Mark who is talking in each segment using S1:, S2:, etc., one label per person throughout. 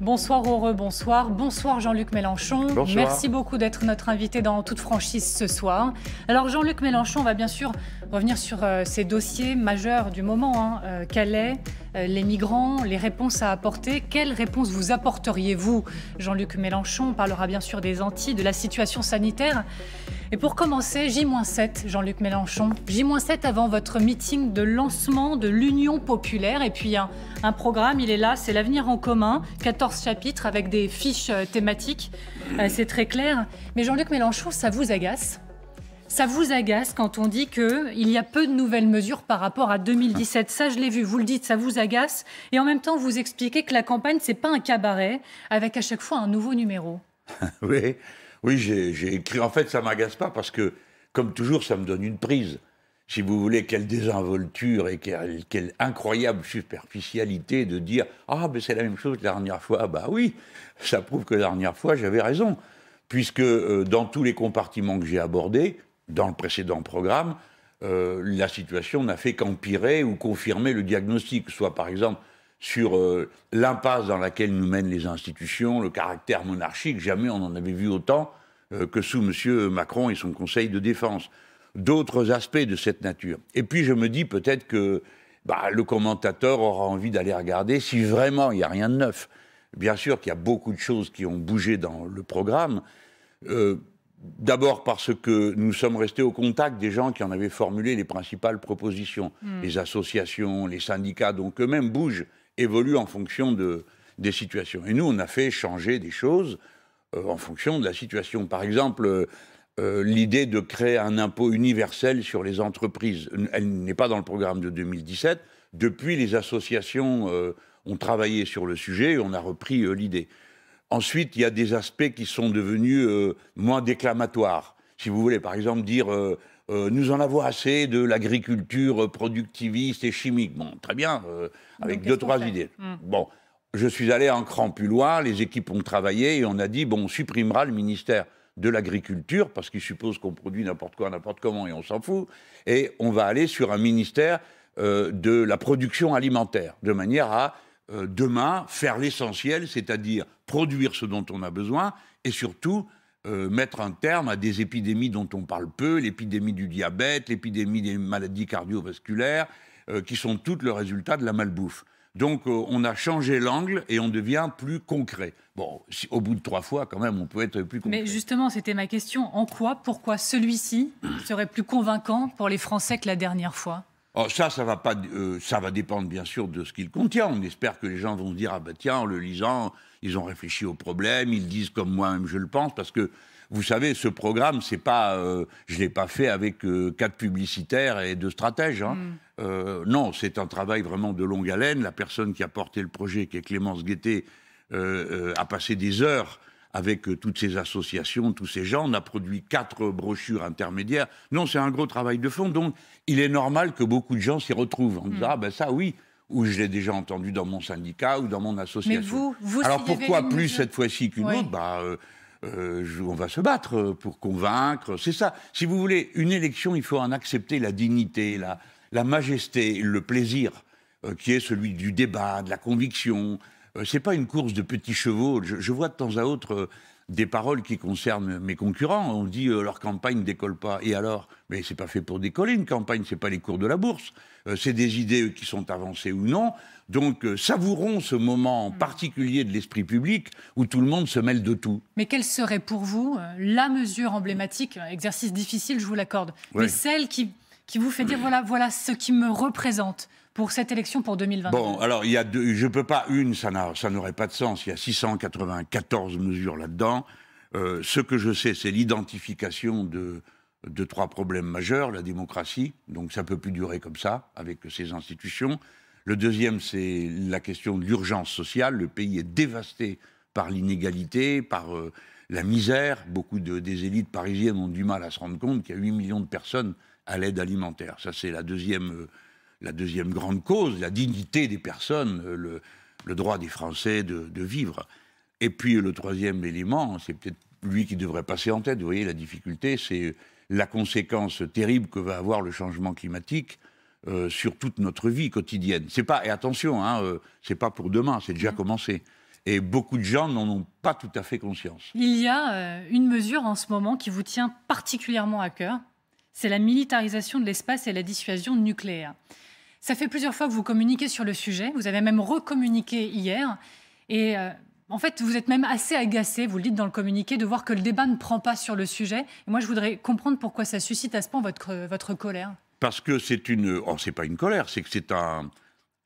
S1: Bonsoir heureux, bonsoir. Bonsoir Jean-Luc Mélenchon.
S2: Bonsoir.
S1: Merci beaucoup d'être notre invité dans toute franchise ce soir. Alors Jean-Luc Mélenchon va bien sûr revenir sur ces dossiers majeurs du moment. Calais, les migrants, les réponses à apporter. Quelles réponses vous apporteriez-vous, Jean-Luc Mélenchon? On parlera bien sûr des Antilles, de la situation sanitaire. Et pour commencer, J-7, Jean-Luc Mélenchon. J-7 avant votre meeting de lancement de l'Union populaire. Et puis un programme, il est là, c'est l'avenir en commun. 14 chapitres avec des fiches thématiques. C'est très clair. Mais Jean-Luc Mélenchon, ça vous agace? Ça vous agace quand on dit qu'il y a peu de nouvelles mesures par rapport à 2017. Ça, je l'ai vu, vous le dites, ça vous agace. Et en même temps, vous expliquez que la campagne, c'est pas un cabaret, avec à chaque fois un nouveau numéro.
S2: Oui, j'ai écrit. En fait, ça m'agace pas parce que, comme toujours, ça me donne une prise. Si vous voulez, quelle désinvolture et quelle incroyable superficialité de dire « Ah, ben c'est la même chose que la dernière fois ». Bah oui, ça prouve que la dernière fois, j'avais raison. Puisque dans tous les compartiments que j'ai abordés, dans le précédent programme, la situation n'a fait qu'empirer ou confirmer le diagnostic. Soit, par exemple, sur l'impasse dans laquelle nous mènent les institutions, le caractère monarchique, jamais on en avait vu autant que sous M. Macron et son Conseil de défense. D'autres aspects de cette nature. Et puis je me dis peut-être que le commentateur aura envie d'aller regarder si vraiment il n'y a rien de neuf. Bien sûr qu'il y a beaucoup de choses qui ont bougé dans le programme. D'abord parce que nous sommes restés au contact des gens qui en avaient formulé les principales propositions. Les associations, les syndicats, donc eux-mêmes bougent, évoluent en fonction des situations. Et nous, on a fait changer des choses en fonction de la situation. Par exemple, l'idée de créer un impôt universel sur les entreprises, elle n'est pas dans le programme de 2017. Depuis, les associations ont travaillé sur le sujet et on a repris l'idée. Ensuite, il y a des aspects qui sont devenus moins déclamatoires. Si vous voulez, par exemple, dire nous en avons assez de l'agriculture productiviste et chimique. Bon, très bien, avec deux, trois idées. Bon, je suis allé un cran plus loin, les équipes ont travaillé et on a dit, bon, on supprimera le ministère de l'Agriculture, parce qu'il suppose qu'on produit n'importe quoi, n'importe comment, et on s'en fout, et on va aller sur un ministère de la production alimentaire, de manière à, demain, faire l'essentiel, c'est-à-dire produire ce dont on a besoin, et surtout mettre un terme à des épidémies dont on parle peu, l'épidémie du diabète, l'épidémie des maladies cardiovasculaires, qui sont toutes le résultat de la malbouffe. Donc on a changé l'angle et on devient plus concret. Bon, au bout de 3 fois, quand même, on peut être plus concret.
S1: Mais justement, c'était ma question. En quoi, pourquoi celui-ci serait plus convaincant pour les Français que la dernière fois?
S2: Oh, ça va dépendre bien sûr de ce qu'il contient. On espère que les gens vont se dire « Ah ben tiens, en le lisant, ils ont réfléchi au problème, ils disent comme moi-même je le pense », parce que vous savez, ce programme, c'est pas, je ne l'ai pas fait avec 4 publicitaires et 2 stratèges. Non, c'est un travail vraiment de longue haleine. La personne qui a porté le projet, qui est Clémence Guettet, a passé des heures avec toutes ces associations, tous ces gens. On a produit 4 brochures intermédiaires. Non, c'est un gros travail de fond. Donc, il est normal que beaucoup de gens s'y retrouvent en disant « Ah ben ça, oui ». Ou je l'ai déjà entendu dans mon syndicat ou dans mon association.
S1: Mais vous
S2: alors pourquoi plus
S1: mesure...
S2: cette fois-ci qu'une autre on va se battre pour convaincre. C'est ça. Si vous voulez, une élection, il faut en accepter la dignité, la majesté, le plaisir, qui est celui du débat, de la conviction. C'est pas une course de petits chevaux. Je vois de temps à autre des paroles qui concernent mes concurrents. On dit leur campagne ne décolle pas. Et alors? Mais c'est pas fait pour décoller une campagne, c'est pas les cours de la bourse. C'est des idées qui sont avancées ou non. Donc savourons ce moment particulier de l'esprit public où tout le monde se mêle de tout.
S1: Mais quelle serait pour vous la mesure emblématique, exercice difficile, je vous l'accorde, mais celle qui vous fait dire voilà ce qui me représente pour cette élection pour 2022?
S2: Bon, alors, il y a je ne peux pas ça n'aurait pas de sens. Il y a 694 mesures là-dedans. Ce que je sais, c'est l'identification de 3 problèmes majeurs. La démocratie, donc ça ne peut plus durer comme ça, avec ces institutions. Le deuxième, c'est la question de l'urgence sociale. Le pays est dévasté par l'inégalité, par la misère. Beaucoup des élites parisiennes ont du mal à se rendre compte qu'il y a 8 millions de personnes à l'aide alimentaire. Ça, c'est la deuxième grande cause, la dignité des personnes, le droit des Français de vivre. Et puis le troisième élément, c'est peut-être lui qui devrait passer en tête. Vous voyez, la difficulté, c'est la conséquence terrible que va avoir le changement climatique sur toute notre vie quotidienne. C'est pas, et attention, c'est pas pour demain, c'est déjà commencé. Et beaucoup de gens n'en ont pas tout à fait conscience.
S1: Il y a une mesure en ce moment qui vous tient particulièrement à cœur, c'est la militarisation de l'espace et la dissuasion nucléaire. Ça fait plusieurs fois que vous communiquez sur le sujet, vous avez même recommuniqué hier, et en fait vous êtes même assez agacé, vous le dites dans le communiqué, de voir que le débat ne prend pas sur le sujet. Et moi je voudrais comprendre pourquoi ça suscite à ce point votre colère.
S2: Parce que c'est c'est pas une colère, c'est que c'est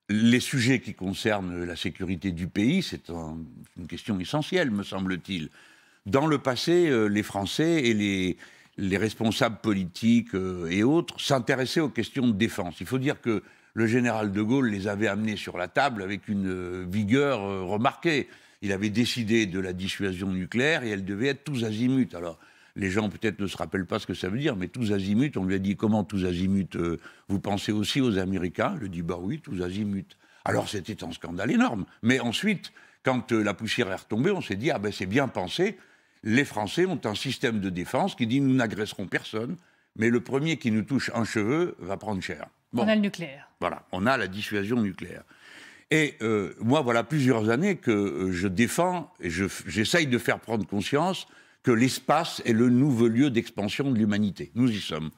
S2: les sujets qui concernent la sécurité du pays, c'est une question essentielle, me semble-t-il. Dans le passé, les Français et les responsables politiques et autres s'intéressaient aux questions de défense. Il faut dire que le général de Gaulle les avait amenés sur la table avec une vigueur remarquée. Il avait décidé de la dissuasion nucléaire et elle devait être tous azimuts. Alors, les gens peut-être ne se rappellent pas ce que ça veut dire, mais tous azimuts, on lui a dit comment tous azimuts, vous pensez aussi aux Américains? Il a dit bah oui, tous azimuts. Alors c'était un scandale énorme. Mais ensuite, quand la poussière est retombée, on s'est dit ah ben c'est bien pensé. Les Français ont un système de défense qui dit nous n'agresserons personne, mais le premier qui nous touche un cheveu va prendre cher.
S1: Bon, on a le nucléaire.
S2: Voilà, on a la dissuasion nucléaire. Et moi, voilà plusieurs années que je défends et j'essaye de faire prendre conscience que l'espace est le nouveau lieu d'expansion de l'humanité. Nous y sommes.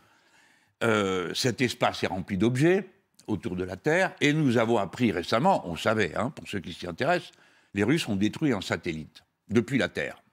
S2: Cet espace est rempli d'objets autour de la Terre, et nous avons appris récemment, on savait, hein, pour ceux qui s'y intéressent, les Russes ont détruit un satellite depuis la Terre.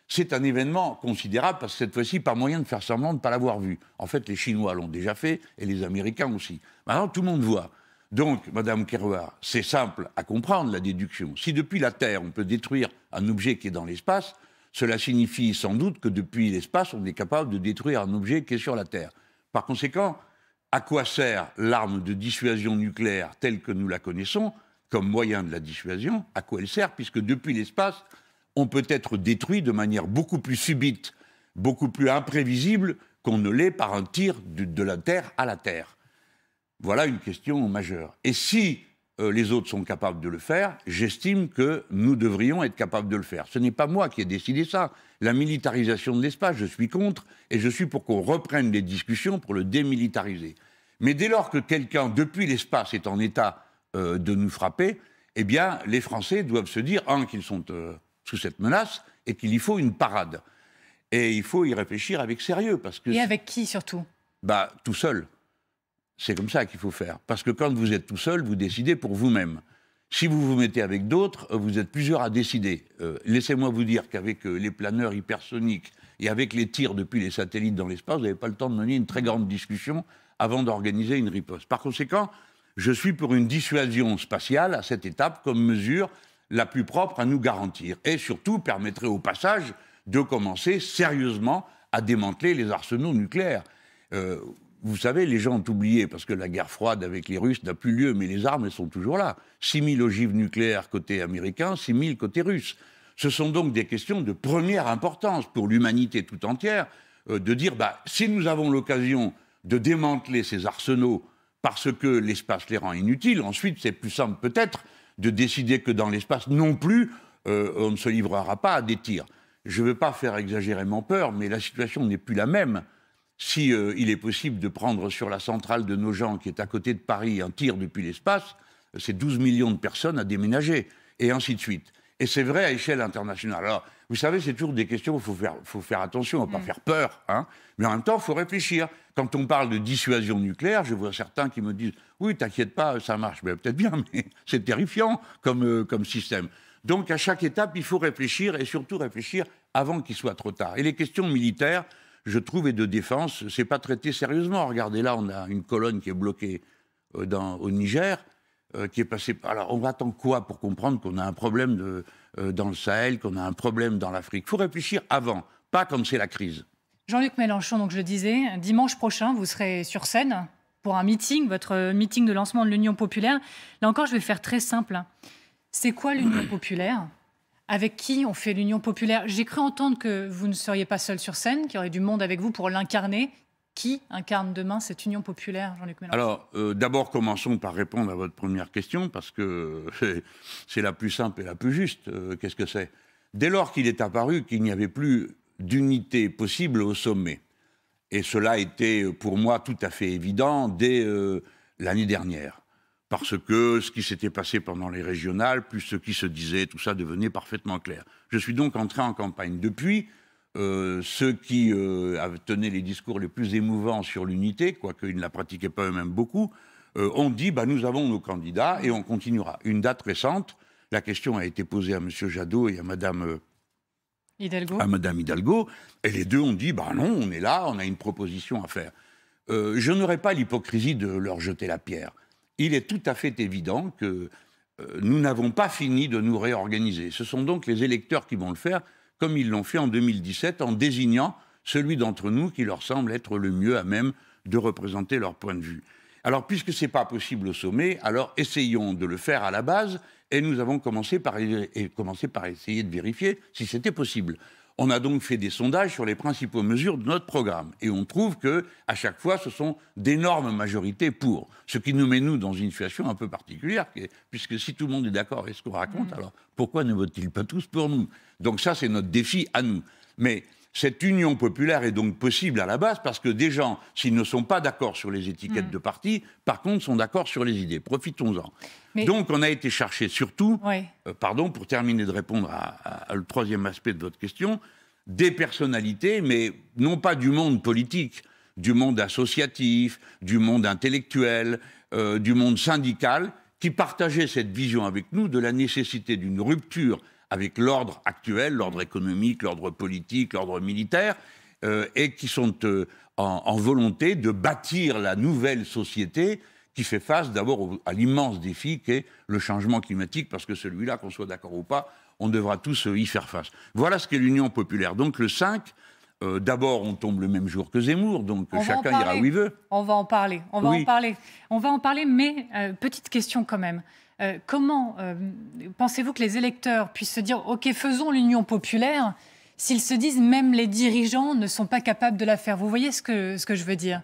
S2: C'est un événement considérable parce que cette fois-ci, pas moyen de faire semblant de ne pas l'avoir vu. En fait, les Chinois l'ont déjà fait et les Américains aussi. Maintenant, tout le monde voit. Donc, Madame Kerouac, c'est simple à comprendre la déduction. Si depuis la Terre, on peut détruire un objet qui est dans l'espace, cela signifie sans doute que depuis l'espace, on est capable de détruire un objet qui est sur la Terre. Par conséquent, à quoi sert l'arme de dissuasion nucléaire telle que nous la connaissons, comme moyen de la dissuasion? À quoi elle sert? Puisque depuis l'espace, on peut être détruit de manière beaucoup plus subite, beaucoup plus imprévisible qu'on ne l'est par un tir de la Terre à la Terre. Voilà une question majeure. Et si les autres sont capables de le faire, j'estime que nous devrions être capables de le faire. Ce n'est pas moi qui ai décidé ça. La militarisation de l'espace, je suis contre, et je suis pour qu'on reprenne les discussions pour le démilitariser. Mais dès lors que quelqu'un, depuis l'espace, est en état de nous frapper, eh bien, les Français doivent se dire, qu'ils sont sous cette menace, et qu'il y faut une parade. Et il faut y réfléchir avec sérieux. Parce que
S1: et avec qui, surtout?
S2: Tout seul. C'est comme ça qu'il faut faire. Parce que quand vous êtes tout seul, vous décidez pour vous-même. Si vous vous mettez avec d'autres, vous êtes plusieurs à décider. Laissez-moi vous dire qu'avec les planeurs hypersoniques et avec les tirs depuis les satellites dans l'espace, vous n'avez pas le temps de mener une très grande discussion avant d'organiser une riposte. Par conséquent, je suis pour une dissuasion spatiale à cette étape comme mesure la plus propre à nous garantir. Et surtout, permettrait au passage de commencer sérieusement à démanteler les arsenaux nucléaires. Vous savez, les gens ont oublié, parce que la guerre froide avec les Russes n'a plus lieu, mais les armes, elles sont toujours là. 6 000 ogives nucléaires côté américain, 6 000 côté russe. Ce sont donc des questions de première importance pour l'humanité tout entière, de dire, si nous avons l'occasion de démanteler ces arsenaux parce que l'espace les rend inutiles, ensuite, c'est plus simple peut-être de décider que dans l'espace, non plus, on ne se livrera pas à des tirs. Je ne veux pas faire exagérément peur, mais la situation n'est plus la même. Si il est possible de prendre sur la centrale de Nogent, qui est à côté de Paris, un tir depuis l'espace, c'est 12 millions de personnes à déménager, et ainsi de suite. Et c'est vrai à échelle internationale. Alors, vous savez, c'est toujours des questions où il faut faire attention, à ne pas faire peur, hein, mais en même temps, il faut réfléchir. Quand on parle de dissuasion nucléaire, je vois certains qui me disent « Oui, t'inquiète pas, ça marche. » Peut-être bien, mais c'est terrifiant comme système. Donc, à chaque étape, il faut réfléchir, et surtout réfléchir avant qu'il soit trop tard. Et les questions militaires, je trouve, et de défense, c'est pas traité sérieusement. Regardez là, on a une colonne qui est bloquée au Niger, qui est passée... Alors, on attend quoi pour comprendre qu'on a un problème dans le Sahel, qu'on a un problème dans l'Afrique? Il faut réfléchir avant, pas quand c'est la crise.
S1: Jean-Luc Mélenchon, donc je le disais, dimanche prochain, vous serez sur scène pour un meeting, votre meeting de lancement de l'Union populaire. Là encore, je vais faire très simple. C'est quoi l'Union populaire? Avec qui on fait l'Union populaire? J'ai cru entendre que vous ne seriez pas seul sur scène, qu'il y aurait du monde avec vous pour l'incarner. Qui incarne demain cette Union populaire, Jean-Luc Mélenchon?
S2: Alors, d'abord, commençons par répondre à votre première question, parce que c'est la plus simple et la plus juste. Qu'est-ce que c'est? Dès lors qu'il est apparu qu'il n'y avait plus d'unité possible au sommet, et cela était pour moi tout à fait évident dès l'année dernière, parce que ce qui s'était passé pendant les régionales, plus ce qui se disait, tout ça devenait parfaitement clair. Je suis donc entré en campagne. Depuis, ceux qui tenaient les discours les plus émouvants sur l'unité, quoique ils ne la pratiquaient pas eux-mêmes beaucoup, ont dit nous avons nos candidats et on continuera. Une date récente, la question a été posée à M. Jadot et à Mme Hidalgo, et les deux ont dit non, on est là, on a une proposition à faire. Je n'aurais pas l'hypocrisie de leur jeter la pierre. Il est tout à fait évident que nous n'avons pas fini de nous réorganiser. Ce sont donc les électeurs qui vont le faire, comme ils l'ont fait en 2017, en désignant celui d'entre nous qui leur semble être le mieux à même de représenter leur point de vue. Alors, puisque ce n'est pas possible au sommet, alors essayons de le faire à la base, et nous avons commencé par essayer de vérifier si c'était possible. On a donc fait des sondages sur les principales mesures de notre programme. Et on trouve qu'à chaque fois, ce sont d'énormes majorités pour. Ce qui nous met, nous, dans une situation un peu particulière, puisque si tout le monde est d'accord avec ce qu'on raconte, alors pourquoi ne votent-ils pas tous pour nous? Donc ça, c'est notre défi à nous. Mais cette union populaire est donc possible à la base parce que des gens, s'ils ne sont pas d'accord sur les étiquettes de parti, par contre, sont d'accord sur les idées. Profitons-en. Donc, on a été chercher surtout, pour terminer de répondre le troisième aspect de votre question, des personnalités, mais non pas du monde politique, du monde associatif, du monde intellectuel, du monde syndical, qui partageaient cette vision avec nous de la nécessité d'une rupture avec l'ordre actuel, l'ordre économique, l'ordre politique, l'ordre militaire, et qui sont en volonté de bâtir la nouvelle société qui fait face d'abord à l'immense défi qu'est le changement climatique, parce que celui-là, qu'on soit d'accord ou pas, on devra tous y faire face. Voilà ce qu'est l'Union populaire. Donc le 5, d'abord, on tombe le même jour que Zemmour, donc chacun ira où il veut.
S1: On va en parler, on va en parler, mais petite question quand même. Comment pensez-vous que les électeurs puissent se dire « Ok, faisons l'Union populaire » s'ils se disent même les dirigeants ne sont pas capables de la faire? Vous voyez ce que je veux dire?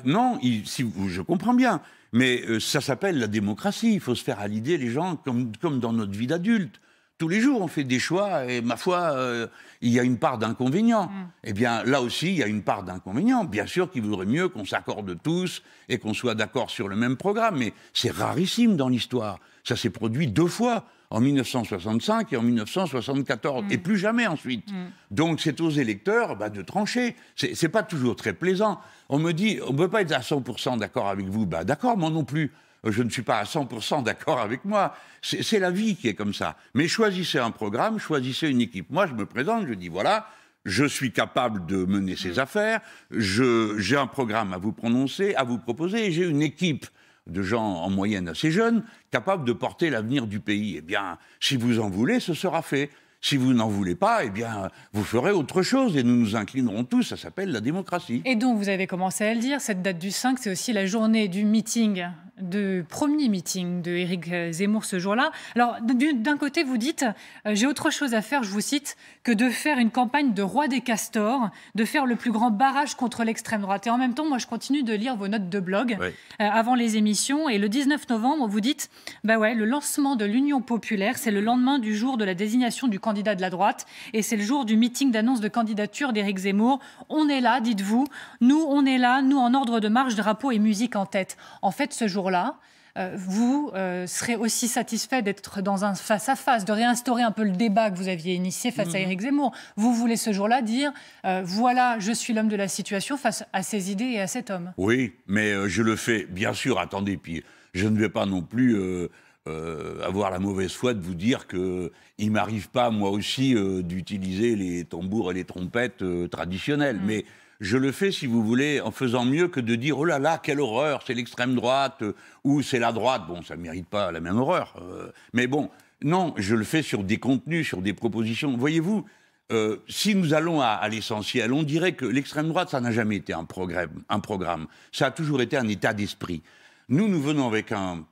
S2: Non, je comprends bien. Mais ça s'appelle la démocratie. Il faut se faire à l'idée, les gens, comme dans notre vie d'adulte. Tous les jours, on fait des choix et, ma foi, il y a une part d'inconvénient. Eh bien, là aussi, il y a une part d'inconvénient. Bien sûr qu'il vaudrait mieux qu'on s'accorde tous et qu'on soit d'accord sur le même programme. Mais c'est rarissime dans l'histoire. Ça s'est produit 2 fois, en 1965 et en 1974, et plus jamais ensuite. Donc, c'est aux électeurs de trancher. C'est pas toujours très plaisant. On me dit, on ne peut pas être à 100% d'accord avec vous. D'accord, moi non plus. Je ne suis pas à 100% d'accord avec moi. C'est la vie qui est comme ça. Mais choisissez un programme, choisissez une équipe. Moi, je me présente, je dis, voilà, je suis capable de mener ces affaires, j'ai un programme à vous proposer, et j'ai une équipe de gens en moyenne assez jeunes, capables de porter l'avenir du pays. Eh bien, si vous en voulez, ce sera fait. Si vous n'en voulez pas, eh bien, vous ferez autre chose et nous nous inclinerons tous. Ça s'appelle la démocratie.
S1: Et donc, vous avez commencé à le dire, cette date du 5, c'est aussi la journée du premier meeting de Éric Zemmour ce jour-là. Alors, d'un côté, vous dites, j'ai autre chose à faire, je vous cite, que de faire une campagne de roi des castors, de faire le plus grand barrage contre l'extrême droite. Et en même temps, moi, je continue de lire vos notes de blog avant les émissions. Et le 19 novembre, vous dites, le lancement de l'Union populaire, c'est le lendemain du jour de la désignation du candidat de la droite. Et c'est le jour du meeting d'annonce de candidature d'Éric Zemmour. On est là, dites-vous. Nous, on est là, nous, en ordre de marche, drapeau et musique en tête. En fait, ce jour-là, vous serez aussi satisfait d'être dans un face-à-face, de réinstaurer un peu le débat que vous aviez initié face à Éric Zemmour. Vous voulez ce jour-là dire voilà, je suis l'homme de la situation face à ces idées et à cet homme.
S2: Oui, mais je le fais, bien sûr, attendez, puis je ne vais pas non plus avoir la mauvaise foi de vous dire qu'il ne m'arrive pas, moi aussi, d'utiliser les tambours et les trompettes traditionnels. Mais je le fais, si vous voulez, en faisant mieux que de dire « Oh là là, quelle horreur, c'est l'extrême droite ou c'est la droite ». Bon, ça ne mérite pas la même horreur. Mais bon, non, je le fais sur des contenus, sur des propositions. Voyez-vous, si nous allons à l'essentiel, on dirait que l'extrême droite, ça n'a jamais été un programme. Ça a toujours été un état d'esprit. Nous venons avec un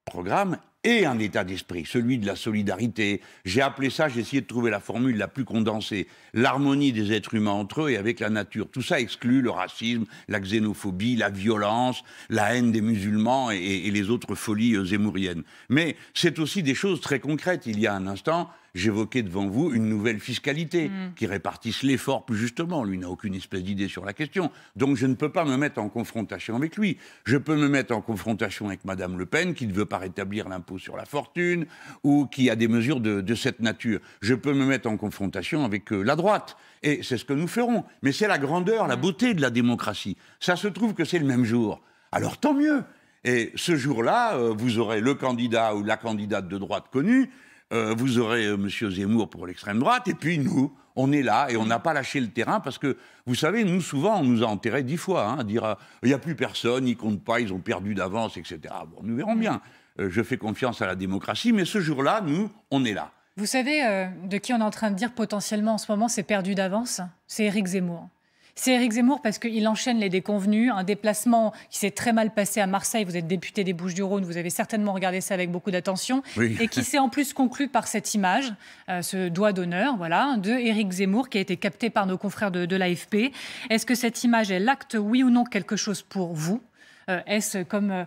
S2: programme et un état d'esprit, celui de la solidarité. J'ai appelé ça, j'ai essayé de trouver la formule la plus condensée, l'harmonie des êtres humains entre eux et avec la nature. Tout ça exclut le racisme, la xénophobie, la violence, la haine des musulmans et les autres folies zémouriennes. Mais c'est aussi des choses très concrètes. Il y a un instant, j'évoquais devant vous une nouvelle fiscalité qui répartisse l'effort plus justement. Lui n'a aucune espèce d'idée sur la question. Donc je ne peux pas me mettre en confrontation avec lui. Je peux me mettre en confrontation avec Madame Le Pen qui ne veut pas rétablir l'impôt sur la fortune ou qui a des mesures de cette nature. Je peux me mettre en confrontation avec la droite. Et c'est ce que nous ferons. Mais c'est la grandeur, la beauté de la démocratie. Ça se trouve que c'est le même jour. Alors tant mieux. Et ce jour-là, vous aurez le candidat ou la candidate de droite connue, vous aurez M. Zemmour pour l'extrême droite, et puis nous, on est là et on n'a pas lâché le terrain parce que, vous savez, nous, souvent, on nous a enterrés 10 fois, à dire il n'y a plus personne, ils ne comptent pas, ils ont perdu d'avance, etc. Bon, nous verrons bien. Je fais confiance à la démocratie, mais ce jour-là, nous, on est là.
S1: Vous savez de qui on est en train de dire potentiellement en ce moment c'est perdu d'avance? C'est Éric Zemmour. C'est Éric Zemmour parce qu'il enchaîne les déconvenus, un déplacement qui s'est très mal passé à Marseille. Vous êtes député des Bouches-du-Rhône, vous avez certainement regardé ça avec beaucoup d'attention.
S2: Oui.
S1: Et qui s'est en plus conclu par cette image, ce doigt d'honneur, voilà, de Éric Zemmour qui a été capté par nos confrères de l'AFP. Est-ce que cette image est l'acte, oui ou non, quelque chose pour vous? Est-ce, comme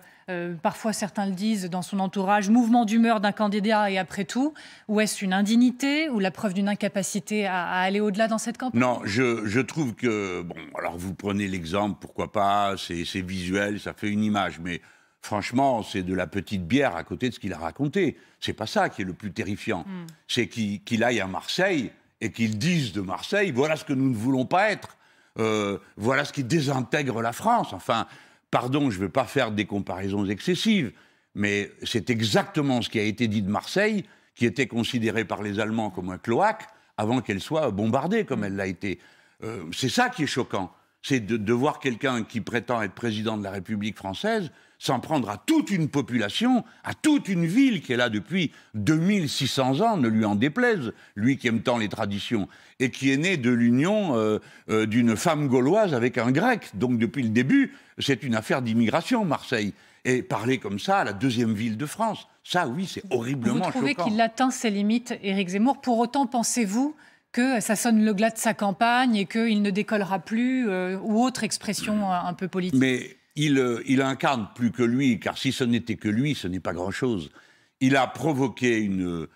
S1: parfois certains le disent dans son entourage, mouvement d'humeur d'un candidat et après tout? Ou est-ce une indignité ou la preuve d'une incapacité à aller au-delà dans cette campagne?
S2: Non, je trouve que... Bon, alors vous prenez l'exemple, pourquoi pas, c'est visuel, ça fait une image, mais franchement, c'est de la petite bière à côté de ce qu'il a raconté. C'est pas ça qui est le plus terrifiant. C'est qu'il aille à Marseille et qu'il dise de Marseille, voilà ce que nous ne voulons pas être. Voilà ce qui désintègre la France. Enfin... Pardon, je ne veux pas faire des comparaisons excessives, mais c'est exactement ce qui a été dit de Marseille, qui était considéré par les Allemands comme un cloaque, avant qu'elle soit bombardée comme elle l'a été. C'est ça qui est choquant. C'est de voir quelqu'un qui prétend être président de la République française s'en prendre à toute une population, à toute une ville qui est là depuis 2600 ans, ne lui en déplaise, lui qui aime tant les traditions, et qui est né de l'union d'une femme gauloise avec un grec. Donc depuis le début, c'est une affaire d'immigration, Marseille. Et parler comme ça à la deuxième ville de France, ça oui, c'est horriblement choquant.
S1: Vous trouvez qu'il atteint ses limites, Éric Zemmour? Pour autant, pensez-vous que ça sonne le glas de sa campagne et qu'il ne décollera plus, ou autre expression un peu politique?
S2: Mais il incarne plus que lui, car si ce n'était que lui, ce n'est pas grand-chose. Il a provoqué une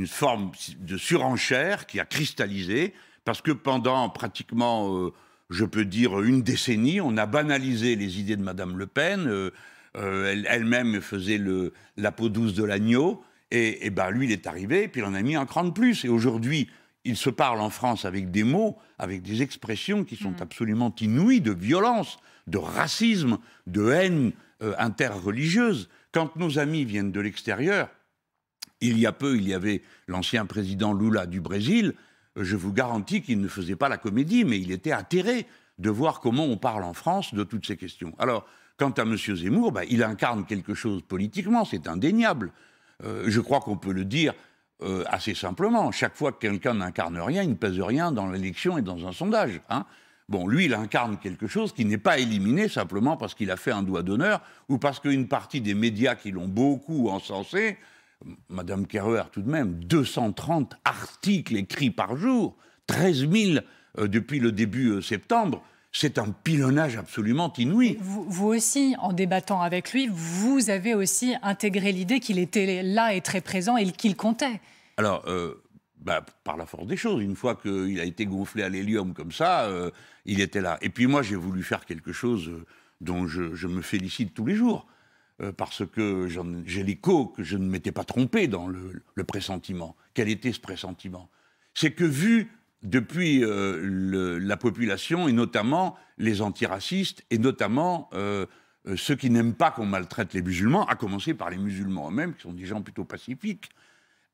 S2: forme de surenchère qui a cristallisé, parce que pendant pratiquement, je peux dire, une décennie, on a banalisé les idées de Madame Le Pen. Elle-même faisait la peau douce de l'agneau, et ben lui, il est arrivé, puis il en a mis un cran de plus. Et aujourd'hui, il se parle en France avec des mots, avec des expressions qui sont absolument inouïes, de violence, de racisme, de haine interreligieuse. Quand nos amis viennent de l'extérieur, il y a peu, il y avait l'ancien président Lula du Brésil, je vous garantis qu'il ne faisait pas la comédie, mais il était atterré de voir comment on parle en France de toutes ces questions. Alors, quant à M. Zemmour, ben, il incarne quelque chose politiquement, c'est indéniable. Je crois qu'on peut le dire assez simplement. Chaque fois que quelqu'un n'incarne rien, il ne pèse rien dans l'élection et dans un sondage. Hein. Bon, lui, il incarne quelque chose qui n'est pas éliminé simplement parce qu'il a fait un doigt d'honneur ou parce qu'une partie des médias qui l'ont beaucoup encensé, Madame Kerrer tout de même, 230 articles écrits par jour, 13 000 depuis le début septembre, c'est un pilonnage absolument inouï.
S1: Vous aussi, en débattant avec lui, vous avez aussi intégré l'idée qu'il était là et très présent et qu'il comptait.
S2: Alors, par la force des choses, une fois qu'il a été gonflé à l'hélium comme ça, il était là. Et puis moi, j'ai voulu faire quelque chose dont je me félicite tous les jours, parce que j'ai l'écho que je ne m'étais pas trompé dans le pressentiment. Quel était ce pressentiment? C'est que vu depuis la population, et notamment les antiracistes, et notamment ceux qui n'aiment pas qu'on maltraite les musulmans, à commencer par les musulmans eux-mêmes, qui sont des gens plutôt pacifiques,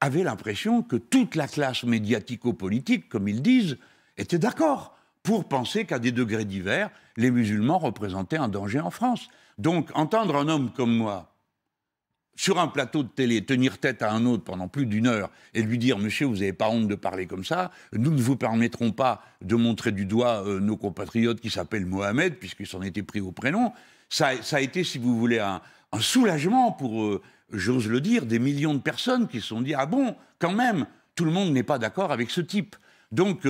S2: avaient l'impression que toute la classe médiatico-politique, comme ils disent, était d'accord pour penser qu'à des degrés divers, les musulmans représentaient un danger en France. Donc, entendre un homme comme moi, sur un plateau de télé, tenir tête à un autre pendant plus d'1 heure et lui dire « Monsieur, vous n'avez pas honte de parler comme ça, nous ne vous permettrons pas de montrer du doigt nos compatriotes qui s'appellent Mohamed, puisqu'ils s'en étaient pris au prénom », ça a été, si vous voulez, un soulagement pour, j'ose le dire, des millions de personnes qui se sont dit « Ah bon, quand même, tout le monde n'est pas d'accord avec ce type ». Donc,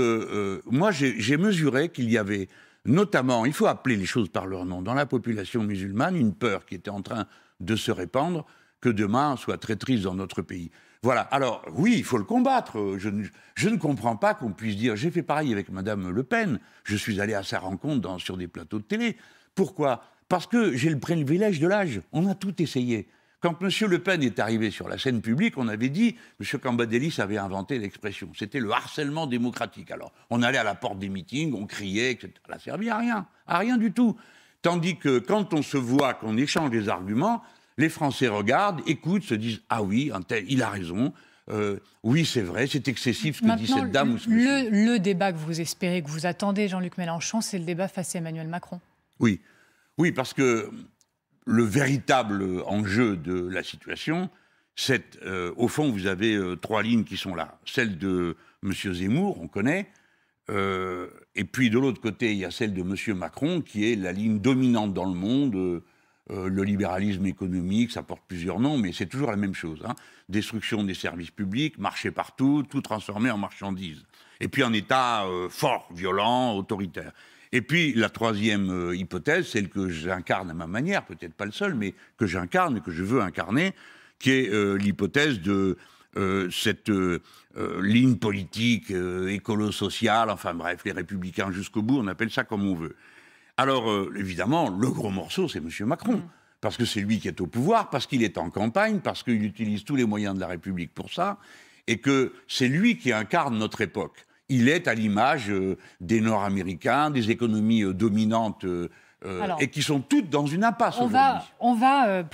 S2: moi, j'ai mesuré qu'il y avait, notamment, il faut appeler les choses par leur nom, dans la population musulmane, une peur qui était en train de se répandre, que demain soit très triste dans notre pays. Voilà. Alors, oui, il faut le combattre. Je ne comprends pas qu'on puisse dire... J'ai fait pareil avec Madame Le Pen. Je suis allé à sa rencontre sur des plateaux de télé. Pourquoi? Parce que j'ai le privilège de l'âge. On a tout essayé. Quand M. Le Pen est arrivé sur la scène publique, on avait dit... M. Cambadélis avait inventé l'expression. C'était le harcèlement démocratique. Alors, on allait à la porte des meetings, on criait, etc. Ça n'a servi à rien. À rien du tout. Tandis que quand on se voit, qu'on échange des arguments... Les Français regardent, écoutent, se disent « Ah oui, un tel, il a raison. Oui, c'est vrai, c'est excessif ce que dit cette dame ou ce monsieur. »
S1: Le débat que vous espérez, que vous attendez, Jean-Luc Mélenchon, c'est le débat face à Emmanuel Macron.
S2: Oui. Oui, parce que le véritable enjeu de la situation, c'est, au fond, vous avez 3 lignes qui sont là. Celle de M. Zemmour, on connaît, et puis de l'autre côté, il y a celle de M. Macron, qui est la ligne dominante dans le monde, le libéralisme économique, ça porte plusieurs noms, mais c'est toujours la même chose. Hein. Destruction des services publics, marché partout, tout transformé en marchandises. Et puis un État fort, violent, autoritaire. Et puis la troisième hypothèse, celle que j'incarne à ma manière, peut-être pas le seul, mais que j'incarne et que je veux incarner, qui est l'hypothèse de cette ligne politique, écolo-sociale, enfin bref, les républicains jusqu'au bout, on appelle ça comme on veut. Alors, évidemment, le gros morceau, c'est M. Macron. Parce que c'est lui qui est au pouvoir, parce qu'il est en campagne, parce qu'il utilise tous les moyens de la République pour ça, et que c'est lui qui incarne notre époque. Il est à l'image des Nord-Américains, des économies dominantes, et qui sont toutes dans une impasse aujourd'hui.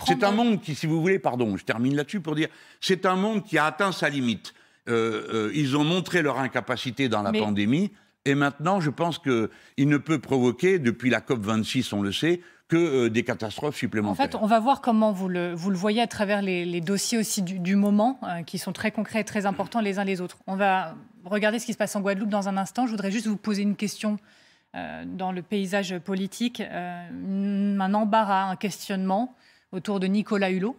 S2: C'est un monde qui, si vous voulez, pardon, je termine là-dessus pour dire, c'est un monde qui a atteint sa limite. Ils ont montré leur incapacité dans la pandémie. Et maintenant, je pense qu'il ne peut provoquer, depuis la COP26, on le sait, que des catastrophes supplémentaires.
S1: En fait, on va voir comment vous le voyez à travers les dossiers aussi du moment, qui sont très concrets et très importants les uns les autres. On va regarder ce qui se passe en Guadeloupe dans un instant. Je voudrais juste vous poser une question dans le paysage politique. Un embarras, un questionnement autour de Nicolas Hulot.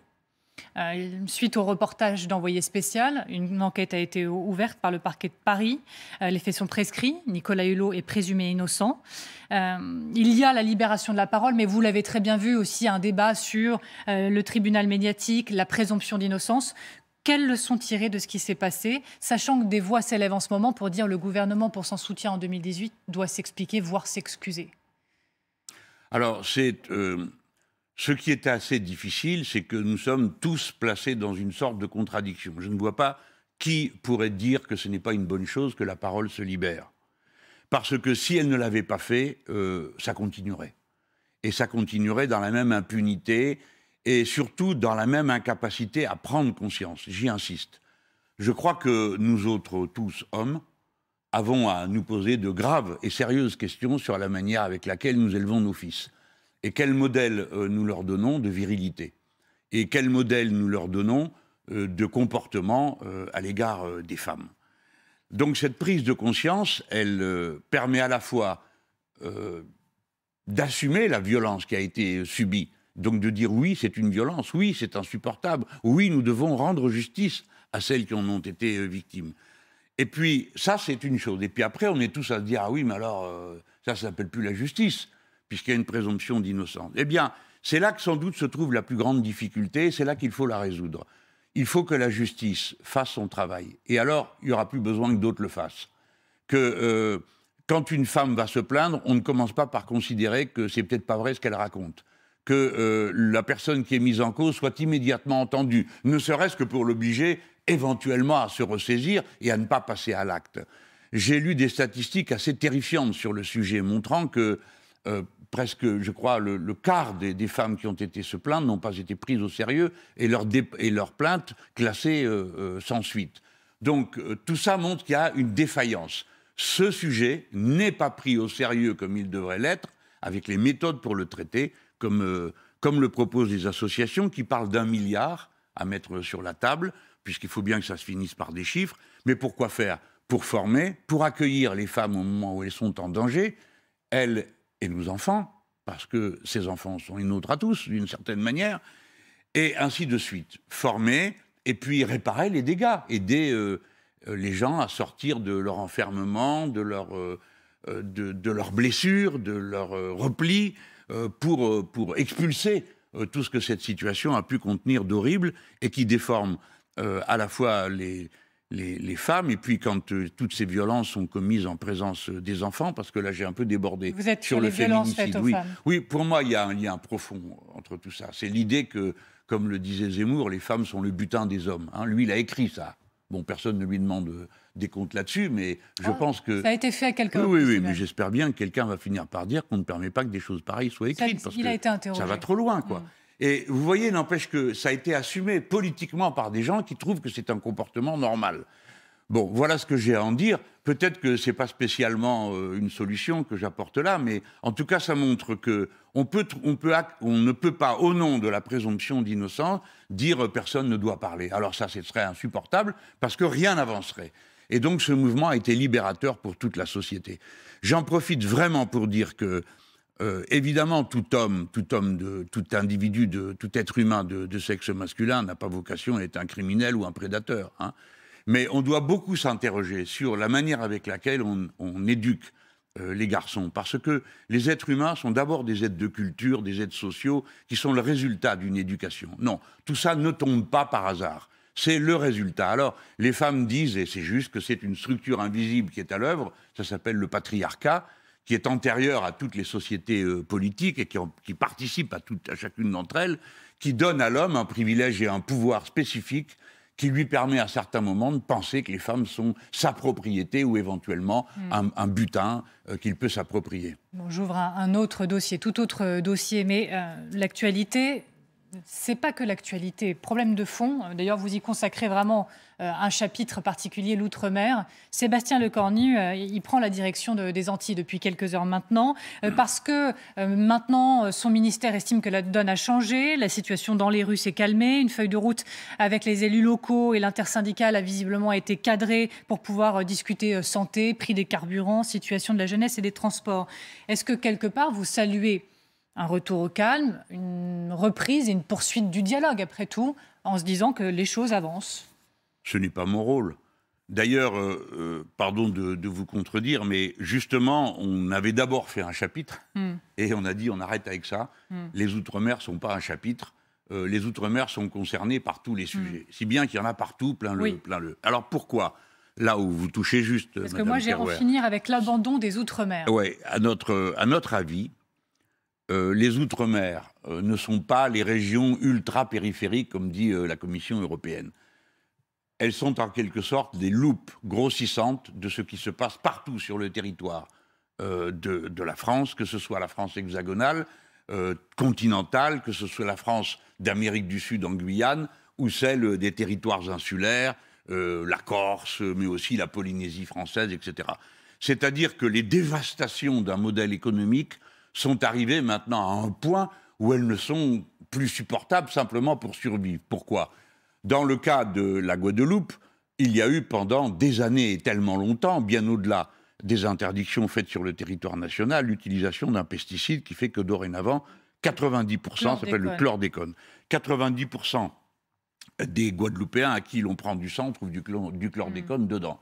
S1: Suite au reportage d'Envoyé spécial, une enquête a été ouverte par le parquet de Paris. Les faits sont prescrits. Nicolas Hulot est présumé innocent. Il y a la libération de la parole, mais vous l'avez très bien vu aussi, un débat sur le tribunal médiatique, la présomption d'innocence. Quelles leçons tirer de ce qui s'est passé, sachant que des voix s'élèvent en ce moment pour dire que le gouvernement, pour son soutien en 2018, doit s'expliquer, voire s'excuser?
S2: Alors, ce qui est assez difficile, c'est que nous sommes tous placés dans une sorte de contradiction. Je ne vois pas qui pourrait dire que ce n'est pas une bonne chose que la parole se libère. Parce que si elle ne l'avait pas fait, ça continuerait. Et ça continuerait dans la même impunité et surtout dans la même incapacité à prendre conscience. J'y insiste. Je crois que nous autres, tous hommes, avons à nous poser de graves et sérieuses questions sur la manière avec laquelle nous élevons nos fils. Et quel modèle nous leur donnons de virilité? Et quel modèle nous leur donnons de comportement à l'égard des femmes? Donc cette prise de conscience, elle permet à la fois d'assumer la violence qui a été subie, donc de dire oui, c'est une violence, oui, c'est insupportable, oui, nous devons rendre justice à celles qui en ont été victimes. Et puis ça, c'est une chose. Et puis après, on est tous à se dire, ah oui, mais alors, ça ne s'appelle plus la justice, puisqu'il y a une présomption d'innocence. Eh bien, c'est là que sans doute se trouve la plus grande difficulté, c'est là qu'il faut la résoudre. Il faut que la justice fasse son travail. Et alors, il n'y aura plus besoin que d'autres le fassent. Que quand une femme va se plaindre, on ne commence pas par considérer que c'est peut-être pas vrai ce qu'elle raconte. Que la personne qui est mise en cause soit immédiatement entendue, ne serait-ce que pour l'obliger éventuellement à se ressaisir et à ne pas passer à l'acte. J'ai lu des statistiques assez terrifiantes sur le sujet, montrant que presque, je crois, le quart des femmes qui ont été se plaindre n'ont pas été prises au sérieux et leurs plaintes classées sans suite. Donc tout ça montre qu'il y a une défaillance. Ce sujet n'est pas pris au sérieux comme il devrait l'être, avec les méthodes pour le traiter, comme le proposent les associations qui parlent d'1 milliard à mettre sur la table, puisqu'il faut bien que ça se finisse par des chiffres. Mais pourquoi faire? Pour former, pour accueillir les femmes au moment où elles sont en danger, elles et nos enfants, parce que ces enfants sont les nôtres à tous, d'une certaine manière, et ainsi de suite. Former, et puis réparer les dégâts, aider les gens à sortir de leur enfermement, de leurs blessures, de leur repli, pour expulser tout ce que cette situation a pu contenir d'horrible et qui déforme à la fois les femmes, et puis quand toutes ces violences sont commises en présence des enfants, parce que là j'ai un peu débordé
S1: Vous êtes
S2: sur
S1: les
S2: le
S1: violences
S2: féminicide.
S1: faites aux femmes.
S2: Oui, pour moi il y a un lien profond entre tout ça. C'est l'idée que, comme le disait Zemmour, les femmes sont le butin des hommes. Hein. Lui, il a écrit ça. Bon, personne ne lui demande des comptes là-dessus, mais je pense que...
S1: Ça a été fait à quelques
S2: Oui,
S1: reprises.
S2: mais j'espère bien que quelqu'un va finir par dire qu'on ne permet pas que des choses pareilles soient écrites. Parce
S1: il a
S2: que
S1: été interrogé.
S2: ça va trop loin, quoi. Et vous voyez, n'empêche que ça a été assumé politiquement par des gens qui trouvent que c'est un comportement normal. Bon, voilà ce que j'ai à en dire. Peut-être que ce n'est pas spécialement une solution que j'apporte là, mais en tout cas, ça montre qu'on ne peut pas, au nom de la présomption d'innocence, dire personne ne doit parler. Alors ça, ce serait insupportable, parce que rien n'avancerait. Et donc, ce mouvement a été libérateur pour toute la société. J'en profite vraiment pour dire que, évidemment, tout individu, tout être humain de sexe masculin n'a pas vocation à être un criminel ou un prédateur, hein. Mais on doit beaucoup s'interroger sur la manière avec laquelle on éduque les garçons. Parce que les êtres humains sont d'abord des êtres de culture, des êtres sociaux, qui sont le résultat d'une éducation. Non, tout ça ne tombe pas par hasard. C'est le résultat. Alors, les femmes disent, et c'est juste, que c'est une structure invisible qui est à l'œuvre, ça s'appelle le patriarcat, qui est antérieur à toutes les sociétés politiques et qui participe à chacune d'entre elles, qui donne à l'homme un privilège et un pouvoir spécifique qui lui permet à certains moments de penser que les femmes sont sa propriété ou éventuellement un butin qu'il peut s'approprier.
S1: Bon, j'ouvre un autre dossier, tout autre dossier, mais l'actualité, c'est pas que l'actualité. Problème de fond, d'ailleurs vous y consacrez vraiment un chapitre particulier, l'outre-mer. Sébastien Lecornu, il prend la direction des Antilles depuis quelques heures maintenant, parce que maintenant son ministère estime que la donne a changé, la situation dans les rues s'est calmée, une feuille de route avec les élus locaux et l'intersyndicale a visiblement été cadrée pour pouvoir discuter santé, prix des carburants, situation de la jeunesse et des transports. Est-ce que quelque part vous saluez un retour au calme, une reprise et une poursuite du dialogue, après tout, en se disant que les choses avancent?
S2: Ce n'est pas mon rôle. D'ailleurs, pardon de vous contredire, mais justement, on avait d'abord fait un chapitre, et on a dit on arrête avec ça. Les Outre-mer ne sont pas un chapitre. Les Outre-mer sont concernés par tous les sujets. Si bien qu'il y en a partout, plein le. Alors pourquoi ? Là où vous touchez juste,
S1: parce que moi, j'ai en finir avec l'abandon des Outre-mer.
S2: Oui, à notre avis, les Outre-mer ne sont pas les régions ultra-périphériques, comme dit la Commission européenne. Elles sont en quelque sorte des loupes grossissantes de ce qui se passe partout sur le territoire de la France, que ce soit la France hexagonale, continentale, que ce soit la France d'Amérique du Sud en Guyane, ou celle des territoires insulaires, la Corse, mais aussi la Polynésie française, etc. C'est-à-dire que les dévastations d'un modèle économique sont arrivées maintenant à un point où elles ne sont plus supportables simplement pour survivre. Pourquoi ? Dans le cas de la Guadeloupe, il y a eu pendant des années et tellement longtemps, bien au-delà des interdictions faites sur le territoire national, l'utilisation d'un pesticide qui fait que dorénavant, 90%, ça s'appelle le chlordécone, 90% des Guadeloupéens à qui l'on prend du sang trouvent du chlordécone dedans.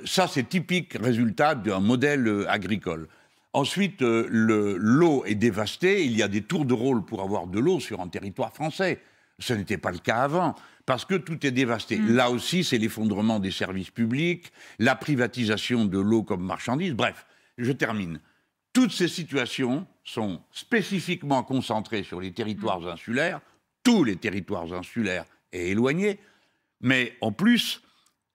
S2: Ça, c'est typique résultat d'un modèle agricole. Ensuite, l'eau est dévastée. Il y a des tours de rôle pour avoir de l'eau sur un territoire français. Ce n'était pas le cas avant, parce que tout est dévasté. Là aussi, c'est l'effondrement des services publics, la privatisation de l'eau comme marchandise. Bref, je termine. Toutes ces situations sont spécifiquement concentrées sur les territoires insulaires, tous les territoires insulaires et éloignés, mais en plus,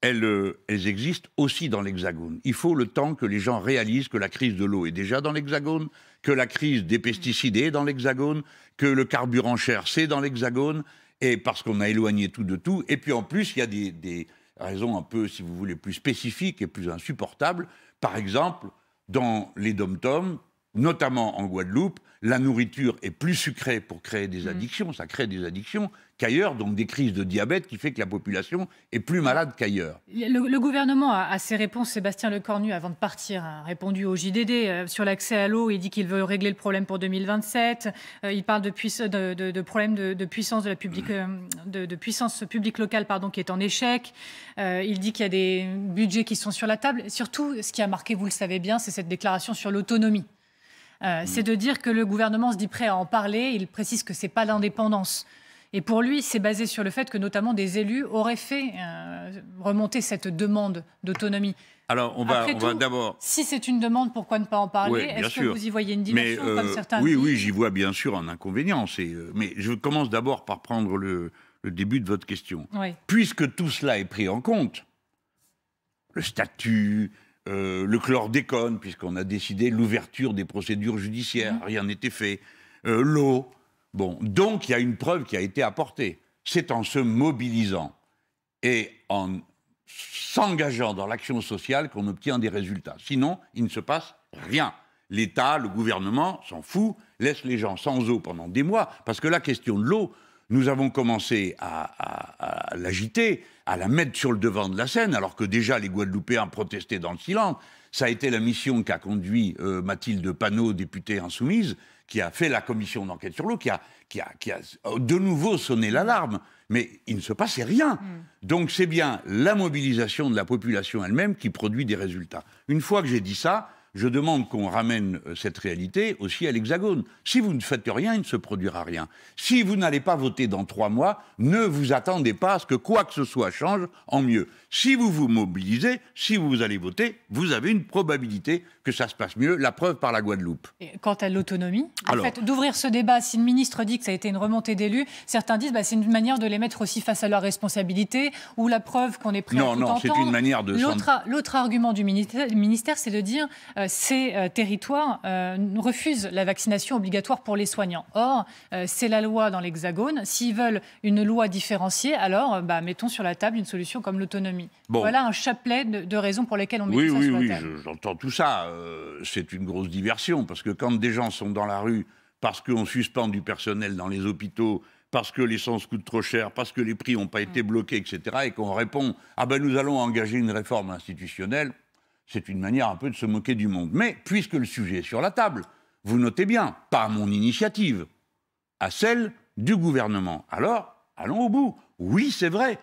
S2: elles existent aussi dans l'Hexagone. Il faut le temps que les gens réalisent que la crise de l'eau est déjà dans l'Hexagone, que la crise des pesticides est dans l'Hexagone, que le carburant cher, c'est dans l'Hexagone, et parce qu'on a éloigné tout de tout. Et puis en plus, il y a des raisons un peu, si vous voulez, plus spécifiques et plus insupportables. Par exemple, dans les dom-toms, notamment en Guadeloupe, la nourriture est plus sucrée pour créer des addictions, ça crée des addictions, qu'ailleurs, donc des crises de diabète qui fait que la population est plus malade qu'ailleurs.
S1: Le gouvernement a ses réponses. Sébastien Lecornu, avant de partir, a répondu au JDD sur l'accès à l'eau. Il dit qu'il veut régler le problème pour 2027. Il parle de problèmes de puissance de puissance publique locale, qui est en échec. Il dit qu'il y a des budgets qui sont sur la table. Et surtout, ce qui a marqué, vous le savez bien, c'est cette déclaration sur l'autonomie. C'est de dire que le gouvernement se dit prêt à en parler. Il précise que ce n'est pas l'indépendance. Et pour lui, c'est basé sur le fait que notamment des élus auraient fait remonter cette demande d'autonomie.
S2: Alors, on va d'abord...
S1: Si c'est une demande, pourquoi ne pas en parler?
S2: Oui,
S1: Est-ce que vous y voyez une dimension, comme certains
S2: oui,
S1: disent?
S2: Oui, j'y vois bien sûr un inconvénient. Mais je commence d'abord par prendre le début de votre question.
S1: Oui.
S2: Puisque tout cela est pris en compte, le statut, le chlordécone, puisqu'on a décidé l'ouverture des procédures judiciaires, rien n'était fait, l'eau... Bon, donc il y a une preuve qui a été apportée. C'est en se mobilisant et en s'engageant dans l'action sociale qu'on obtient des résultats. Sinon, il ne se passe rien. L'État, le gouvernement s'en fout, laisse les gens sans eau pendant des mois, parce que la question de l'eau, nous avons commencé à l'agiter, à la mettre sur le devant de la scène, alors que déjà les Guadeloupéens protestaient dans le silence. Ça a été la mission qu'a conduit Mathilde Panot, députée insoumise, qui a fait la commission d'enquête sur l'eau, qui a de nouveau sonné l'alarme. Mais il ne se passait rien. Donc c'est bien la mobilisation de la population elle-même qui produit des résultats. Une fois que j'ai dit ça, je demande qu'on ramène cette réalité aussi à l'Hexagone. Si vous ne faites rien, il ne se produira rien. Si vous n'allez pas voter dans 3 mois, ne vous attendez pas à ce que quoi que ce soit change en mieux. Si vous vous mobilisez, si vous allez voter, vous avez une probabilité que ça se passe mieux, la preuve par la Guadeloupe.
S1: Et quant à l'autonomie, le fait d'ouvrir ce débat, si le ministre dit que ça a été une remontée d'élus, certains disent que c'est une manière de les mettre aussi face à leurs responsabilités, ou la preuve qu'on est prêt à tout entendre.
S2: Non, c'est une manière de...
S1: L'autre argument du ministère, c'est de dire ces territoires refusent la vaccination obligatoire pour les soignants. Or, c'est la loi dans l'Hexagone. S'ils veulent une loi différenciée, alors mettons sur la table une solution comme l'autonomie. Bon. Voilà un chapelet de raisons pour lesquelles on met tout ça sur la table.
S2: Oui, j'entends tout ça. C'est une grosse diversion, parce que quand des gens sont dans la rue, parce qu'on suspend du personnel dans les hôpitaux, parce que l'essence coûte trop cher, parce que les prix n'ont pas été bloqués, etc., et qu'on répond « Ah ben nous allons engager une réforme institutionnelle », c'est une manière un peu de se moquer du monde. Mais puisque le sujet est sur la table, vous notez bien, pas à mon initiative, à celle du gouvernement. Alors, allons au bout. Oui, c'est vrai,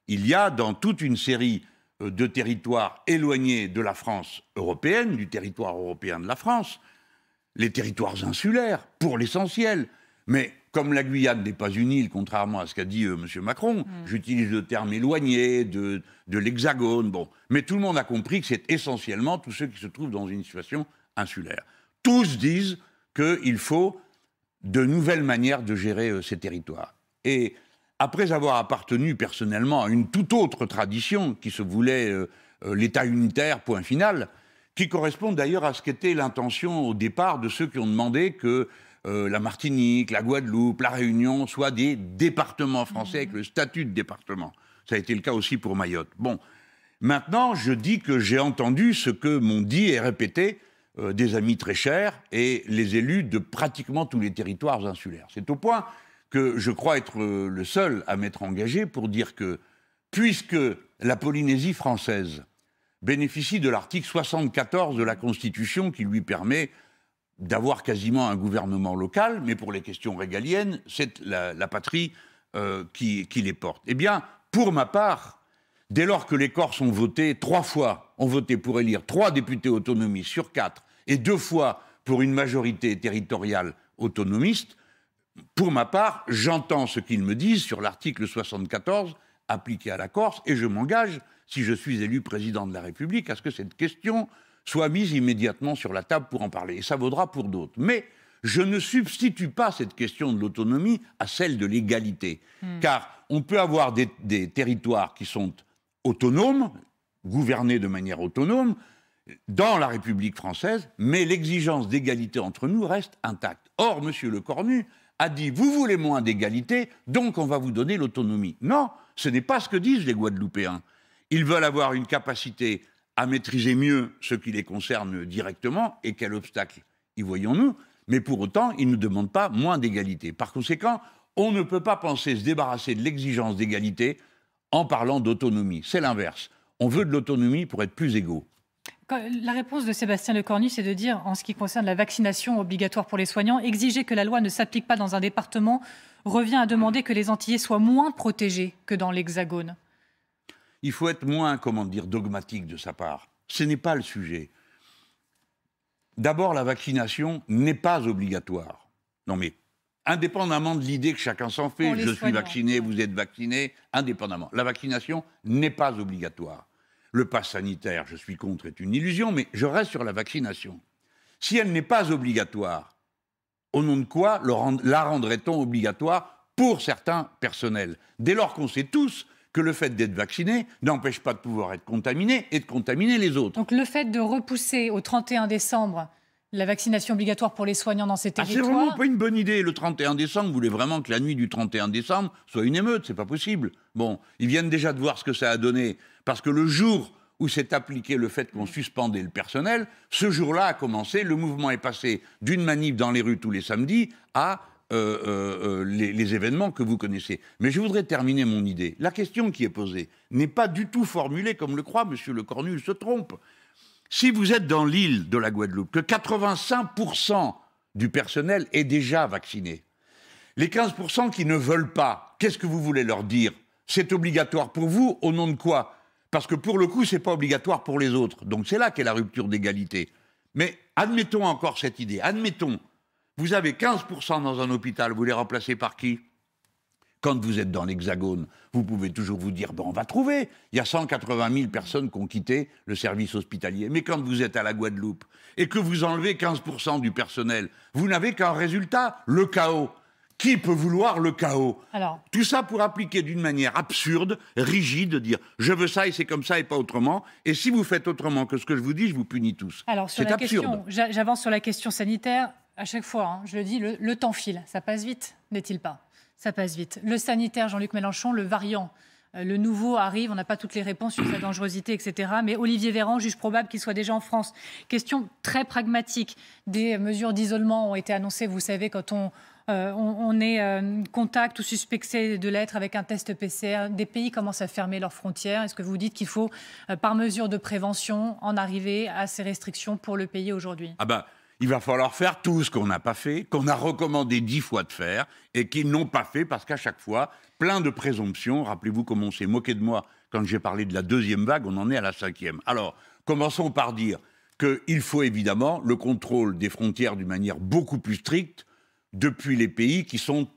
S2: il y a dans toute une série de territoires éloignés de la France européenne, du territoire européen de la France, les territoires insulaires, pour l'essentiel. Mais comme la Guyane n'est pas une île, contrairement à ce qu'a dit M. Macron, j'utilise le terme éloigné de l'Hexagone, bon. Mais tout le monde a compris que c'est essentiellement tous ceux qui se trouvent dans une situation insulaire. Tous disent qu'il faut de nouvelles manières de gérer ces territoires. Et après avoir appartenu personnellement à une toute autre tradition qui se voulait l'État unitaire, point final, qui correspond d'ailleurs à ce qu'était l'intention au départ de ceux qui ont demandé que la Martinique, la Guadeloupe, la Réunion soient des départements français avec le statut de département. Ça a été le cas aussi pour Mayotte. Bon, maintenant, je dis que j'ai entendu ce que m'ont dit et répété des amis très chers et les élus de pratiquement tous les territoires insulaires. C'est au point que je crois être le seul à m'être engagé pour dire que, puisque la Polynésie française bénéficie de l'article 74 de la Constitution qui lui permet d'avoir quasiment un gouvernement local, mais pour les questions régaliennes, c'est la patrie qui les porte. Eh bien, pour ma part, dès lors que les Corses ont voté 3 fois, ont voté pour élire 3 députés autonomistes sur 4, et 2 fois pour une majorité territoriale autonomiste, pour ma part, j'entends ce qu'ils me disent sur l'article 74 appliqué à la Corse, et je m'engage, si je suis élu président de la République, à ce que cette question soit mise immédiatement sur la table pour en parler. Et ça vaudra pour d'autres. Mais je ne substitue pas cette question de l'autonomie à celle de l'égalité. Car on peut avoir des territoires qui sont autonomes, gouvernés de manière autonome, dans la République française, mais l'exigence d'égalité entre nous reste intacte. Or, M. Lecornu a dit « Vous voulez moins d'égalité, donc on va vous donner l'autonomie ». Non, ce n'est pas ce que disent les Guadeloupéens. Ils veulent avoir une capacité à maîtriser mieux ce qui les concerne directement, et quel obstacle y voyons-nous, mais pour autant, ils ne demandent pas moins d'égalité. Par conséquent, on ne peut pas penser se débarrasser de l'exigence d'égalité en parlant d'autonomie. C'est l'inverse. On veut de l'autonomie pour être plus égaux.
S1: La réponse de Sébastien Lecornu, c'est de dire, en ce qui concerne la vaccination obligatoire pour les soignants, exiger que la loi ne s'applique pas dans un département revient à demander que les Antillais soient moins protégés que dans l'Hexagone.
S2: Il faut être moins, dogmatique de sa part. Ce n'est pas le sujet. D'abord, la vaccination n'est pas obligatoire. Non mais, indépendamment de l'idée que chacun s'en fait, je suis vacciné, vous êtes vacciné, indépendamment. La vaccination n'est pas obligatoire. Le pass sanitaire, je suis contre, est une illusion, mais je reste sur la vaccination. Si elle n'est pas obligatoire, au nom de quoi la rendrait-on obligatoire pour certains personnels? Dès lors qu'on sait tous que le fait d'être vacciné n'empêche pas de pouvoir être contaminé et de contaminer les autres.
S1: Donc le fait de repousser au 31 décembre la vaccination obligatoire pour les soignants dans ces territoires...
S2: c'est vraiment pas une bonne idée. Le 31 décembre, vous voulez vraiment que la nuit du 31 décembre soit une émeute? C'est pas possible. Bon, ils viennent déjà de voir ce que ça a donné. Parce que le jour où s'est appliqué le fait qu'on suspendait le personnel, ce jour-là a commencé, le mouvement est passé d'une manif dans les rues tous les samedis à les événements que vous connaissez. Mais je voudrais terminer mon idée. La question qui est posée n'est pas du tout formulée comme le croit M. Le Cornu, il se trompe. Si vous êtes dans l'île de la Guadeloupe, que 85% du personnel est déjà vacciné, les 15% qui ne veulent pas, qu'est-ce que vous voulez leur dire? C'est obligatoire pour vous, au nom de quoi? Parce que pour le coup, c'est pas obligatoire pour les autres. Donc c'est là qu'est la rupture d'égalité. Mais admettons encore cette idée. Admettons, vous avez 15% dans un hôpital, vous les remplacez par qui? Quand vous êtes dans l'Hexagone, vous pouvez toujours vous dire, on va trouver. Il y a 180 000 personnes qui ont quitté le service hospitalier. Mais quand vous êtes à la Guadeloupe et que vous enlevez 15% du personnel, vous n'avez qu'un résultat, le chaos. Qui peut vouloir le chaos?
S1: Alors,
S2: tout ça pour appliquer d'une manière absurde, rigide, dire je veux ça et c'est comme ça et pas autrement. Et si vous faites autrement que ce que je vous dis, je vous punis tous.
S1: Alors, c'est absurde. J'avance sur la question sanitaire. À chaque fois, je le dis, le temps file. Ça passe vite, n'est-il pas? Ça passe vite. Le sanitaire, Jean-Luc Mélenchon, le variant, le nouveau arrive. On n'a pas toutes les réponses sur sa dangerosité, etc. Mais Olivier Véran juge probable qu'il soit déjà en France. Question très pragmatique. Des mesures d'isolement ont été annoncées, vous savez, quand on est contact ou suspecté de l'être avec un test PCR. Des pays commencent à fermer leurs frontières. Est-ce que vous dites qu'il faut, par mesure de prévention, en arriver à ces restrictions pour le pays aujourd'hui?
S2: Il va falloir faire tout ce qu'on n'a pas fait, qu'on a recommandé 10 fois de faire, et qu'ils n'ont pas fait, parce qu'à chaque fois, plein de présomptions. Rappelez-vous comment on s'est moqué de moi quand j'ai parlé de la 2e vague, on en est à la 5e. Alors, commençons par dire qu'il faut évidemment le contrôle des frontières d'une manière beaucoup plus stricte depuis les pays qui sont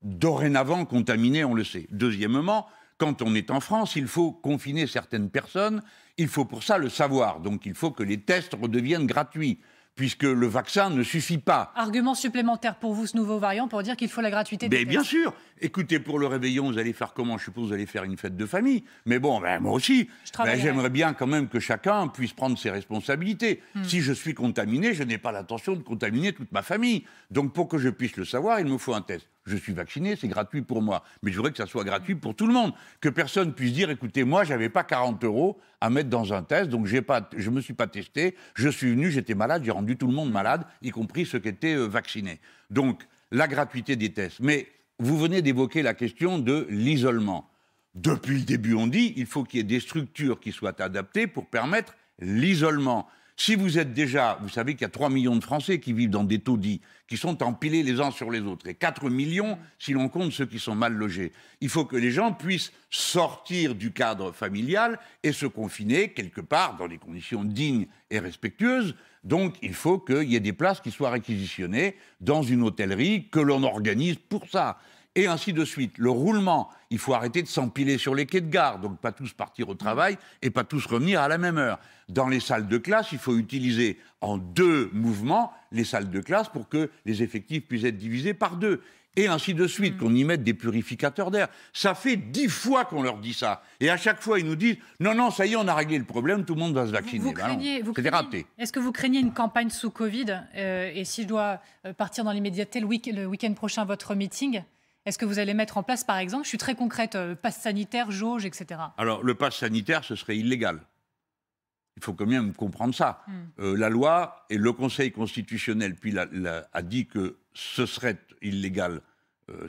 S2: dorénavant contaminés, on le sait. Deuxièmement, quand on est en France, il faut confiner certaines personnes, il faut pour ça le savoir. Donc il faut que les tests redeviennent gratuits, puisque le vaccin ne suffit pas.
S1: Argument supplémentaire pour vous, ce nouveau variant, pour dire qu'il faut la gratuité des tests.
S2: Bien sûr. Écoutez, pour le réveillon, vous allez faire comment? Je suppose que vous allez faire une fête de famille. Mais bon, moi aussi, j'aimerais bien quand même que chacun puisse prendre ses responsabilités. Si je suis contaminé, je n'ai pas l'intention de contaminer toute ma famille. Donc pour que je puisse le savoir, il me faut un test. Je suis vacciné, c'est gratuit pour moi. Mais je voudrais que ça soit gratuit pour tout le monde. Que personne puisse dire, écoutez, moi, j'avais pas 40 € à mettre dans un test, donc je me suis pas testé, je suis venu, j'étais malade, j'ai rendu tout le monde malade, y compris ceux qui étaient vaccinés. Donc, la gratuité des tests. Mais vous venez d'évoquer la question de l'isolement. Depuis le début, on dit, il faut qu'il y ait des structures qui soient adaptées pour permettre l'isolement. Si vous êtes déjà, vous savez qu'il y a 3 millions de Français qui vivent dans des taudis, qui sont empilés les uns sur les autres, et 4 millions si l'on compte ceux qui sont mal logés. Il faut que les gens puissent sortir du cadre familial et se confiner quelque part dans des conditions dignes et respectueuses. Donc il faut qu'il y ait des places qui soient réquisitionnées dans une hôtellerie que l'on organise pour ça. Et ainsi de suite. Le roulement, il faut arrêter de s'empiler sur les quais de gare, donc pas tous partir au travail et pas tous revenir à la même heure. Dans les salles de classe, il faut utiliser en 2 mouvements les salles de classe pour que les effectifs puissent être divisés par 2. Et ainsi de suite, qu'on y mette des purificateurs d'air. Ça fait 10 fois qu'on leur dit ça. Et à chaque fois, ils nous disent « Non, ça y est, on a réglé le problème, tout le monde va se vacciner. » C'était raté.
S1: Est-ce que vous craignez une campagne sous Covid? Et si je dois partir dans l'immédiateté, le week-end prochain, votre meeting, est-ce que vous allez mettre en place, par exemple, je suis très concrète, passe sanitaire, jauge, etc.
S2: Alors, le passe sanitaire, ce serait illégal. Il faut quand même comprendre ça. La loi et le Conseil constitutionnel a dit que ce serait illégal.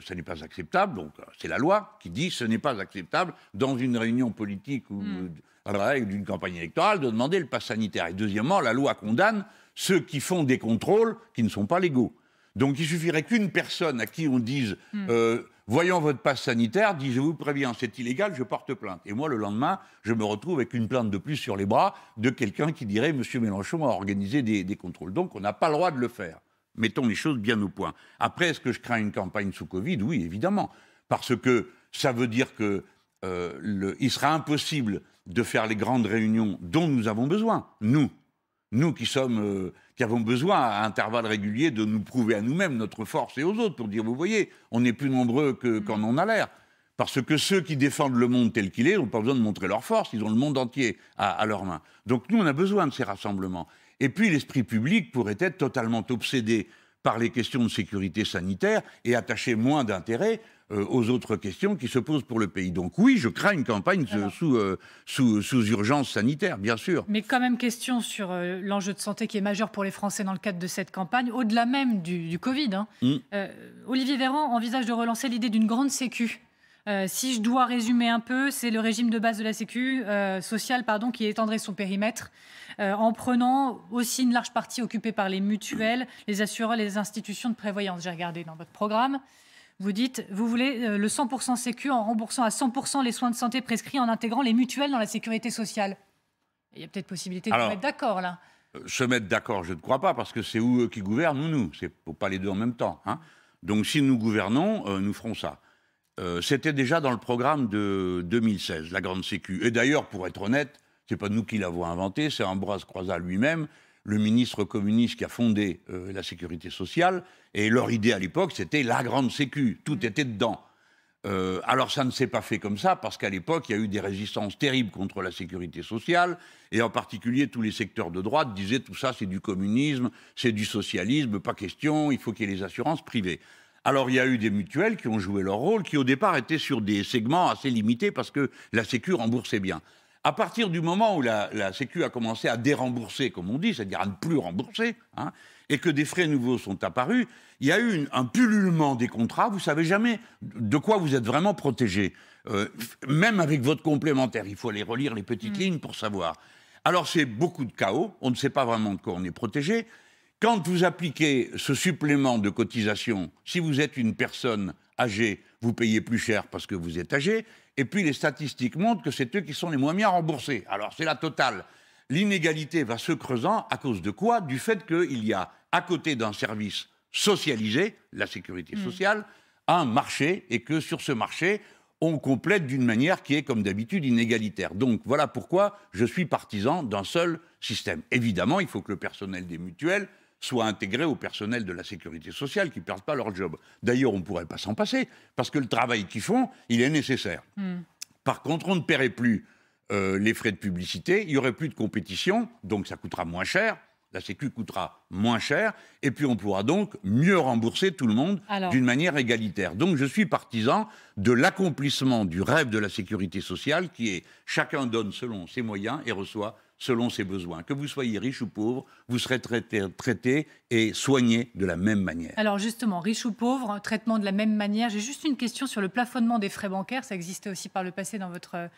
S2: Ce n'est pas acceptable. Donc, c'est la loi qui dit que ce n'est pas acceptable dans une réunion politique ou d'une campagne électorale de demander le passe sanitaire. Et deuxièmement, la loi condamne ceux qui font des contrôles qui ne sont pas légaux. Donc il suffirait qu'une personne à qui on dise voyons votre passe sanitaire, dit je vous préviens, c'est illégal, je porte plainte. Et moi, le lendemain, je me retrouve avec une plainte de plus sur les bras de quelqu'un qui dirait Monsieur Mélenchon a organisé des contrôles. Donc on n'a pas le droit de le faire. Mettons les choses bien au point. Après, est-ce que je crains une campagne sous Covid? Oui, évidemment. Parce que ça veut dire que il sera impossible de faire les grandes réunions dont nous avons besoin. Nous qui avons besoin à intervalles réguliers de nous prouver à nous-mêmes notre force et aux autres pour dire, vous voyez, on est plus nombreux qu'en on a l'air. Parce que ceux qui défendent le monde tel qu'il est n'ont pas besoin de montrer leur force, ils ont le monde entier à leurs mains. Donc nous, on a besoin de ces rassemblements. Et puis l'esprit public pourrait être totalement obsédé par les questions de sécurité sanitaire et attacher moins d'intérêt aux autres questions qui se posent pour le pays. Donc oui, je crains une campagne sous urgence sanitaire, bien sûr.
S1: Mais quand même question sur l'enjeu de santé qui est majeur pour les Français dans le cadre de cette campagne, au-delà même du Covid. Olivier Véran envisage de relancer l'idée d'une grande sécu. Si je dois résumer un peu, c'est le régime de base de la sécu sociale qui étendrait son périmètre en prenant aussi une large partie occupée par les mutuelles, les assureurs, les institutions de prévoyance. J'ai regardé dans votre programme. Vous dites, vous voulez le 100% sécu en remboursant à 100% les soins de santé prescrits en intégrant les mutuelles dans la sécurité sociale. Il y a peut-être possibilité de se mettre d'accord là.
S2: Se mettre d'accord, je ne crois pas, parce que c'est eux qui gouvernent ou nous. C'est pas les deux en même temps. Donc si nous gouvernons, nous ferons ça. C'était déjà dans le programme de 2016, la grande sécu. Et d'ailleurs, pour être honnête, c'est pas nous qui l'avons inventé, c'est Ambroise Croizat lui-même, le ministre communiste qui a fondé la sécurité sociale. Et leur idée à l'époque, c'était la grande sécu. Tout était dedans. Alors ça ne s'est pas fait comme ça, parce qu'à l'époque, il y a eu des résistances terribles contre la sécurité sociale, et en particulier tous les secteurs de droite disaient tout ça c'est du communisme, c'est du socialisme, pas question, il faut qu'il y ait les assurances privées. Alors il y a eu des mutuelles qui ont joué leur rôle, qui au départ étaient sur des segments assez limités, parce que la sécu remboursait bien. À partir du moment où la sécu a commencé à dérembourser, comme on dit, c'est-à-dire à ne plus rembourser, et que des frais nouveaux sont apparus, il y a eu un pullulement des contrats. Vous ne savez jamais de quoi vous êtes vraiment protégé. Même avec votre complémentaire, il faut aller relire les petites lignes pour savoir. Alors c'est beaucoup de chaos, on ne sait pas vraiment de quoi on est protégé. Quand vous appliquez ce supplément de cotisation, si vous êtes une personne âgée, vous payez plus cher parce que vous êtes âgé, et puis les statistiques montrent que c'est eux qui sont les moins bien remboursés. Alors c'est la totale. L'inégalité va se creusant à cause de quoi? Du fait qu'il y a, à côté d'un service socialisé, la sécurité sociale, un marché, et que sur ce marché, on complète d'une manière qui est, comme d'habitude, inégalitaire. Donc voilà pourquoi je suis partisan d'un seul système. Évidemment, il faut que le personnel des mutuelles soit intégré au personnel de la sécurité sociale, qui ne perdent pas leur job. D'ailleurs, on ne pourrait pas s'en passer, parce que le travail qu'ils font, il est nécessaire. Par contre, on ne paierait plus les frais de publicité, il n'y aurait plus de compétition, donc ça coûtera moins cher, la sécu coûtera moins cher, et puis on pourra donc mieux rembourser tout le monde d'une manière égalitaire. Donc je suis partisan de l'accomplissement du rêve de la sécurité sociale, qui est chacun donne selon ses moyens et reçoit selon ses besoins. Que vous soyez riche ou pauvre, vous serez traité et soigné de la même manière.
S1: Alors justement, riche ou pauvre, traitement de la même manière. J'ai juste une question sur le plafonnement des frais bancaires. Ça existait aussi par le passé dans votre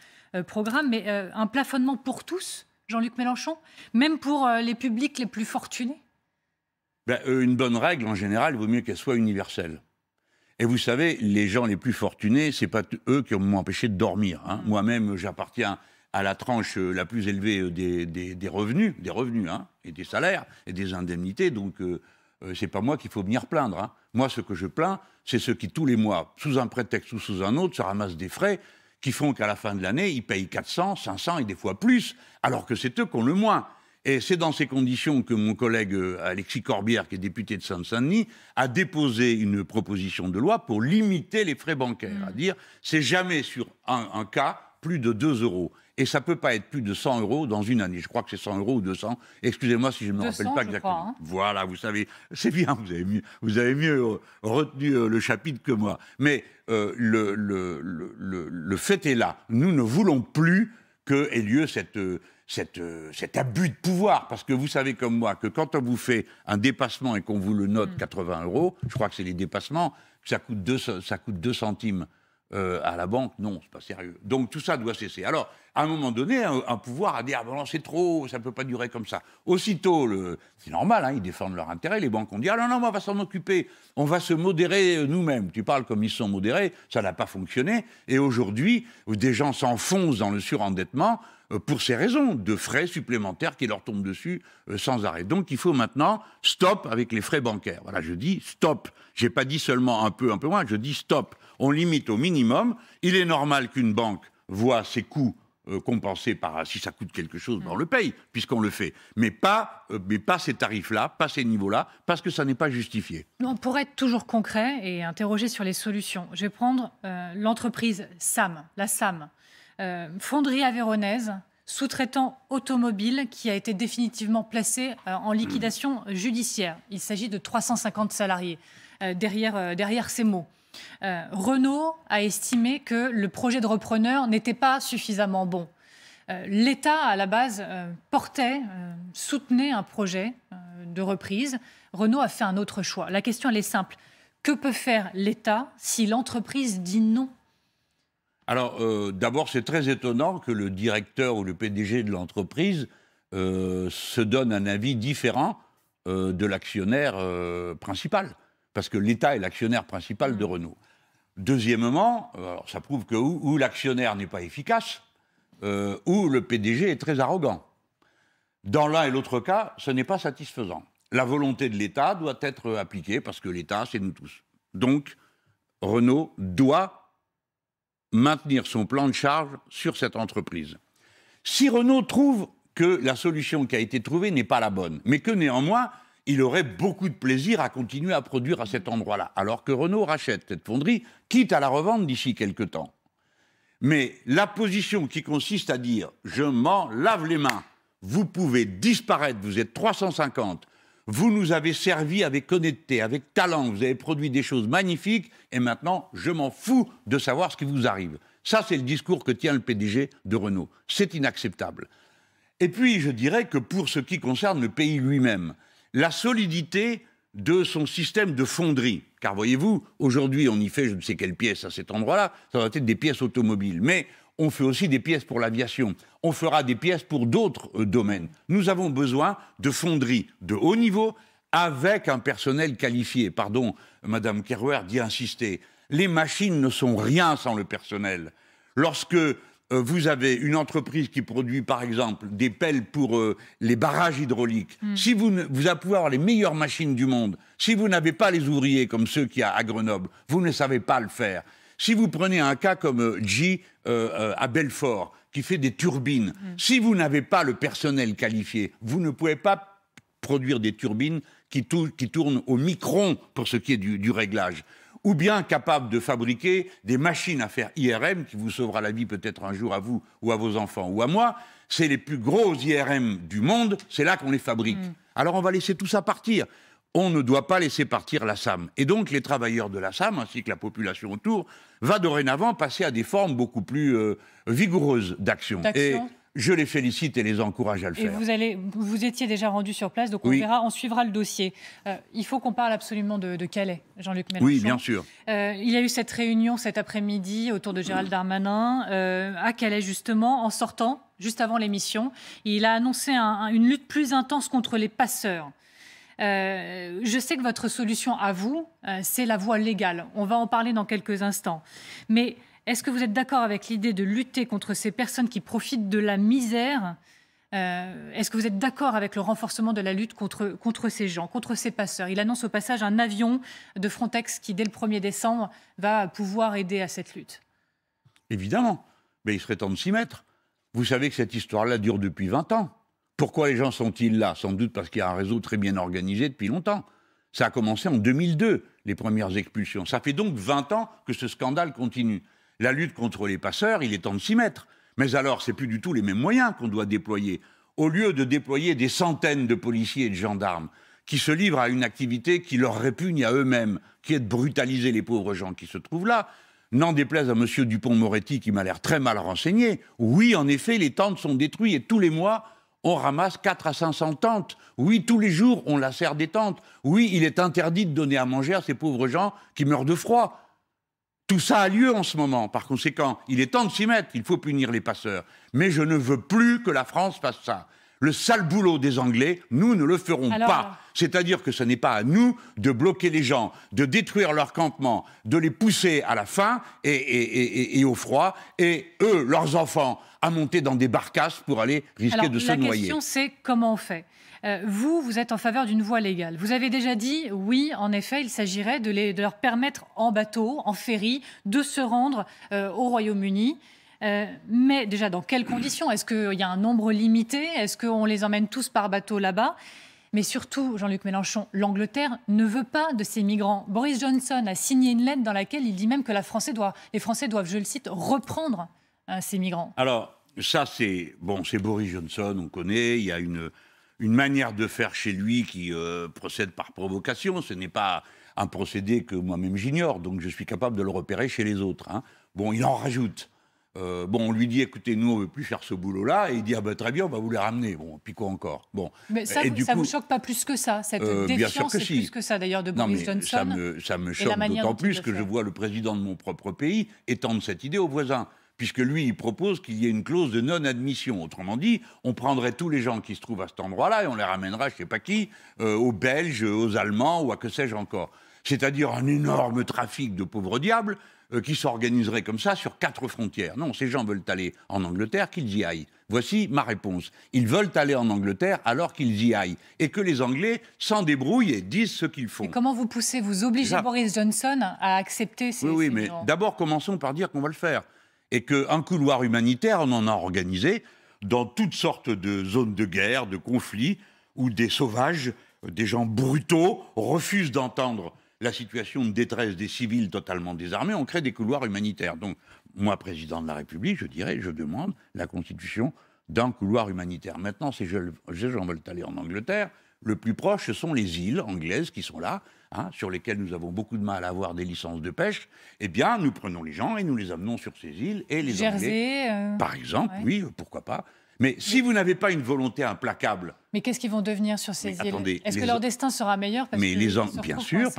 S1: programme, mais un plafonnement pour tous, Jean-Luc Mélenchon, même pour les publics les plus fortunés?
S2: Une bonne règle, en général, il vaut mieux qu'elle soit universelle. Et vous savez, les gens les plus fortunés, c'est pas eux qui m'ont empêché de dormir. Moi-même, j'appartiens à la tranche la plus élevée des revenus, et des salaires, et des indemnités. Donc, c'est pas moi qu'il faut venir plaindre. Moi, ce que je plains, c'est ceux qui, tous les mois, sous un prétexte ou sous un autre, se ramassent des frais qui font qu'à la fin de l'année, ils payent 400, 500 et des fois plus, alors que c'est eux qui ont le moins. Et c'est dans ces conditions que mon collègue Alexis Corbière, qui est député de Seine-Saint-Denis, a déposé une proposition de loi pour limiter les frais bancaires. À dire, c'est jamais sur un cas plus de 2 euros. Et ça ne peut pas être plus de 100 euros dans une année. Je crois que c'est 100 euros ou 200. Excusez-moi si je ne me rappelle pas exactement.
S1: Crois,
S2: Voilà, vous savez, c'est bien, vous avez mieux retenu le chapitre que moi. Mais le fait est là. Nous ne voulons plus qu'ait lieu cet abus de pouvoir. Parce que vous savez comme moi que quand on vous fait un dépassement et qu'on vous le note 80 euros, je crois que c'est les dépassements, ça coûte 2 centimes. À la banque, non, c'est pas sérieux. Donc tout ça doit cesser. Alors, à un moment donné, un pouvoir a dit ah ben non, c'est trop, ça ne peut pas durer comme ça. Aussitôt, c'est normal, ils défendent leur intérêt. Les banques ont dit ah non, on va s'en occuper, on va se modérer nous-mêmes. Tu parles comme ils sont modérés, ça n'a pas fonctionné. Et aujourd'hui, des gens s'enfoncent dans le surendettement. pour ces raisons de frais supplémentaires qui leur tombent dessus sans arrêt. Donc il faut maintenant stop avec les frais bancaires. Voilà, je dis stop. J'ai pas dit seulement un peu moins, je dis stop. On limite au minimum. Il est normal qu'une banque voit ses coûts compensés par, si ça coûte quelque chose, on le paye, puisqu'on le fait. Mais pas ces tarifs-là, pas ces niveaux-là, parce que ça n'est pas justifié.
S1: On pourrait être toujours concret et interroger sur les solutions. Je vais prendre l'entreprise SAM, la SAM, fonderie aveyronnaise, sous-traitant automobile qui a été définitivement placé en liquidation judiciaire. Il s'agit de 350 salariés derrière ces mots. Renault a estimé que le projet de repreneur n'était pas suffisamment bon. L'État, à la base, soutenait un projet de reprise. Renault a fait un autre choix. La question, elle est simple. Que peut faire l'État si l'entreprise dit non ?
S2: Alors, d'abord, c'est très étonnant que le directeur ou le PDG de l'entreprise se donne un avis différent de l'actionnaire principal. Parce que l'État est l'actionnaire principal de Renault. Deuxièmement, ça prouve que ou l'actionnaire n'est pas efficace, ou le PDG est très arrogant. Dans l'un et l'autre cas, ce n'est pas satisfaisant. La volonté de l'État doit être appliquée, parce que l'État, c'est nous tous. Donc, Renault doit maintenir son plan de charge sur cette entreprise. Si Renault trouve que la solution qui a été trouvée n'est pas la bonne, mais que néanmoins, il aurait beaucoup de plaisir à continuer à produire à cet endroit-là, alors que Renault rachète cette fonderie, quitte à la revendre d'ici quelque temps. Mais la position qui consiste à dire « je m'en lave les mains », vous pouvez disparaître, vous êtes 350, vous nous avez servi avec honnêteté, avec talent, vous avez produit des choses magnifiques, et maintenant, je m'en fous de savoir ce qui vous arrive. Ça, c'est le discours que tient le PDG de Renault. C'est inacceptable. Et puis, je dirais que pour ce qui concerne le pays lui-même, la solidité de son système de fonderie. Car voyez-vous, aujourd'hui, on y fait je ne sais quelle pièce à cet endroit-là, ça va être des pièces automobiles. Mais on fait aussi des pièces pour l'aviation. On fera des pièces pour d'autres domaines. Nous avons besoin de fonderies de haut niveau avec un personnel qualifié. Pardon, Madame Kerouer d'y insister. Les machines ne sont rien sans le personnel. Lorsque vous avez une entreprise qui produit, par exemple, des pelles pour les barrages hydrauliques. Si vous pouvez avoir les meilleures machines du monde, si vous n'avez pas les ouvriers comme ceux qu'il y a à Grenoble, vous ne savez pas le faire. Si vous prenez un cas comme G à Belfort, qui fait des turbines, si vous n'avez pas le personnel qualifié, vous ne pouvez pas produire des turbines qui tournent au micron pour ce qui est du réglage. Ou bien capable de fabriquer des machines à faire IRM, qui vous sauvera la vie peut-être un jour à vous, ou à vos enfants, ou à moi. C'est les plus gros IRM du monde, c'est là qu'on les fabrique. Alors on va laisser tout ça partir. On ne doit pas laisser partir la SAM. Et donc les travailleurs de la SAM, ainsi que la population autour, va dorénavant passer à des formes beaucoup plus vigoureuses d'action. Et je les félicite et les encourage à le faire.
S1: Vous étiez déjà rendu sur place, donc on verra, on suivra le dossier. Il faut qu'on parle absolument de Calais, Jean-Luc Mélenchon.
S2: Oui, bien sûr.
S1: Il y a eu cette réunion cet après-midi autour de Gérald Darmanin, à Calais justement, en sortant, juste avant l'émission. Il a annoncé une lutte plus intense contre les passeurs. Je sais que votre solution à vous, c'est la voie légale. On va en parler dans quelques instants. Mais est-ce que vous êtes d'accord avec l'idée de lutter contre ces personnes qui profitent de la misère ? Est-ce que vous êtes d'accord avec le renforcement de la lutte contre ces gens, contre ces passeurs ? Il annonce au passage un avion de Frontex qui, dès le 1er décembre, va pouvoir aider à cette lutte.
S2: Évidemment. Mais il serait temps de s'y mettre. Vous savez que cette histoire-là dure depuis 20 ans. Pourquoi les gens sont-ils là ? Sans doute parce qu'il y a un réseau très bien organisé depuis longtemps. Ça a commencé en 2002, les premières expulsions. Ça fait donc 20 ans que ce scandale continue. La lutte contre les passeurs, il est temps de s'y mettre. Mais alors, c'est plus du tout les mêmes moyens qu'on doit déployer. Au lieu de déployer des centaines de policiers et de gendarmes qui se livrent à une activité qui leur répugne à eux-mêmes, qui est de brutaliser les pauvres gens qui se trouvent là, n'en déplaise à M. Dupond-Moretti qui m'a l'air très mal renseigné, oui, en effet, les tentes sont détruites et tous les mois, on ramasse 400 à 500 tentes. Oui, tous les jours, on lacère des tentes. Oui, il est interdit de donner à manger à ces pauvres gens qui meurent de froid. Tout ça a lieu en ce moment. Par conséquent, il est temps de s'y mettre. Il faut punir les passeurs. Mais je ne veux plus que la France fasse ça. Le sale boulot des Anglais, nous ne le ferons pas. C'est-à-dire que ce n'est pas à nous de bloquer les gens, de détruire leur campement, de les pousser à la faim et au froid, et eux, leurs enfants, à monter dans des barcasses pour aller risquer de se noyer.
S1: La question, c'est comment on fait ? Vous êtes en faveur d'une voie légale. Vous avez déjà dit, oui, en effet, il s'agirait de leur permettre en bateau, en ferry, de se rendre au Royaume-Uni. Mais déjà, dans quelles conditions? Est-ce qu'il y a un nombre limité? Est-ce qu'on les emmène tous par bateau là-bas? Mais surtout, Jean-Luc Mélenchon, l'Angleterre ne veut pas de ces migrants. Boris Johnson a signé une lettre dans laquelle il dit même que les Français doivent, je le cite, reprendre ces migrants.
S2: Alors, ça, c'est Boris Johnson, on connaît. Il y a une manière de faire chez lui qui procède par provocation. Ce n'est pas un procédé que moi-même j'ignore, donc je suis capable de le repérer chez les autres. Hein. Bon, il en rajoute. On lui dit, écoutez, nous, on ne veut plus faire ce boulot-là. Et il dit, ah ben, très bien, on va vous les ramener. Bon, puis quoi encore? Bon.
S1: Mais ça ne vous choque pas plus que ça? Cette défiance, c'est plus que ça, d'ailleurs, de Boris Johnson.
S2: Ça me choque d'autant plus que je vois le président de mon propre pays étendre cette idée aux voisins. Puisque lui, il propose qu'il y ait une clause de non-admission. Autrement dit, on prendrait tous les gens qui se trouvent à cet endroit-là et on les ramènerait, je ne sais pas qui, aux Belges, aux Allemands ou à que sais-je encore. C'est-à-dire un énorme trafic de pauvres diables qui s'organiserait comme ça sur 4 frontières. Non, ces gens veulent aller en Angleterre, qu'ils y aillent. Voici ma réponse. Ils veulent aller en Angleterre alors qu'ils y aillent. Et que les Anglais s'en débrouillent et disent ce qu'ils font.
S1: Et comment vous obligez Boris Johnson à accepter ces
S2: Oui, mais d'abord, commençons par dire qu'on va le faire. Et qu'un couloir humanitaire, on en a organisé dans toutes sortes de zones de guerre, de conflits, où des sauvages, des gens brutaux, refusent d'entendre la situation de détresse des civils totalement désarmés. On crée des couloirs humanitaires. Donc, moi, président de la République, je demande la constitution d'un couloir humanitaire. Maintenant, ces gens veulent aller en Angleterre. Le plus proche, ce sont les îles anglaises qui sont là, sur lesquelles nous avons beaucoup de mal à avoir des licences de pêche. Eh bien, nous prenons les gens et nous les amenons sur ces îles. Et les
S1: Jersey,
S2: Anglais, par exemple, oui, pourquoi pas. Mais si vous n'avez pas une volonté implacable...
S1: Mais qu'est-ce qu'ils vont devenir sur ces îles? Est-ce que leur destin sera meilleur
S2: bien sûr,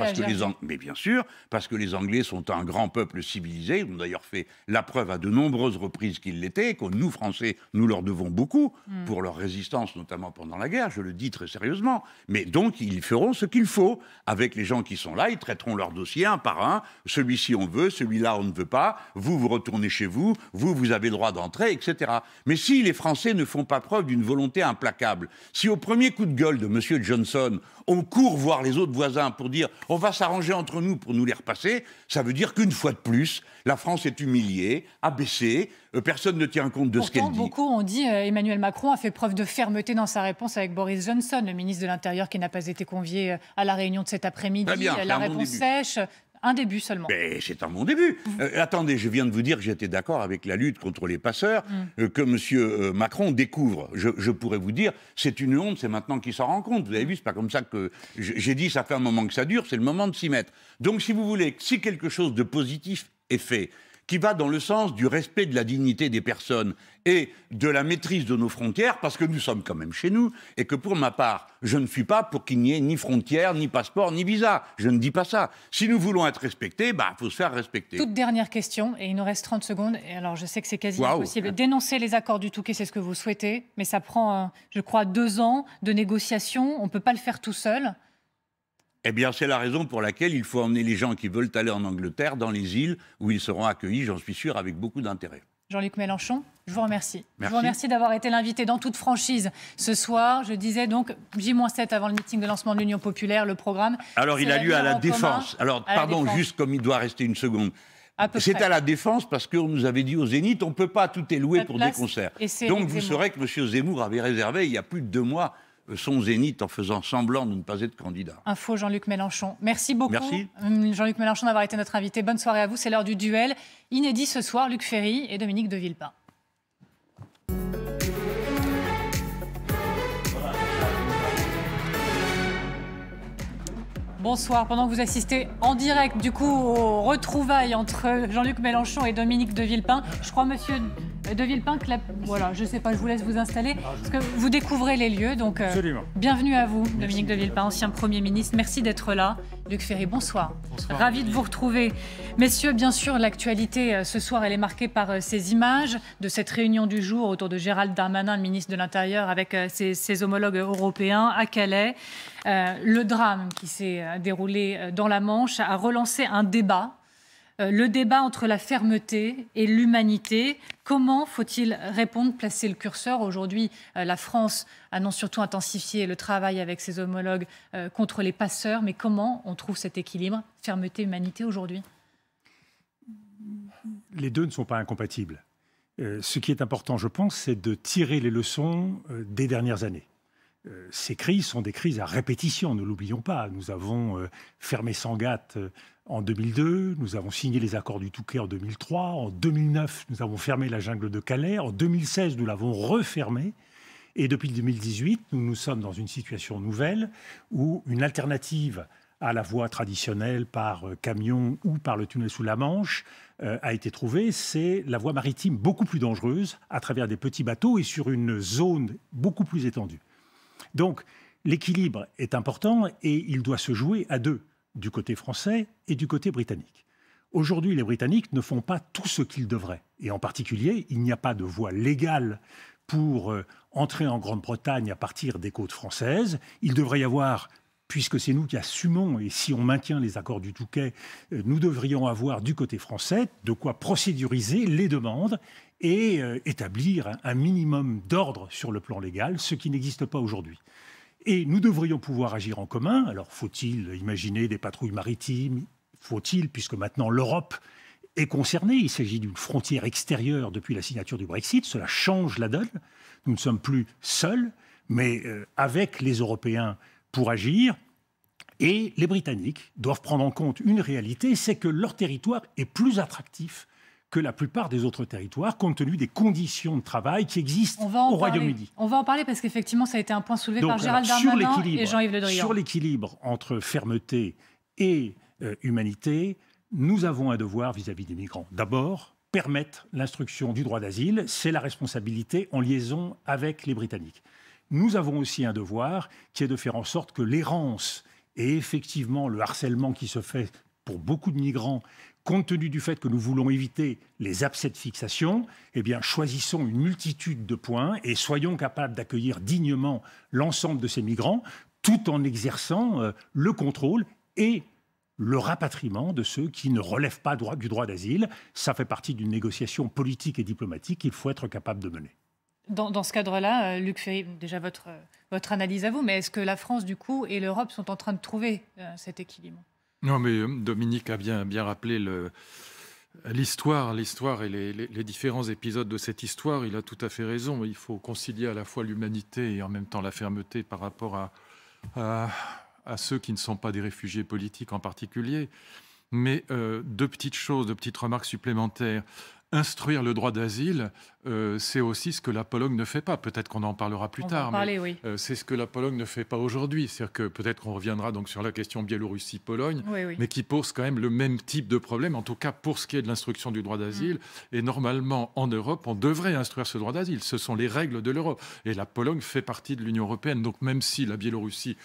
S2: parce que les Anglais sont un grand peuple civilisé. Ils ont d'ailleurs fait la preuve à de nombreuses reprises qu'ils l'étaient, et que nous, Français, nous leur devons beaucoup pour leur résistance, notamment pendant la guerre, je le dis très sérieusement. Mais donc, ils feront ce qu'il faut avec les gens qui sont là. Ils traiteront leurs dossiers un par un. Celui-ci, on veut, celui-là, on ne veut pas. Vous retournez chez vous. Vous avez le droit d'entrer, etc. Mais si les Français ne font pas preuve d'une volonté implacable, si au premier coup de gueule de M. Johnson, on court voir les autres voisins pour dire on va s'arranger entre nous pour nous les repasser, ça veut dire qu'une fois de plus, la France est humiliée, abaissée, personne ne tient compte de ce qu'elle dit.
S1: Beaucoup ont dit Emmanuel Macron a fait preuve de fermeté dans sa réponse avec Boris Johnson, le ministre de l'Intérieur qui n'a pas été convié à la réunion de cet après-midi. La réponse sèche. Un début seulement.
S2: Mais c'est un bon début. Attendez, je viens de vous dire que j'étais d'accord avec la lutte contre les passeurs que M. Macron découvre. Je pourrais vous dire, c'est une honte, c'est maintenant qu'il s'en rend compte. Vous avez vu, c'est pas comme ça que j'ai dit, ça fait un moment que ça dure, c'est le moment de s'y mettre. Donc, si vous voulez, si quelque chose de positif est fait, qui va dans le sens du respect de la dignité des personnes et de la maîtrise de nos frontières, parce que nous sommes quand même chez nous, et que pour ma part, je ne suis pas pour qu'il n'y ait ni frontières, ni passeport, ni visa. Je ne dis pas ça. Si nous voulons être respectés, il faut se faire respecter.
S1: Toute dernière question, et il nous reste 30 secondes, et alors je sais que c'est quasi impossible. Dénoncer les accords du Touquet, c'est ce que vous souhaitez, mais ça prend, je crois, 2 ans de négociations. On ne peut pas le faire tout seul.
S2: Eh bien, c'est la raison pour laquelle il faut emmener les gens qui veulent aller en Angleterre dans les îles où ils seront accueillis, j'en suis sûr, avec beaucoup d'intérêt.
S1: Jean-Luc Mélenchon, je vous remercie.
S2: Merci.
S1: Je vous remercie d'avoir été l'invité dans toute franchise ce soir. Je disais donc J-7 avant le meeting de lancement de l'Union populaire, le programme.
S2: Alors, il a lieu à la Défense. Alors, pardon, juste comme il doit rester une seconde. C'est à la Défense parce qu'on nous avait dit au Zénith, on ne peut pas tout élouer pour des concerts. Donc, vous saurez que M. Zemmour avait réservé, il y a plus de 2 mois, son Zénith en faisant semblant de ne pas être candidat.
S1: Info Jean-Luc Mélenchon. Merci beaucoup.
S2: Merci.
S1: Jean-Luc Mélenchon d'avoir été notre invité. Bonne soirée à vous. C'est l'heure du duel. Inédit ce soir, Luc Ferry et Dominique de Villepin. Bonsoir. Pendant que vous assistez en direct du coup aux retrouvailles entre Jean-Luc Mélenchon et Dominique de Villepin, je crois monsieur de Villepin, voilà, je ne sais pas, je vous laisse vous installer, parce que vous découvrez les lieux, donc bienvenue à vous, Dominique de Villepin, ancien Premier ministre. Merci d'être là. Luc Ferry, bonsoir. Bonsoir. Ravi de vous retrouver. Messieurs, bien sûr, l'actualité ce soir, elle est marquée par ces images de cette réunion du jour autour de Gérald Darmanin, le ministre de l'Intérieur, avec ses homologues européens à Calais. Le drame qui s'est déroulé dans la Manche a relancé un débat. Le débat entre la fermeté et l'humanité. Comment faut-il répondre, placer le curseur? Aujourd'hui, la France annonce surtout intensifier le travail avec ses homologues contre les passeurs. Mais comment on trouve cet équilibre, fermeté-humanité aujourd'hui?
S3: Les deux ne sont pas incompatibles. Ce qui est important, je pense, c'est de tirer les leçons des dernières années. Ces crises sont des crises à répétition, ne l'oublions pas. Nous avons fermé Sangatte en 2002, nous avons signé les accords du Touquet en 2003, en 2009, nous avons fermé la jungle de Calais, en 2016, nous l'avons refermée, et depuis 2018, nous sommes dans une situation nouvelle où une alternative à la voie traditionnelle par camion ou par le tunnel sous la Manche a été trouvée. C'est la voie maritime beaucoup plus dangereuse à travers des petits bateaux et sur une zone beaucoup plus étendue. Donc, l'équilibre est important et il doit se jouer à deux, du côté français et du côté britannique. Aujourd'hui, les Britanniques ne font pas tout ce qu'ils devraient. Et en particulier, il n'y a pas de voie légale pour entrer en Grande-Bretagne à partir des côtes françaises. Il devrait y avoir, puisque c'est nous qui assumons, et si on maintient les accords du Touquet, nous devrions avoir du côté français de quoi procéduriser les demandes et établir un minimum d'ordre sur le plan légal, ce qui n'existe pas aujourd'hui. Et nous devrions pouvoir agir en commun. Alors, faut-il imaginer des patrouilles maritimes? Faut-il, puisque maintenant l'Europe est concernée, il s'agit d'une frontière extérieure depuis la signature du Brexit, cela change la donne. Nous ne sommes plus seuls, mais avec les Européens pour agir. Et les Britanniques doivent prendre en compte une réalité, c'est que leur territoire est plus attractif que la plupart des autres territoires, compte tenu des conditions de travail qui existent au Royaume-Uni.
S1: On va en parler parce qu'effectivement, ça a été un point soulevé par Gérald Darmanin et Jean-Yves Le Drian.
S3: Sur l'équilibre entre fermeté et humanité, nous avons un devoir vis-à-vis des migrants. D'abord, permettre l'instruction du droit d'asile, c'est la responsabilité en liaison avec les Britanniques. Nous avons aussi un devoir qui est de faire en sorte que l'errance et effectivement le harcèlement qui se fait pour beaucoup de migrants, compte tenu du fait que nous voulons éviter les abcès de fixation, eh bien, choisissons une multitude de points et soyons capables d'accueillir dignement l'ensemble de ces migrants, tout en exerçant le contrôle et le rapatriement de ceux qui ne relèvent pas du droit d'asile. Ça fait partie d'une négociation politique et diplomatique qu'il faut être capable de mener.
S1: Dans ce cadre-là, Luc Ferry, déjà votre analyse à vous, mais est-ce que la France, du coup, et l'Europe sont en train de trouver cet équilibre?
S4: Non, mais Dominique a bien rappelé l'histoire et les différents épisodes de cette histoire. Il a tout à fait raison. Il faut concilier à la fois l'humanité et en même temps la fermeté par rapport à ceux qui ne sont pas des réfugiés politiques en particulier. Mais deux petites remarques supplémentaires. Instruire le droit d'asile, c'est aussi ce que la Pologne ne fait pas. Peut-être qu'on en parlera plus tard, mais oui. C'est ce que la Pologne ne fait pas aujourd'hui. C'est-à-dire que peut-être qu'on reviendra donc sur la question Biélorussie-Pologne, mais qui pose quand même le même type de problème, en tout cas pour ce qui est de l'instruction du droit d'asile. Et normalement, en Europe, on devrait instruire ce droit d'asile. Ce sont les règles de l'Europe. Et la Pologne fait partie de l'Union européenne. Donc même si la Biélorussie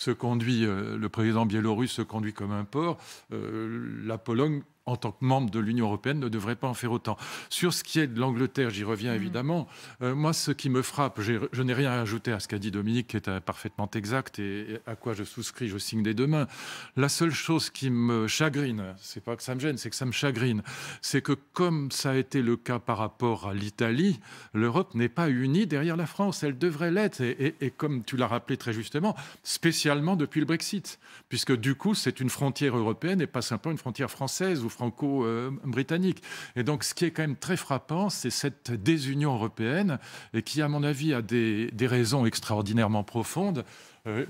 S4: le président biélorusse se conduit comme un porc, la Pologne, en tant que membre de l'Union européenne, ne devrait pas en faire autant. Sur ce qui est de l'Angleterre, j'y reviens évidemment. Moi, ce qui me frappe, je n'ai rien à ajouter à ce qu'a dit Dominique, qui est parfaitement exact et à quoi je souscris, je signe des deux mains. La seule chose qui me chagrine, c'est pas que ça me gêne, c'est que ça me chagrine, c'est que comme ça a été le cas par rapport à l'Italie, l'Europe n'est pas unie derrière la France. Elle devrait l'être. Et comme tu l'as rappelé très justement, spécialement depuis le Brexit, puisque du coup, c'est une frontière européenne et pas simplement une frontière française ou franco-britannique. Et donc, ce qui est quand même très frappant, c'est cette désunion européenne et qui, à mon avis, a des raisons extraordinairement profondes.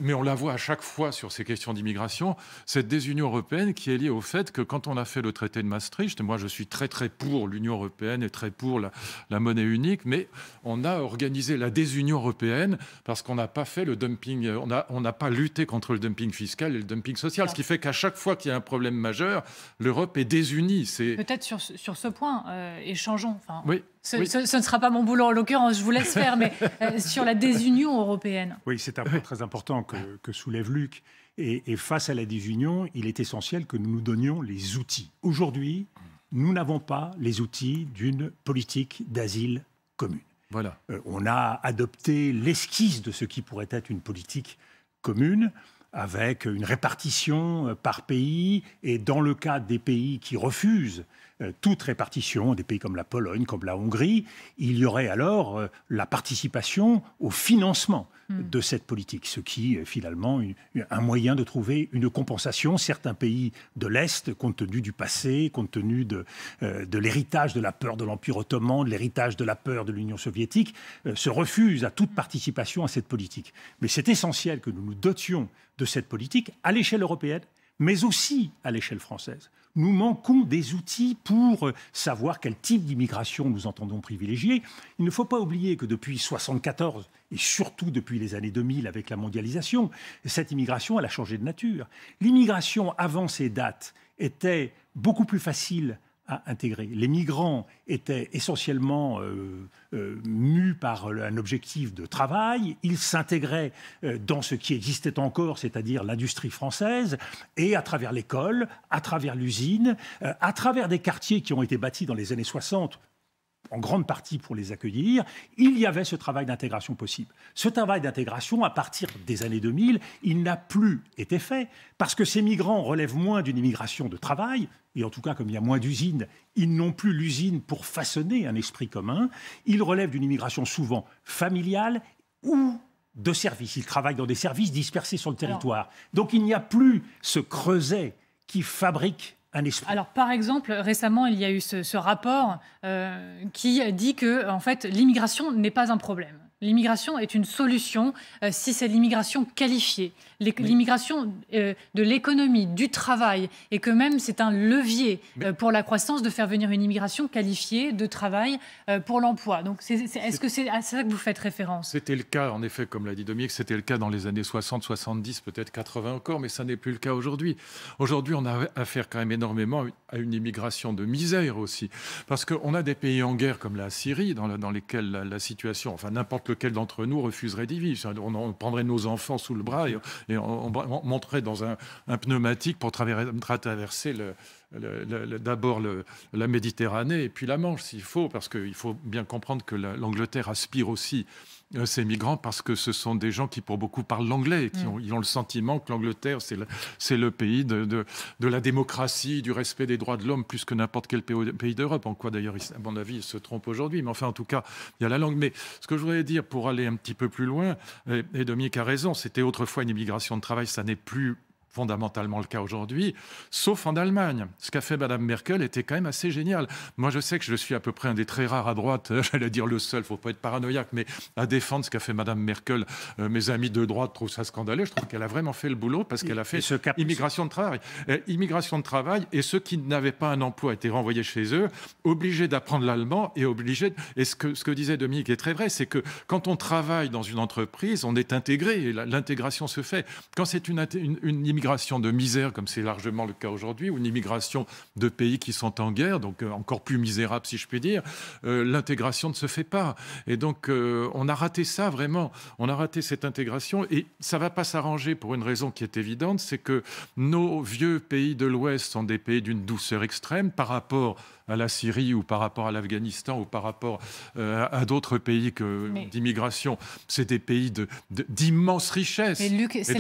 S4: Mais on la voit à chaque fois sur ces questions d'immigration, cette désunion européenne qui est liée au fait que quand on a fait le traité de Maastricht, moi je suis très très pour l'Union européenne et très pour la monnaie unique, mais on a organisé la désunion européenne parce qu'on n'a pas fait le dumping, on n'a pas lutté contre le dumping fiscal et le dumping social, ce qui fait qu'à chaque fois qu'il y a un problème majeur, l'Europe est désunie.
S1: Peut-être sur ce point, échangeons.
S4: Oui.
S1: Ce ne sera pas mon boulot en l'occurrence, je vous laisse faire, mais sur la désunion européenne.
S3: Oui, c'est un point très important que soulève Luc. Et face à la désunion, il est essentiel que nous nous donnions les outils. Aujourd'hui, nous n'avons pas les outils d'une politique d'asile commune.
S4: Voilà.
S3: On a adopté l'esquisse de ce qui pourrait être une politique commune, avec une répartition par pays, et dans le cas des pays qui refusent toute répartition, des pays comme la Pologne, comme la Hongrie, il y aurait alors la participation au financement de cette politique, ce qui est finalement un moyen de trouver une compensation. Certains pays de l'Est, compte tenu du passé, compte tenu de l'héritage de la peur de l'Empire ottoman, de l'héritage de la peur de l'Union soviétique, se refusent à toute participation à cette politique. Mais c'est essentiel que nous nous dotions de cette politique à l'échelle européenne, mais aussi à l'échelle française. Nous manquons des outils pour savoir quel type d'immigration nous entendons privilégier. Il ne faut pas oublier que depuis 1974, et surtout depuis les années 2000 avec la mondialisation, cette immigration, elle a changé de nature. L'immigration avant ces dates était beaucoup plus facile à intégrer. Les migrants étaient essentiellement mus par un objectif de travail. Ils s'intégraient dans ce qui existait encore, c'est-à-dire l'industrie française, et à travers l'école, à travers l'usine, à travers des quartiers qui ont été bâtis dans les années 60, en grande partie pour les accueillir, il y avait ce travail d'intégration possible. Ce travail d'intégration, à partir des années 2000, il n'a plus été fait, parce que ces migrants relèvent moins d'une immigration de travail, et en tout cas, comme il y a moins d'usines, ils n'ont plus l'usine pour façonner un esprit commun. Ils relèvent d'une immigration souvent familiale ou de services. Ils travaillent dans des services dispersés sur le territoire. Donc il n'y a plus ce creuset qui fabrique un esprit.
S1: Alors, par exemple, récemment, il y a eu ce rapport qui dit que, en fait, l'immigration n'est pas un problème. L'immigration est une solution si c'est l'immigration qualifiée, l'immigration de l'économie, du travail, et que même c'est un levier pour la croissance de faire venir une immigration qualifiée de travail pour l'emploi. Donc, est-ce que c'est à ça que vous faites référence?
S4: C'était le cas, en effet, comme l'a dit Dominique, c'était le cas dans les années 60, 70, peut-être 80 encore, mais ça n'est plus le cas aujourd'hui. Aujourd'hui, on a affaire quand même énormément à une immigration de misère aussi, parce qu'on a des pays en guerre comme la Syrie, dans lesquels la situation, enfin n'importe lequel d'entre nous refuserait d'y vivre. On prendrait nos enfants sous le bras et on monterait dans un pneumatique pour traverser d'abord la Méditerranée et puis la Manche, s'il faut, parce qu'il faut bien comprendre que l'Angleterre aspire aussi ces migrants parce que ce sont des gens qui, pour beaucoup, parlent l'anglais et qui ils ont le sentiment que l'Angleterre, c'est le pays de la démocratie, du respect des droits de l'homme, plus que n'importe quel pays d'Europe. En quoi, d'ailleurs, à mon avis, ils se trompent aujourd'hui. Mais enfin, en tout cas, il y a la langue. Mais ce que je voudrais dire, pour aller un petit peu plus loin, et Dominique a raison, c'était autrefois une immigration de travail, ça n'est plus fondamentalement le cas aujourd'hui, sauf en Allemagne. Ce qu'a fait Mme Merkel était quand même assez génial. Moi, je sais que je suis à peu près un des très rares à droite, j'allais dire le seul, il ne faut pas être paranoïaque, mais à défendre ce qu'a fait Mme Merkel. Mes amis de droite trouvent ça scandaleux. Je trouve qu'elle a vraiment fait le boulot parce qu'elle a fait immigration de travail. Immigration de travail, et ceux qui n'avaient pas un emploi étaient renvoyés chez eux, obligés d'apprendre l'allemand et obligés... Et ce que disait Dominique est très vrai, c'est que quand on travaille dans une entreprise, on est intégré et l'intégration se fait. Quand c'est une immigration de misère, comme c'est largement le cas aujourd'hui, ou une immigration de pays qui sont en guerre, donc encore plus misérable si je puis dire, l'intégration ne se fait pas. Et donc on a raté ça vraiment, on a raté cette intégration et ça ne va pas s'arranger pour une raison qui est évidente, c'est que nos vieux pays de l'Ouest sont des pays d'une douceur extrême par rapport à la Syrie ou par rapport à l'Afghanistan ou par rapport à d'autres pays d'immigration. C'est des pays d'immenses richesses.
S1: Mais Luc, c'est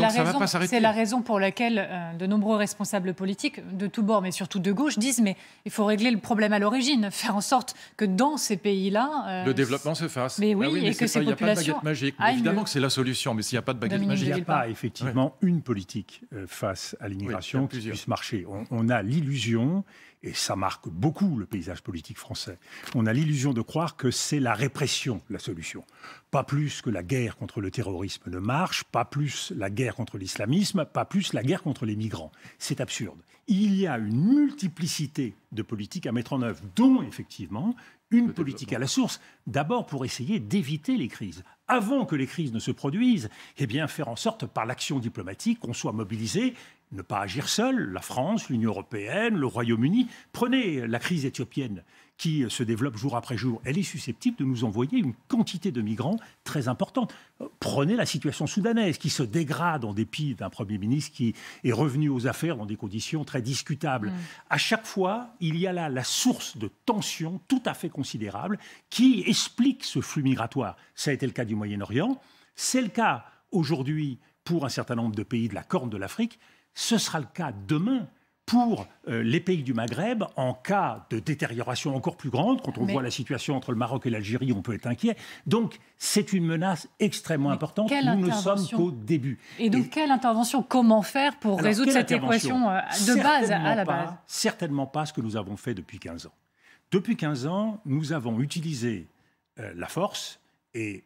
S1: la raison pour laquelle de nombreux responsables politiques, de tous bords, mais surtout de gauche, disent mais il faut régler le problème à l'origine, faire en sorte que dans ces pays-là...
S4: le développement se fasse.
S1: Mais oui,
S4: mais
S1: et que ces populations...
S4: Il n'y a pas de baguette magique. Évidemment que c'est la solution, mais s'il n'y a pas de baguette magique...
S3: Il n'y a pas effectivement une politique face à l'immigration qui puisse marcher. On a l'illusion... Et ça marque beaucoup le paysage politique français. On a l'illusion de croire que c'est la répression la solution. Pas plus que la guerre contre le terrorisme ne marche, pas plus la guerre contre l'islamisme, pas plus la guerre contre les migrants. C'est absurde. Il y a une multiplicité de politiques à mettre en œuvre, dont effectivement une politique à la source, d'abord pour essayer d'éviter les crises. Avant que les crises ne se produisent, eh bien faire en sorte par l'action diplomatique qu'on soit mobilisé, ne pas agir seul, la France, l'Union européenne, le Royaume-Uni. Prenez la crise éthiopienne qui se développe jour après jour, elle est susceptible de nous envoyer une quantité de migrants très importante. Prenez la situation soudanaise qui se dégrade en dépit d'un Premier ministre qui est revenu aux affaires dans des conditions très discutables. À chaque fois, il y a là la source de tensions tout à fait considérable qui explique ce flux migratoire. Ça a été le cas du Moyen-Orient, c'est le cas aujourd'hui pour un certain nombre de pays de la Corne de l'Afrique, ce sera le cas demain pour les pays du Maghreb, en cas de détérioration encore plus grande, quand on voit la situation entre le Maroc et l'Algérie, on peut être inquiet. Donc, c'est une menace extrêmement importante. Nous ne sommes qu'au début.
S1: Et donc, quelle intervention? Comment faire pour résoudre cette équation de base à la base?
S3: Certainement pas ce que nous avons fait depuis 15 ans. Depuis 15 ans, nous avons utilisé la force et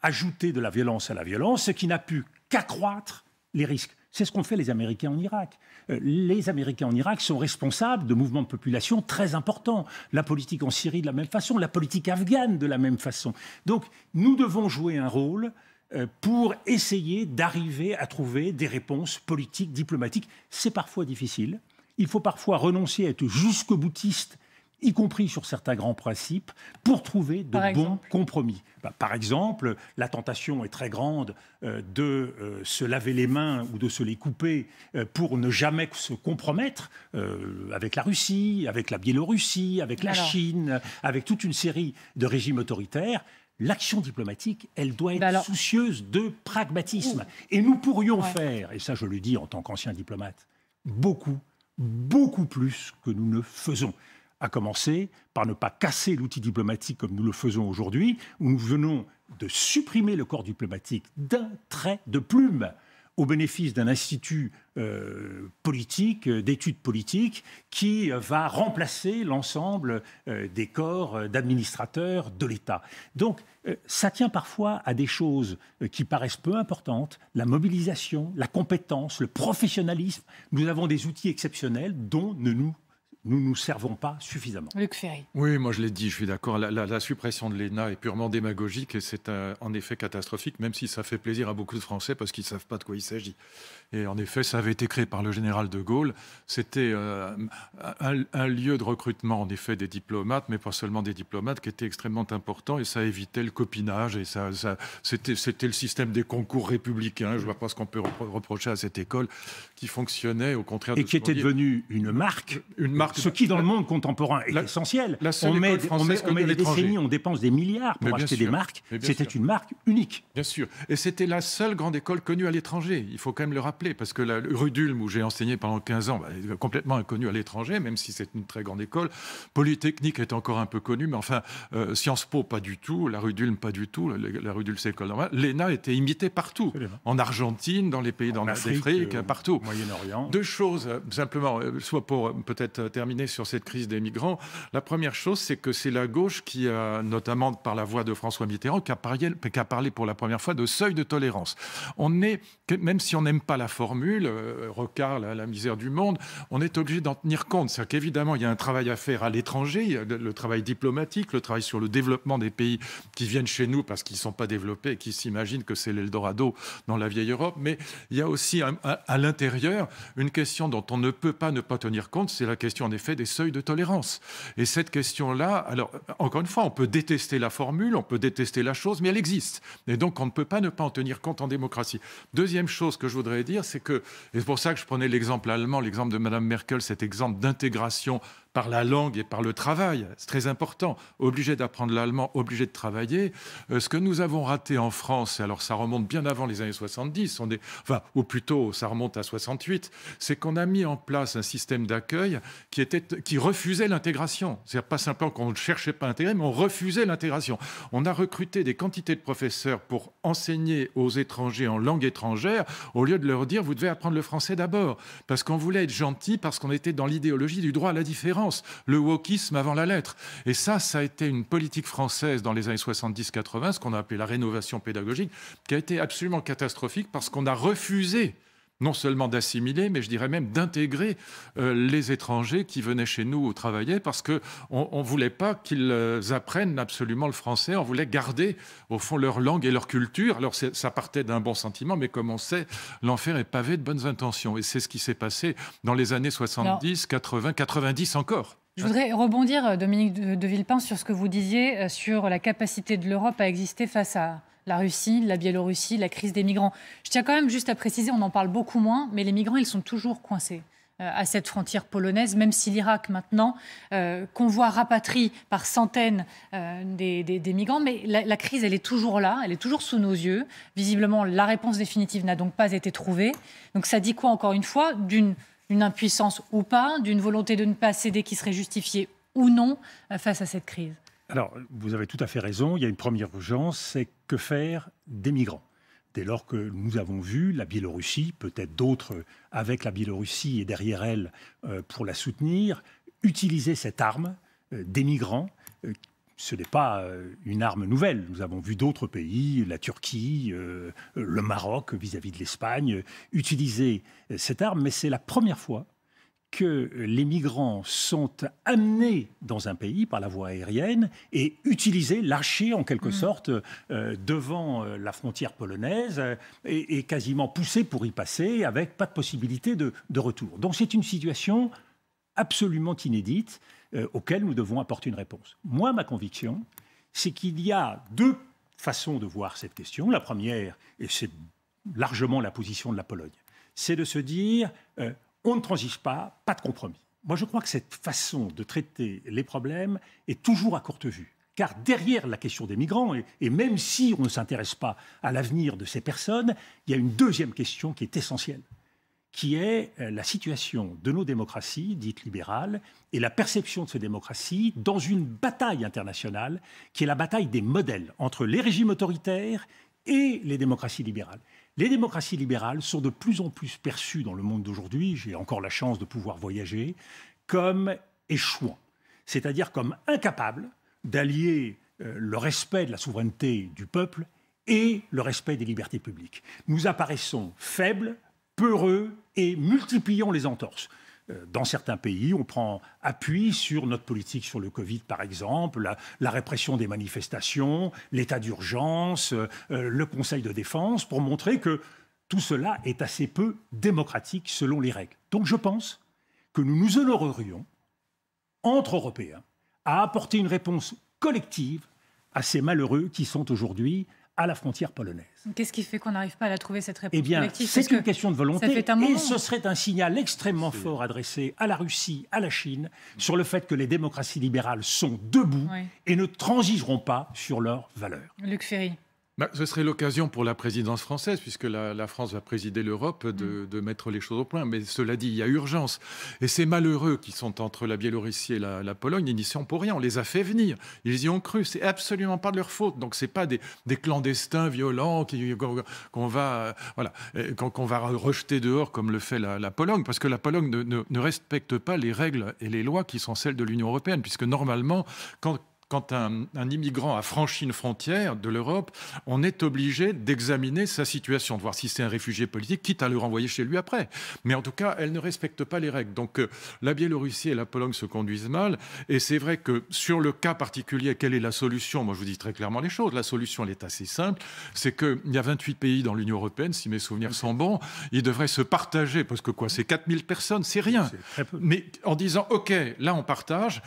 S3: ajouté de la violence à la violence, ce qui n'a pu qu'accroître les risques. C'est ce qu'ont fait les Américains en Irak. Les Américains en Irak sont responsables de mouvements de population très importants. La politique en Syrie de la même façon, la politique afghane de la même façon. Donc, nous devons jouer un rôle pour essayer d'arriver à trouver des réponses politiques, diplomatiques. C'est parfois difficile. Il faut parfois renoncer à être jusqu'au-boutiste, y compris sur certains grands principes, pour trouver de bons compromis. Par exemple, la tentation est très grande de se laver les mains ou de se les couper pour ne jamais se compromettre avec la Russie, avec la Biélorussie, avec la Chine, avec toute une série de régimes autoritaires. L'action diplomatique, elle doit être soucieuse de pragmatisme. Et nous pourrions faire, et ça je le dis en tant qu'ancien diplomate, beaucoup plus que nous ne faisons. À commencer par ne pas casser l'outil diplomatique comme nous le faisons aujourd'hui, où nous venons de supprimer le corps diplomatique d'un trait de plume au bénéfice d'un institut politique, d'études politiques, qui va remplacer l'ensemble des corps d'administrateurs de l'État. Donc, ça tient parfois à des choses qui paraissent peu importantes, la mobilisation, la compétence, le professionnalisme. Nous avons des outils exceptionnels dont nous nous servons pas suffisamment.
S1: Luc Ferry.
S4: Oui, moi je l'ai dit, je suis d'accord. La suppression de l'ENA est purement démagogique et c'est en effet catastrophique, même si ça fait plaisir à beaucoup de Français parce qu'ils ne savent pas de quoi il s'agit. Et en effet, ça avait été créé par le général de Gaulle. C'était un lieu de recrutement, en effet, des diplomates, mais pas seulement des diplomates, qui était extrêmement important et ça évitait le copinage. Et c'était le système des concours républicains. Je ne vois pas ce qu'on peut reprocher à cette école qui fonctionnait au contraire de
S3: et qui était devenue une marque. Ce qui, dans le monde contemporain, est essentiel.
S4: On met
S3: des décennies, on dépense des milliards pour acheter des marques. C'était une marque unique.
S4: Bien sûr. Et c'était la seule grande école connue à l'étranger. Il faut quand même le rappeler, parce que la rue d'Ulm, où j'ai enseigné pendant 15 ans, est complètement inconnue à l'étranger, même si c'est une très grande école. Polytechnique est encore un peu connue, mais enfin, Sciences Po, pas du tout. La rue d'Ulm, pas du tout. La rue d'Ulm, c'est l'école normale. L'ENA était imitée partout. En Argentine, dans les pays d'Afrique, partout.
S3: Au Moyen-Orient.
S4: Deux choses, simplement, soit pour peut-être terminer sur cette crise des migrants. La première chose, c'est que c'est la gauche qui a, notamment par la voix de François Mitterrand, qui a parlé pour la première fois de seuil de tolérance. Même si on n'aime pas la formule, Rocard, la misère du monde, on est obligé d'en tenir compte. C'est-à-dire qu'évidemment, il y a un travail à faire à l'étranger, il y a le travail diplomatique, le travail sur le développement des pays qui viennent chez nous parce qu'ils ne sont pas développés et qui s'imaginent que c'est l'Eldorado dans la vieille Europe. Mais il y a aussi à l'intérieur une question dont on ne peut pas ne pas tenir compte, c'est la question en effet des seuils de tolérance. Et cette question-là, alors encore une fois, on peut détester la formule, on peut détester la chose, mais elle existe. Et donc on ne peut pas ne pas en tenir compte en démocratie. Deuxième chose que je voudrais dire, c'est que, et c'est pour ça que je prenais l'exemple allemand, l'exemple de Mme Merkel, cet exemple d'intégration par la langue et par le travail, c'est très important. Obligé d'apprendre l'allemand, obligé de travailler. Ce que nous avons raté en France, alors ça remonte bien avant les années 70, ou plutôt ça remonte à 68, c'est qu'on a mis en place un système d'accueil qui refusait l'intégration. C'est-à-dire pas simplement qu'on ne cherchait pas à intégrer, mais on refusait l'intégration. On a recruté des quantités de professeurs pour enseigner aux étrangers en langue étrangère, au lieu de leur dire « vous devez apprendre le français d'abord ». Parce qu'on voulait être gentil, parce qu'on était dans l'idéologie du droit à la différence. Le wokisme avant la lettre. Et ça a été une politique française dans les années 70-80, ce qu'on a appelé la rénovation pédagogique, qui a été absolument catastrophique parce qu'on a refusé non seulement d'assimiler, mais je dirais même d'intégrer les étrangers qui venaient chez nous travailler parce qu'on ne voulait pas qu'ils apprennent absolument le français, on voulait garder au fond leur langue et leur culture. Alors ça partait d'un bon sentiment, mais comme on sait, l'enfer est pavé de bonnes intentions. Et c'est ce qui s'est passé dans les années 70, 80, 90 encore.
S1: Je voudrais rebondir, Dominique de Villepin, sur ce que vous disiez sur la capacité de l'Europe à exister face à la Russie, la Biélorussie, la crise des migrants. Je tiens quand même juste à préciser, on en parle beaucoup moins, mais les migrants, ils sont toujours coincés à cette frontière polonaise, même si l'Irak, maintenant, convoie, rapatrie par centaines des migrants. Mais la crise, elle est toujours là, elle est toujours sous nos yeux. Visiblement, la réponse définitive n'a donc pas été trouvée. Donc ça dit quoi, encore une fois, d'une impuissance ou pas, d'une volonté de ne pas céder qui serait justifiée ou non face à cette crise?
S3: Alors, vous avez tout à fait raison. Il y a une première urgence, c'est que faire des migrants? Dès lors que nous avons vu la Biélorussie, peut-être d'autres avec la Biélorussie et derrière elle pour la soutenir, utiliser cette arme des migrants. Ce n'est pas une arme nouvelle. Nous avons vu d'autres pays, la Turquie, le Maroc vis-à-vis de l'Espagne, utiliser cette arme, mais c'est la première fois que les migrants sont amenés dans un pays par la voie aérienne et utilisés, lâchés en quelque sorte devant la frontière polonaise et quasiment poussés pour y passer avec pas de possibilité de retour. Donc c'est une situation absolument inédite auquel nous devons apporter une réponse. Moi, ma conviction, c'est qu'il y a deux façons de voir cette question. La première, et c'est largement la position de la Pologne, c'est de se dire on ne transige pas, pas de compromis. Moi, je crois que cette façon de traiter les problèmes est toujours à courte vue. Car derrière la question des migrants, et même si on ne s'intéresse pas à l'avenir de ces personnes, il y a une deuxième question qui est essentielle, qui est la situation de nos démocraties dites libérales et la perception de ces démocraties dans une bataille internationale qui est la bataille des modèles entre les régimes autoritaires et les démocraties libérales. Les démocraties libérales sont de plus en plus perçues dans le monde d'aujourd'hui, j'ai encore la chance de pouvoir voyager, comme échouant, c'est-à-dire comme incapables d'allier le respect de la souveraineté du peuple et le respect des libertés publiques. Nous apparaissons faibles, peureux et multiplions les entorses. Dans certains pays, on prend appui sur notre politique sur le Covid, par exemple, la répression des manifestations, l'état d'urgence, le Conseil de défense, pour montrer que tout cela est assez peu démocratique selon les règles. Donc je pense que nous nous honorerions, entre Européens, à apporter une réponse collective à ces malheureux qui sont aujourd'hui à la frontière polonaise.
S1: Qu'est-ce qui fait qu'on n'arrive pas à la trouver, cette réponse collective?
S3: C'est une question de volonté
S1: et
S3: ce serait un signal extrêmement fort adressé à la Russie, à la Chine, sur le fait que les démocraties libérales sont debout et ne transigeront pas sur leurs valeurs.
S1: Luc Ferry.
S4: Ce serait l'occasion pour la présidence française, puisque la France va présider l'Europe, de mettre les choses au point. Mais cela dit, il y a urgence. Et ces malheureux qui sont entre la Biélorussie et la Pologne, ils n'y sont pour rien. On les a fait venir. Ils y ont cru. C'est absolument pas de leur faute. Donc c'est pas des clandestins violents qu'on va rejeter dehors comme le fait la Pologne. Parce que la Pologne ne respecte pas les règles et les lois qui sont celles de l'Union européenne. Puisque normalement, quand un immigrant a franchi une frontière de l'Europe, on est obligé d'examiner sa situation, de voir si c'est un réfugié politique, quitte à le renvoyer chez lui après. Mais en tout cas, elle ne respecte pas les règles. Donc la Biélorussie et la Pologne se conduisent mal. Et c'est vrai que sur le cas particulier, quelle est la solution? Moi, je vous dis très clairement les choses. La solution, elle est assez simple. C'est qu'il y a 28 pays dans l'Union européenne, si mes souvenirs sont bons. Ils devraient se partager, parce que c'est 4000 personnes, c'est rien.
S3: C'est très peu.
S4: Mais en disant, OK, là, on partage,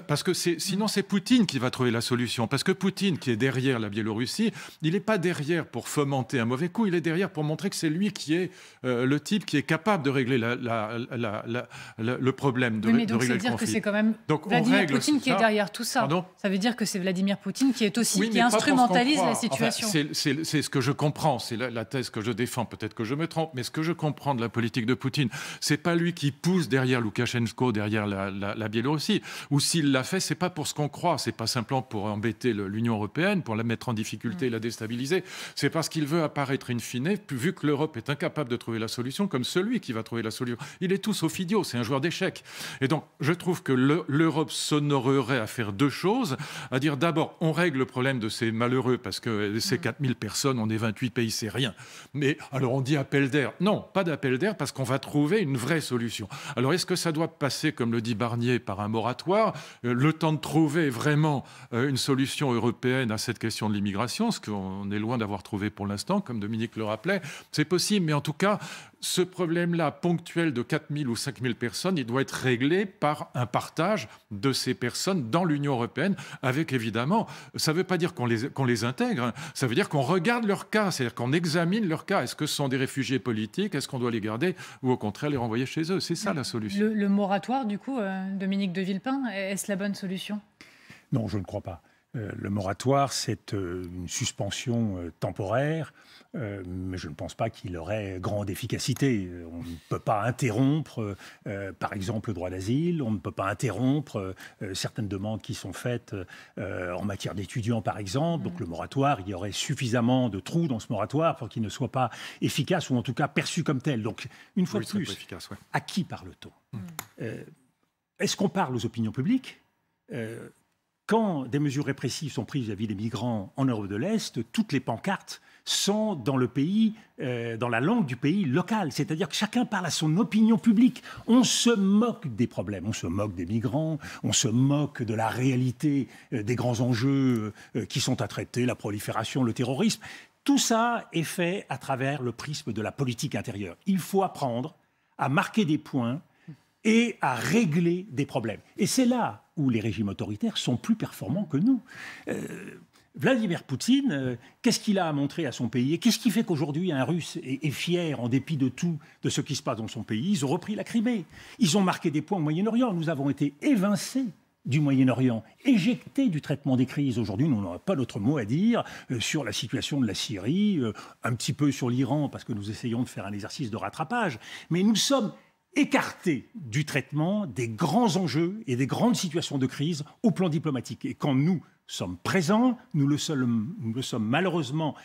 S4: parce que sinon, c'est Poutine qui va trouver la solution. Parce que Poutine, qui est derrière la Biélorussie, il n'est pas derrière pour fomenter un mauvais coup, il est derrière pour montrer que c'est lui qui est le type qui est capable de régler le problème, de
S1: mais donc
S4: régler
S1: c'est
S4: le
S1: dire
S4: conflit.
S1: que c'est quand même
S4: donc,
S1: Vladimir Poutine qui est derrière tout ça.
S4: Pardon ?
S1: Ça veut dire que c'est Vladimir Poutine qui est aussi, qui
S4: pas
S1: instrumentalise
S4: pour
S1: la
S4: ce qu'on
S1: situation.
S4: Enfin, c'est ce que je comprends, c'est la thèse que je défends, peut-être que je me trompe, mais ce que je comprends de la politique de Poutine, c'est pas lui qui pousse derrière Loukachenko, derrière la Biélorussie, ou s'il l'a fait, c'est pas pour ce qu'on croit, c'est pas simplement pour embêter l'Union européenne, pour la mettre en difficulté et la déstabiliser, c'est parce qu'il veut apparaître in fine, vu que l'Europe est incapable de trouver la solution, comme celui qui va trouver la solution. Il est tout sauf idiot, c'est un joueur d'échecs. Et donc, je trouve que l'Europe s'honorerait à faire deux choses, à dire d'abord, on règle le problème de ces malheureux, parce que ces 4000 personnes, on est 28 pays, c'est rien. Mais alors on dit appel d'air. Non, pas d'appel d'air, parce qu'on va trouver une vraie solution. Alors est-ce que ça doit passer, comme le dit Barnier, par un moratoire, le temps de trouver vraiment vraiment une solution européenne à cette question de l'immigration, ce qu'on est loin d'avoir trouvé pour l'instant, comme Dominique le rappelait. C'est possible, mais en tout cas, ce problème-là, ponctuel de 4 000 ou 5 000 personnes, il doit être réglé par un partage de ces personnes dans l'Union européenne, avec évidemment, ça ne veut pas dire qu'on les intègre, hein, ça veut dire qu'on regarde leur cas, c'est-à-dire qu'on examine leur cas. Est-ce que ce sont des réfugiés politiques? Est-ce qu'on doit les garder? Ou au contraire, les renvoyer chez eux? C'est ça la solution.
S1: Le moratoire, du coup, Dominique de Villepin, est-ce la bonne solution?
S3: Non, je ne crois pas. Le moratoire, c'est une suspension temporaire, mais je ne pense pas qu'il aurait grande efficacité. On ne peut pas interrompre, par exemple, le droit d'asile, on ne peut pas interrompre certaines demandes qui sont faites en matière d'étudiants, par exemple. Donc le moratoire, il y aurait suffisamment de trous dans ce moratoire pour qu'il ne soit pas efficace, ou en tout cas perçu comme tel. Donc, une fois de plus,
S4: efficace, ouais.
S3: à qui parle-t-on? Est-ce qu'on parle aux opinions publiques? Quand des mesures répressives sont prises vis-à-vis des migrants en Europe de l'Est, toutes les pancartes sont dans le pays, dans la langue du pays local. C'est-à-dire que chacun parle à son opinion publique. On se moque des problèmes, on se moque des migrants, on se moque de la réalité des grands enjeux qui sont à traiter, la prolifération, le terrorisme. Tout ça est fait à travers le prisme de la politique intérieure. Il faut apprendre à marquer des points et à régler des problèmes. Et c'est là où les régimes autoritaires sont plus performants que nous. Vladimir Poutine, qu'est-ce qu'il a à montrer à son pays? Et qu'est-ce qui fait qu'aujourd'hui un Russe est fier, en dépit de tout, de ce qui se passe dans son pays? Ils ont repris la Crimée. Ils ont marqué des points au Moyen-Orient. Nous avons été évincés du Moyen-Orient, éjectés du traitement des crises. Aujourd'hui, nous n'aurons pas notre mot à dire sur la situation de la Syrie, un petit peu sur l'Iran, parce que nous essayons de faire un exercice de rattrapage. Mais nous sommes écartés du traitement des grands enjeux et des grandes situations de crise au plan diplomatique. Et quand nous sommes présents, nous le sommes malheureusement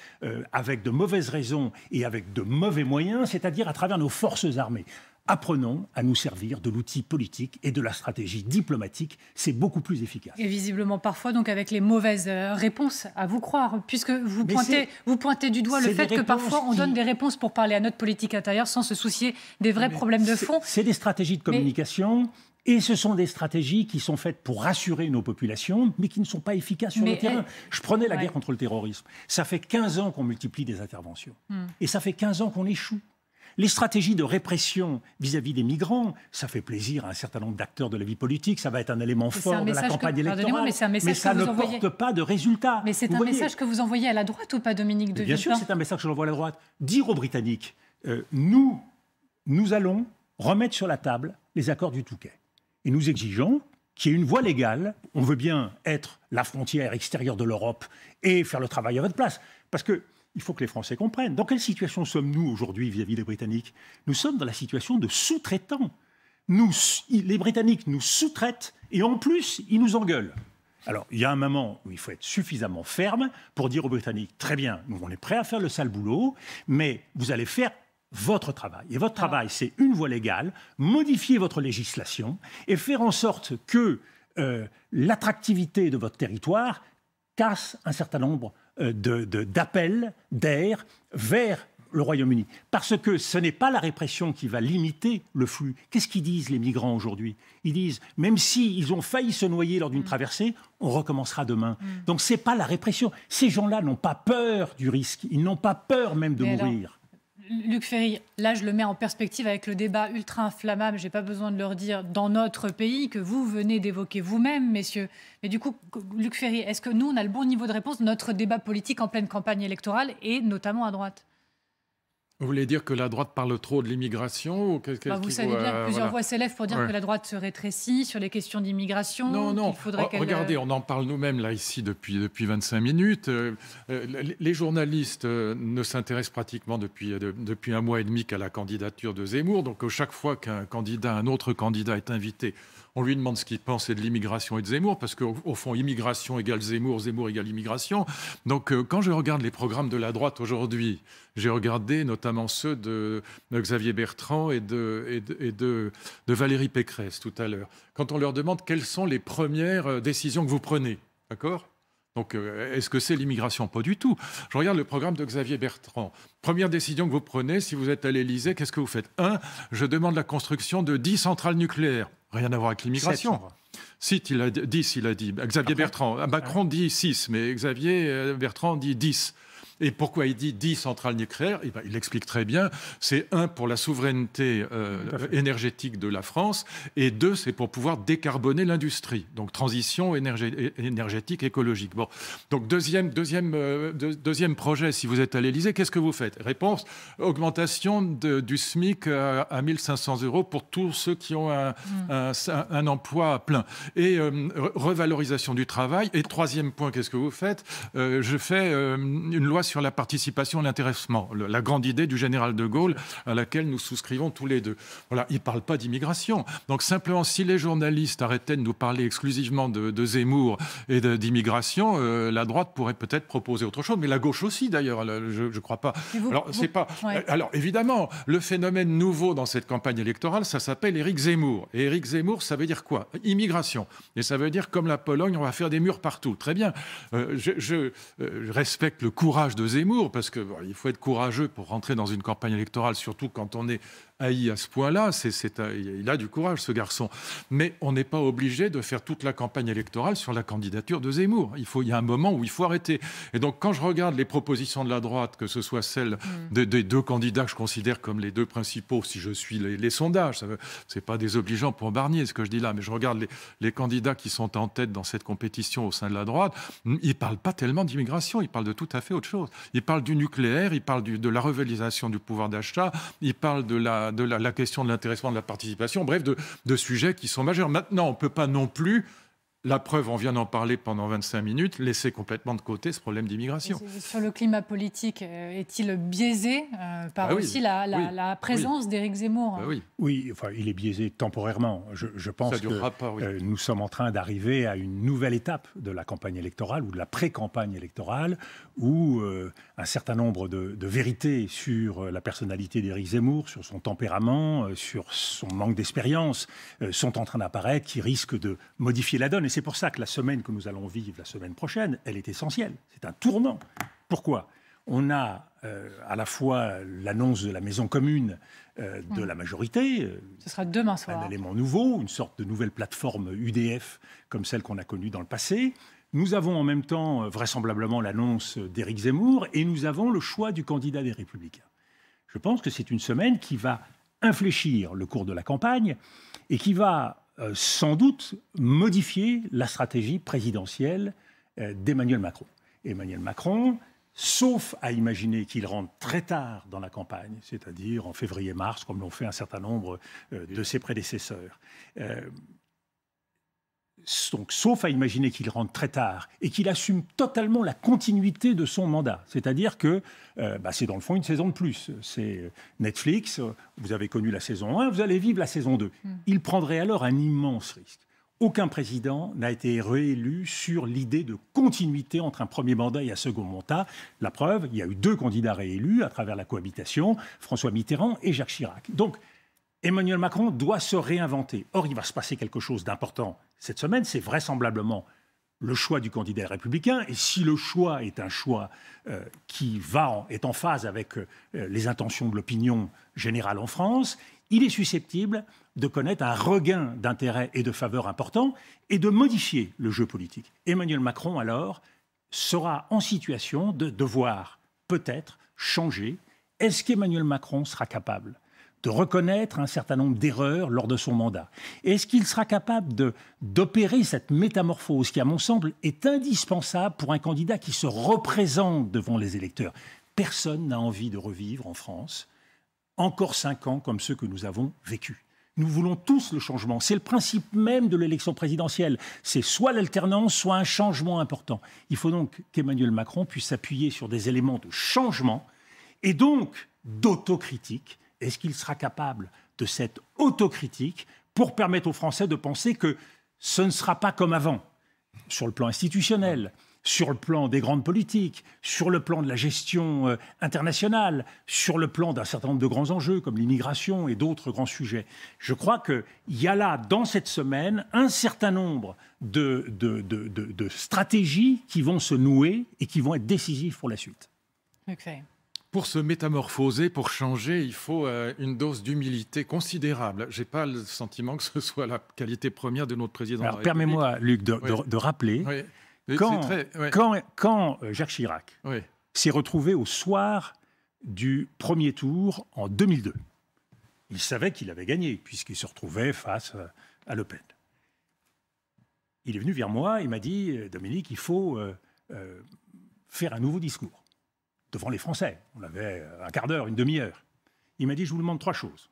S3: avec de mauvaises raisons et avec de mauvais moyens, c'est-à-dire à travers nos forces armées. Apprenons à nous servir de l'outil politique et de la stratégie diplomatique. C'est beaucoup plus efficace.
S1: Et visiblement parfois donc avec les mauvaises réponses, à vous croire, puisque vous pointez du doigt le fait que parfois on donne des réponses pour parler à notre politique intérieure sans se soucier des vrais problèmes de fond.
S3: C'est des stratégies de communication. Et ce sont des stratégies qui sont faites pour rassurer nos populations, mais qui ne sont pas efficaces sur le terrain. Je prenais la guerre contre le terrorisme. Ça fait 15 ans qu'on multiplie des interventions. Et ça fait 15 ans qu'on échoue. Les stratégies de répression vis-à-vis des migrants, ça fait plaisir à un certain nombre d'acteurs de la vie politique, ça va être un élément fort de la campagne électorale, mais ça ne porte pas de résultats.
S1: Mais c'est un message que vous envoyez à la droite ou pas, Dominique de Villepin?
S3: Bien sûr, c'est un message que j'envoie à la droite. Dire aux Britanniques, nous allons remettre sur la table les accords du Touquet. Et nous exigeons qu'il y ait une voie légale. On veut bien être la frontière extérieure de l'Europe et faire le travail à votre place. Parce que il faut que les Français comprennent. Dans quelle situation sommes-nous aujourd'hui vis-à-vis des Britanniques? Nous sommes dans la situation de sous-traitants. Les Britanniques nous sous-traitent et en plus, ils nous engueulent. Alors, il y a un moment où il faut être suffisamment ferme pour dire aux Britanniques, très bien, nous, on est prêts à faire le sale boulot, mais vous allez faire votre travail. Et votre travail, c'est une voie légale, modifier votre législation et faire en sorte que l'attractivité de votre territoire casse un certain nombre d'appels d'air vers le Royaume-Uni. Parce que ce n'est pas la répression qui va limiter le flux. Qu'est-ce qu'ils disent les migrants aujourd'hui? Ils disent, même s'ils ont failli se noyer lors d'une traversée, on recommencera demain. Donc ce n'est pas la répression. Ces gens-là n'ont pas peur du risque. Ils n'ont pas peur même de mourir.
S1: Luc Ferry, là je le mets en perspective avec le débat ultra inflammable, je n'ai pas besoin de leur dire, dans notre pays, que vous venez d'évoquer vous-même, messieurs. Mais du coup, Luc Ferry, est-ce que nous, on a le bon niveau de réponse de notre débat politique en pleine campagne électorale, et notamment à droite?
S4: Vous voulez dire que la droite parle trop de l'immigration ou
S1: vous savez bien que plusieurs voix s'élèvent pour dire que la droite se rétrécit sur les questions d'immigration.
S4: Non. Regardez, on en parle nous-mêmes là ici depuis 25 minutes. Les journalistes ne s'intéressent pratiquement depuis un mois et demi qu'à la candidature de Zemmour. Donc chaque fois un autre candidat est invité, on lui demande ce qu'il pense de l'immigration et de Zemmour, parce qu'au fond, immigration égale Zemmour, Zemmour égale immigration. Donc, quand je regarde les programmes de la droite aujourd'hui, j'ai regardé notamment ceux de Xavier Bertrand et de Valérie Pécresse tout à l'heure. Quand on leur demande quelles sont les premières décisions que vous prenez, d'accord ? Donc, est-ce que c'est l'immigration? Pas du tout. Je regarde le programme de Xavier Bertrand. Première décision que vous prenez, si vous êtes à l'Élysée, qu'est-ce que vous faites? 1, je demande la construction de 10 centrales nucléaires. Rien à voir avec l'immigration. 10, il a dit. Xavier Bertrand. Macron dit 6, mais Xavier Bertrand dit 10. Et pourquoi il dit 10 centrales nucléaires? Il explique très bien. C'est 1, pour la souveraineté énergétique de la France, et 2, c'est pour pouvoir décarboner l'industrie. Donc, transition énergétique, écologique. Bon. Donc, deuxième projet, si vous êtes à l'Élysée, qu'est-ce que vous faites? Réponse, augmentation du SMIC à 1 500 € pour tous ceux qui ont un emploi plein. Et revalorisation du travail. Et troisième point, qu'est-ce que vous faites? Je fais une loi sur la participation et l'intéressement, la grande idée du général de Gaulle à laquelle nous souscrivons tous les deux. Voilà, il ne parle pas d'immigration. Donc simplement, si les journalistes arrêtaient de nous parler exclusivement de Zemmour et d'immigration, la droite pourrait peut-être proposer autre chose, mais la gauche aussi d'ailleurs, je ne crois pas. Alors évidemment, le phénomène nouveau dans cette campagne électorale, ça s'appelle Éric Zemmour. Et Éric Zemmour, ça veut dire quoi? Immigration. Et ça veut dire, comme la Pologne, on va faire des murs partout. Très bien. Je respecte le courage de Zemmour, parce qu'il faut être courageux pour rentrer dans une campagne électorale, surtout quand on est haï à ce point-là. Il a du courage, ce garçon. Mais on n'est pas obligé de faire toute la campagne électorale sur la candidature de Zemmour. Il y a un moment où il faut arrêter. Et donc, quand je regarde les propositions de la droite, que ce soit celles des deux candidats que je considère comme les deux principaux, si je suis les sondages, c'est pas désobligeant pour Barnier, ce que je dis là, mais je regarde les candidats qui sont en tête dans cette compétition au sein de la droite, ils parlent pas tellement d'immigration, ils parlent de tout à fait autre chose. Ils parlent du nucléaire, ils parlent de la revalorisation du pouvoir d'achat, ils parlent de la question de l'intéressement, de la participation, bref, de sujets qui sont majeurs. Maintenant, on ne peut pas non plus, la preuve, on vient d'en parler pendant 25 minutes, laisser complètement de côté ce problème d'immigration.
S1: Sur le climat politique, est-il biaisé par la présence d'Éric Zemmour?
S3: Oui, enfin, il est biaisé temporairement. Je pense que nous sommes en train d'arriver à une nouvelle étape de la campagne électorale ou de la pré-campagne électorale où un certain nombre de vérités sur la personnalité d'Éric Zemmour, sur son tempérament, sur son manque d'expérience, sont en train d'apparaître, qui risquent de modifier la donne. Et c'est pour ça que la semaine que nous allons vivre la semaine prochaine, elle est essentielle. C'est un tournant. Pourquoi? On a à la fois l'annonce de la maison commune de la majorité.
S1: Ce sera demain soir.
S3: Un élément nouveau, une sorte de nouvelle plateforme UDF comme celle qu'on a connue dans le passé. Nous avons en même temps vraisemblablement l'annonce d'Éric Zemmour et nous avons le choix du candidat des Républicains. Je pense que c'est une semaine qui va infléchir le cours de la campagne et qui va sans doute modifier la stratégie présidentielle d'Emmanuel Macron. Emmanuel Macron, sauf à imaginer qu'il rentre très tard dans la campagne, c'est-à-dire en février-mars, comme l'ont fait un certain nombre de ses prédécesseurs, donc, sauf à imaginer qu'il rentre très tard et qu'il assume totalement la continuité de son mandat. C'est-à-dire que c'est dans le fond une saison de plus. C'est Netflix, vous avez connu la saison 1, vous allez vivre la saison 2. Il prendrait alors un immense risque. Aucun président n'a été réélu sur l'idée de continuité entre un premier mandat et un second mandat. La preuve, il y a eu 2 candidats réélus à travers la cohabitation, François Mitterrand et Jacques Chirac. Donc, Emmanuel Macron doit se réinventer. Or, il va se passer quelque chose d'important cette semaine, c'est vraisemblablement le choix du candidat républicain. Et si le choix est un choix qui est en phase avec les intentions de l'opinion générale en France, il est susceptible de connaître un regain d'intérêt et de faveur important et de modifier le jeu politique. Emmanuel Macron, alors, sera en situation de devoir peut-être changer. Est-ce qu'Emmanuel Macron sera capable de reconnaître un certain nombre d'erreurs lors de son mandat? Est-ce qu'il sera capable d'opérer cette métamorphose qui, à mon sens, est indispensable pour un candidat qui se représente devant les électeurs? Personne n'a envie de revivre en France encore 5 ans comme ceux que nous avons vécus. Nous voulons tous le changement. C'est le principe même de l'élection présidentielle. C'est soit l'alternance, soit un changement important. Il faut donc qu'Emmanuel Macron puisse s'appuyer sur des éléments de changement et donc d'autocritique. Est-ce qu'il sera capable de cette autocritique pour permettre aux Français de penser que ce ne sera pas comme avant, sur le plan institutionnel, sur le plan des grandes politiques, sur le plan de la gestion internationale, sur le plan d'un certain nombre de grands enjeux comme l'immigration et d'autres grands sujets. Je crois qu'il y a là, dans cette semaine, un certain nombre de stratégies qui vont se nouer et qui vont être décisives pour la suite.
S1: Okay.
S4: Pour se métamorphoser, pour changer, il faut une dose d'humilité considérable. Je n'ai pas le sentiment que ce soit la qualité première de notre président.
S3: Alors, permets-moi, Luc, de rappeler, quand Jacques Chirac s'est retrouvé au soir du premier tour en 2002, il savait qu'il avait gagné, puisqu'il se retrouvait face à Le Pen. Il est venu vers moi, il m'a dit « Dominique, il faut faire un nouveau discours. » Devant les Français. On avait un quart d'heure, une demi-heure. Il m'a dit, je vous demande 3 choses.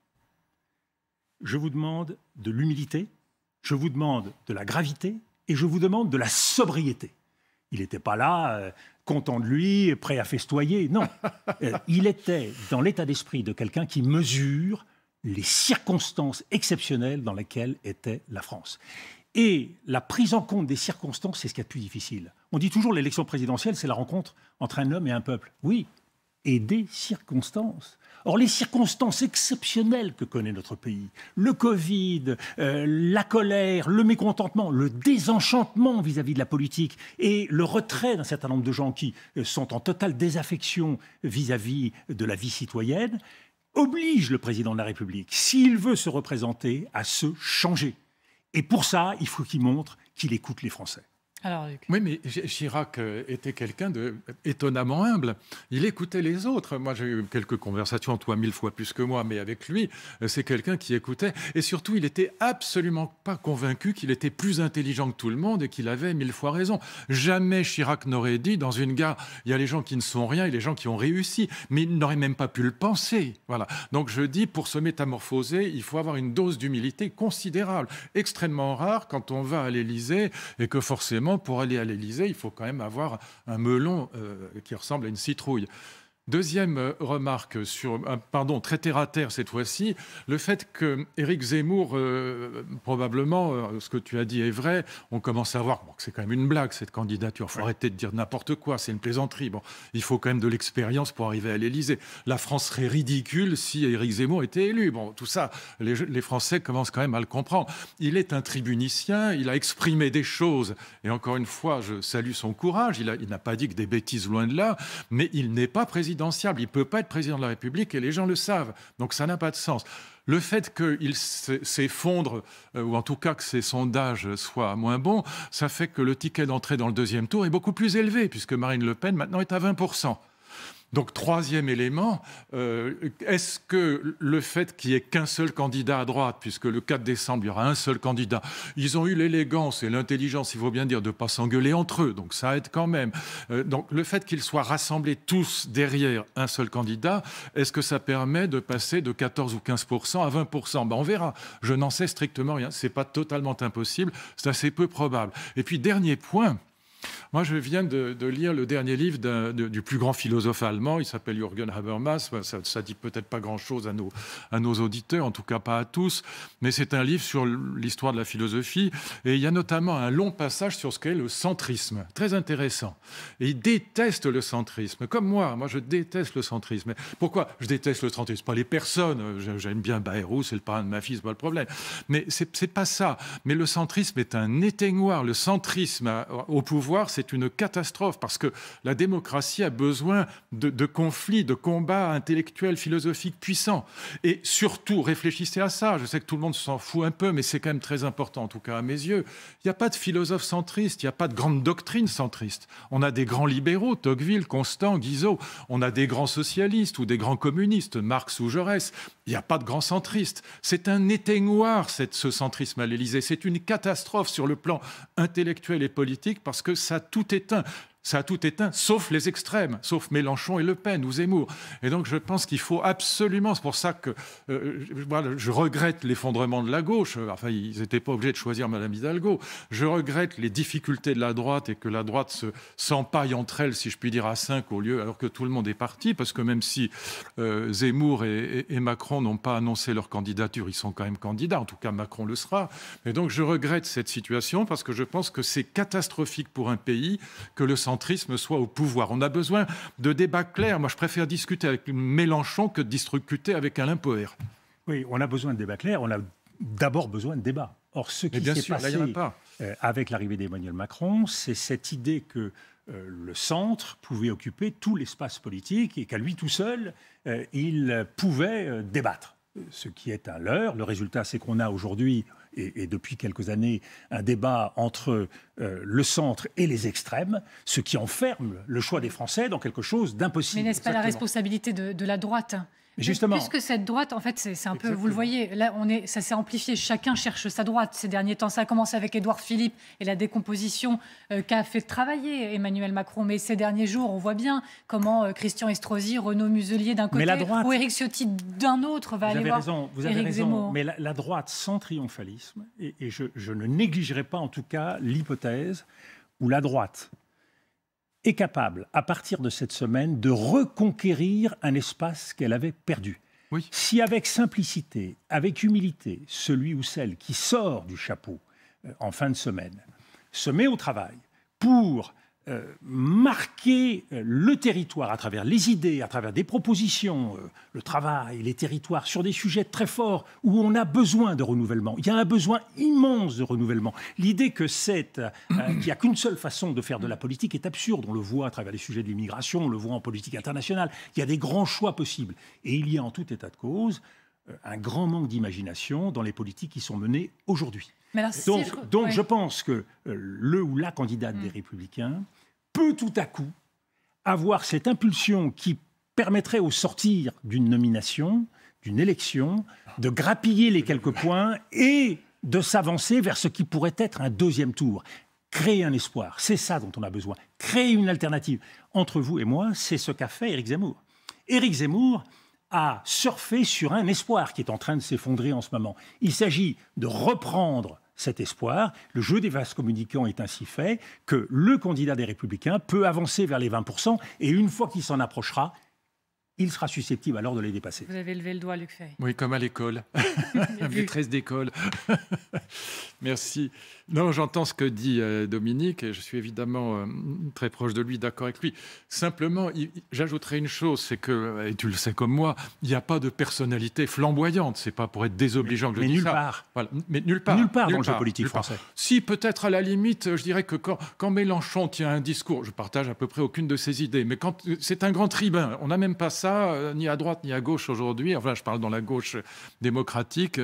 S3: Je vous demande de l'humilité, je vous demande de la gravité et je vous demande de la sobriété. Il n'était pas là, content de lui, prêt à festoyer. Non. Il était dans l'état d'esprit de quelqu'un qui mesure les circonstances exceptionnelles dans lesquelles était la France. Et la prise en compte des circonstances, c'est ce qui est le plus difficile. On dit toujours l'élection présidentielle, c'est la rencontre entre un homme et un peuple. Oui, et des circonstances. Or, les circonstances exceptionnelles que connaît notre pays, le Covid, la colère, le mécontentement, le désenchantement vis-à-vis de la politique et le retrait d'un certain nombre de gens qui sont en totale désaffection vis-à-vis de la vie citoyenne, obligent le président de la République, s'il veut se représenter, à se changer. Et pour ça, il faut qu'il montre qu'il écoute les Français.
S1: Alors, Luc.
S4: Oui, mais Chirac était quelqu'un d'étonnamment humble. Il écoutait les autres. Moi, j'ai eu quelques conversations, toi 1000 fois plus que moi, mais avec lui, c'est quelqu'un qui écoutait. Et surtout, il n'était absolument pas convaincu qu'il était plus intelligent que tout le monde et qu'il avait 1000 fois raison. Jamais Chirac n'aurait dit, dans une gare, il y a les gens qui ne sont rien et les gens qui ont réussi. Mais il n'aurait même pas pu le penser. Voilà. Donc, je dis, pour se métamorphoser, il faut avoir une dose d'humilité considérable, extrêmement rare quand on va à l'Élysée et que forcément, pour aller à l'Élysée, il faut quand même avoir un melon qui ressemble à une citrouille. Deuxième remarque, très terre à terre cette fois-ci, le fait que Éric Zemmour, probablement, ce que tu as dit est vrai, on commence à voir que c'est quand même une blague cette candidature. Il faut arrêter de dire n'importe quoi, c'est une plaisanterie. Bon, il faut quand même de l'expérience pour arriver à l'Élysée. La France serait ridicule si Éric Zemmour était élu. Bon, tout ça, les Français commencent quand même à le comprendre. Il est un tribunicien, il a exprimé des choses, et encore une fois, je salue son courage, il n'a pas dit que des bêtises loin de là, mais il n'est pas présidentiable. Il ne peut pas être président de la République et les gens le savent. Donc ça n'a pas de sens. Le fait qu'il s'effondre, ou en tout cas que ses sondages soient moins bons, ça fait que le ticket d'entrée dans le deuxième tour est beaucoup plus élevé, puisque Marine Le Pen maintenant est à 20%. Donc, troisième élément, est-ce que le fait qu'il n'y ait qu'un seul candidat à droite, puisque le 4 décembre, il y aura un seul candidat, ils ont eu l'élégance et l'intelligence, il faut bien dire, de ne pas s'engueuler entre eux, donc ça aide quand même. Donc, le fait qu'ils soient rassemblés tous derrière un seul candidat, est-ce que ça permet de passer de 14 ou 15% à 20%? Ben, on verra. Je n'en sais strictement rien. Ce n'est pas totalement impossible, c'est assez peu probable. Et puis, dernier point. Moi, je viens de lire le dernier livre du plus grand philosophe allemand. Il s'appelle Jürgen Habermas. Ça dit peut-être pas grand-chose à nos auditeurs, en tout cas pas à tous. Mais c'est un livre sur l'histoire de la philosophie. Et il y a notamment un long passage sur ce qu'est le centrisme. Très intéressant. Et il déteste le centrisme. Comme moi. Moi, je déteste le centrisme. Pourquoi je déteste le centrisme? Pas les personnes. J'aime bien Bayrou, c'est le parrain de ma fille, c'est pas le problème. Mais c'est pas ça. Mais le centrisme est un éteignoir. Le centrisme au pouvoir, c'est une catastrophe parce que la démocratie a besoin de conflits, de combats intellectuels, philosophiques puissants. Et surtout, réfléchissez à ça. Je sais que tout le monde s'en fout un peu, mais c'est quand même très important, en tout cas à mes yeux. Il n'y a pas de philosophe centriste, il n'y a pas de grande doctrine centriste. On a des grands libéraux, Tocqueville, Constant, Guizot. On a des grands socialistes ou des grands communistes, Marx ou Jaurès. Il n'y a pas de grands centristes. C'est un éteignoir, ce centrisme à l'Élysée. C'est une catastrophe sur le plan intellectuel et politique parce que ça tout éteint. Ça a tout éteint, sauf les extrêmes, sauf Mélenchon et Le Pen ou Zemmour. Et donc je pense qu'il faut absolument, c'est pour ça que voilà, je regrette l'effondrement de la gauche, enfin ils n'étaient pas obligés de choisir Madame Hidalgo, je regrette les difficultés de la droite et que la droite s'empaille entre elles, si je puis dire, à 5 au lieu, alors que tout le monde est parti, parce que même si Zemmour et Macron n'ont pas annoncé leur candidature, ils sont quand même candidats, en tout cas Macron le sera. Et donc je regrette cette situation parce que je pense que c'est catastrophique pour un pays que le centrisme soit au pouvoir. On a besoin de débats clairs. Moi, je préfère discuter avec Mélenchon que de discuter avec Alain Poher.
S3: Oui, on a besoin de débats clairs. On a d'abord besoin de débats. Or, ce qui s'est passé avec l'arrivée d'Emmanuel Macron, c'est cette idée que le centre pouvait occuper tout l'espace politique et qu'à lui tout seul, il pouvait débattre. Ce qui est un leurre. Le résultat, c'est qu'on a aujourd'hui, et depuis quelques années, un débat entre le centre et les extrêmes, ce qui enferme le choix des Français dans quelque chose d'impossible.
S1: Mais n'est-ce pas la responsabilité de la droite ?
S3: Justement.
S1: Puisque cette droite, en fait, c'est un peu, vous le voyez, là, ça s'est amplifié. Chacun cherche sa droite ces derniers temps. Ça a commencé avec Édouard Philippe et la décomposition qu'a fait travailler Emmanuel Macron. Mais ces derniers jours, on voit bien comment Christian Estrosi, Renaud Muselier d'un côté, ou Éric Ciotti d'un autre va aller voir
S3: vous avez raison.
S1: Zemmour.
S3: Mais la droite sans triomphalisme, et je ne négligerai pas en tout cas l'hypothèse où la droite est capable, à partir de cette semaine, de reconquérir un espace qu'elle avait perdu.
S4: Oui.
S3: Si avec simplicité, avec humilité, celui ou celle qui sort du chapeau en fin de semaine se met au travail pour marquer le territoire à travers les idées, à travers des propositions, le travail, les territoires, sur des sujets très forts où on a besoin de renouvellement. Il y a un besoin immense de renouvellement. L'idée qu'il n'y a qu'une seule façon de faire de la politique est absurde. On le voit à travers les sujets de l'immigration, on le voit en politique internationale. Il y a des grands choix possibles. Et il y a en tout état de cause un grand manque d'imagination dans les politiques qui sont menées aujourd'hui. Donc je pense que le ou la candidate des Républicains peut tout à coup avoir cette impulsion qui permettrait au sortir d'une nomination, d'une élection, de grappiller les quelques points et de s'avancer vers ce qui pourrait être un deuxième tour. Créer un espoir, c'est ça dont on a besoin. Créer une alternative. Entre vous et moi, c'est ce qu'a fait Éric Zemmour. Éric Zemmour a surfé sur un espoir qui est en train de s'effondrer en ce moment. Il s'agit de reprendre cet espoir. Le jeu des vases communicants est ainsi fait que le candidat des Républicains peut avancer vers les 20% et une fois qu'il s'en approchera, il sera susceptible alors de les dépasser.
S1: Vous avez levé le doigt, Luc Ferry.
S4: Oui, comme à l'école. Maîtresse d'école. Merci. Non, j'entends ce que dit Dominique et je suis évidemment très proche de lui, d'accord avec lui. Simplement, j'ajouterai une chose, c'est que, et tu le sais comme moi, il n'y a pas de personnalité flamboyante. C'est pas pour être désobligeant que je dis ça.
S3: Part.
S4: Voilà. Mais nulle part.
S3: Nulle part dans le jeu politique français.
S4: Si, peut-être à la limite, je dirais que quand Mélenchon tient un discours, je partage à peu près aucune de ses idées, mais quand c'est un grand tribun, on n'a même pas ça, ni à droite ni à gauche aujourd'hui. Enfin, je parle dans la gauche démocratique,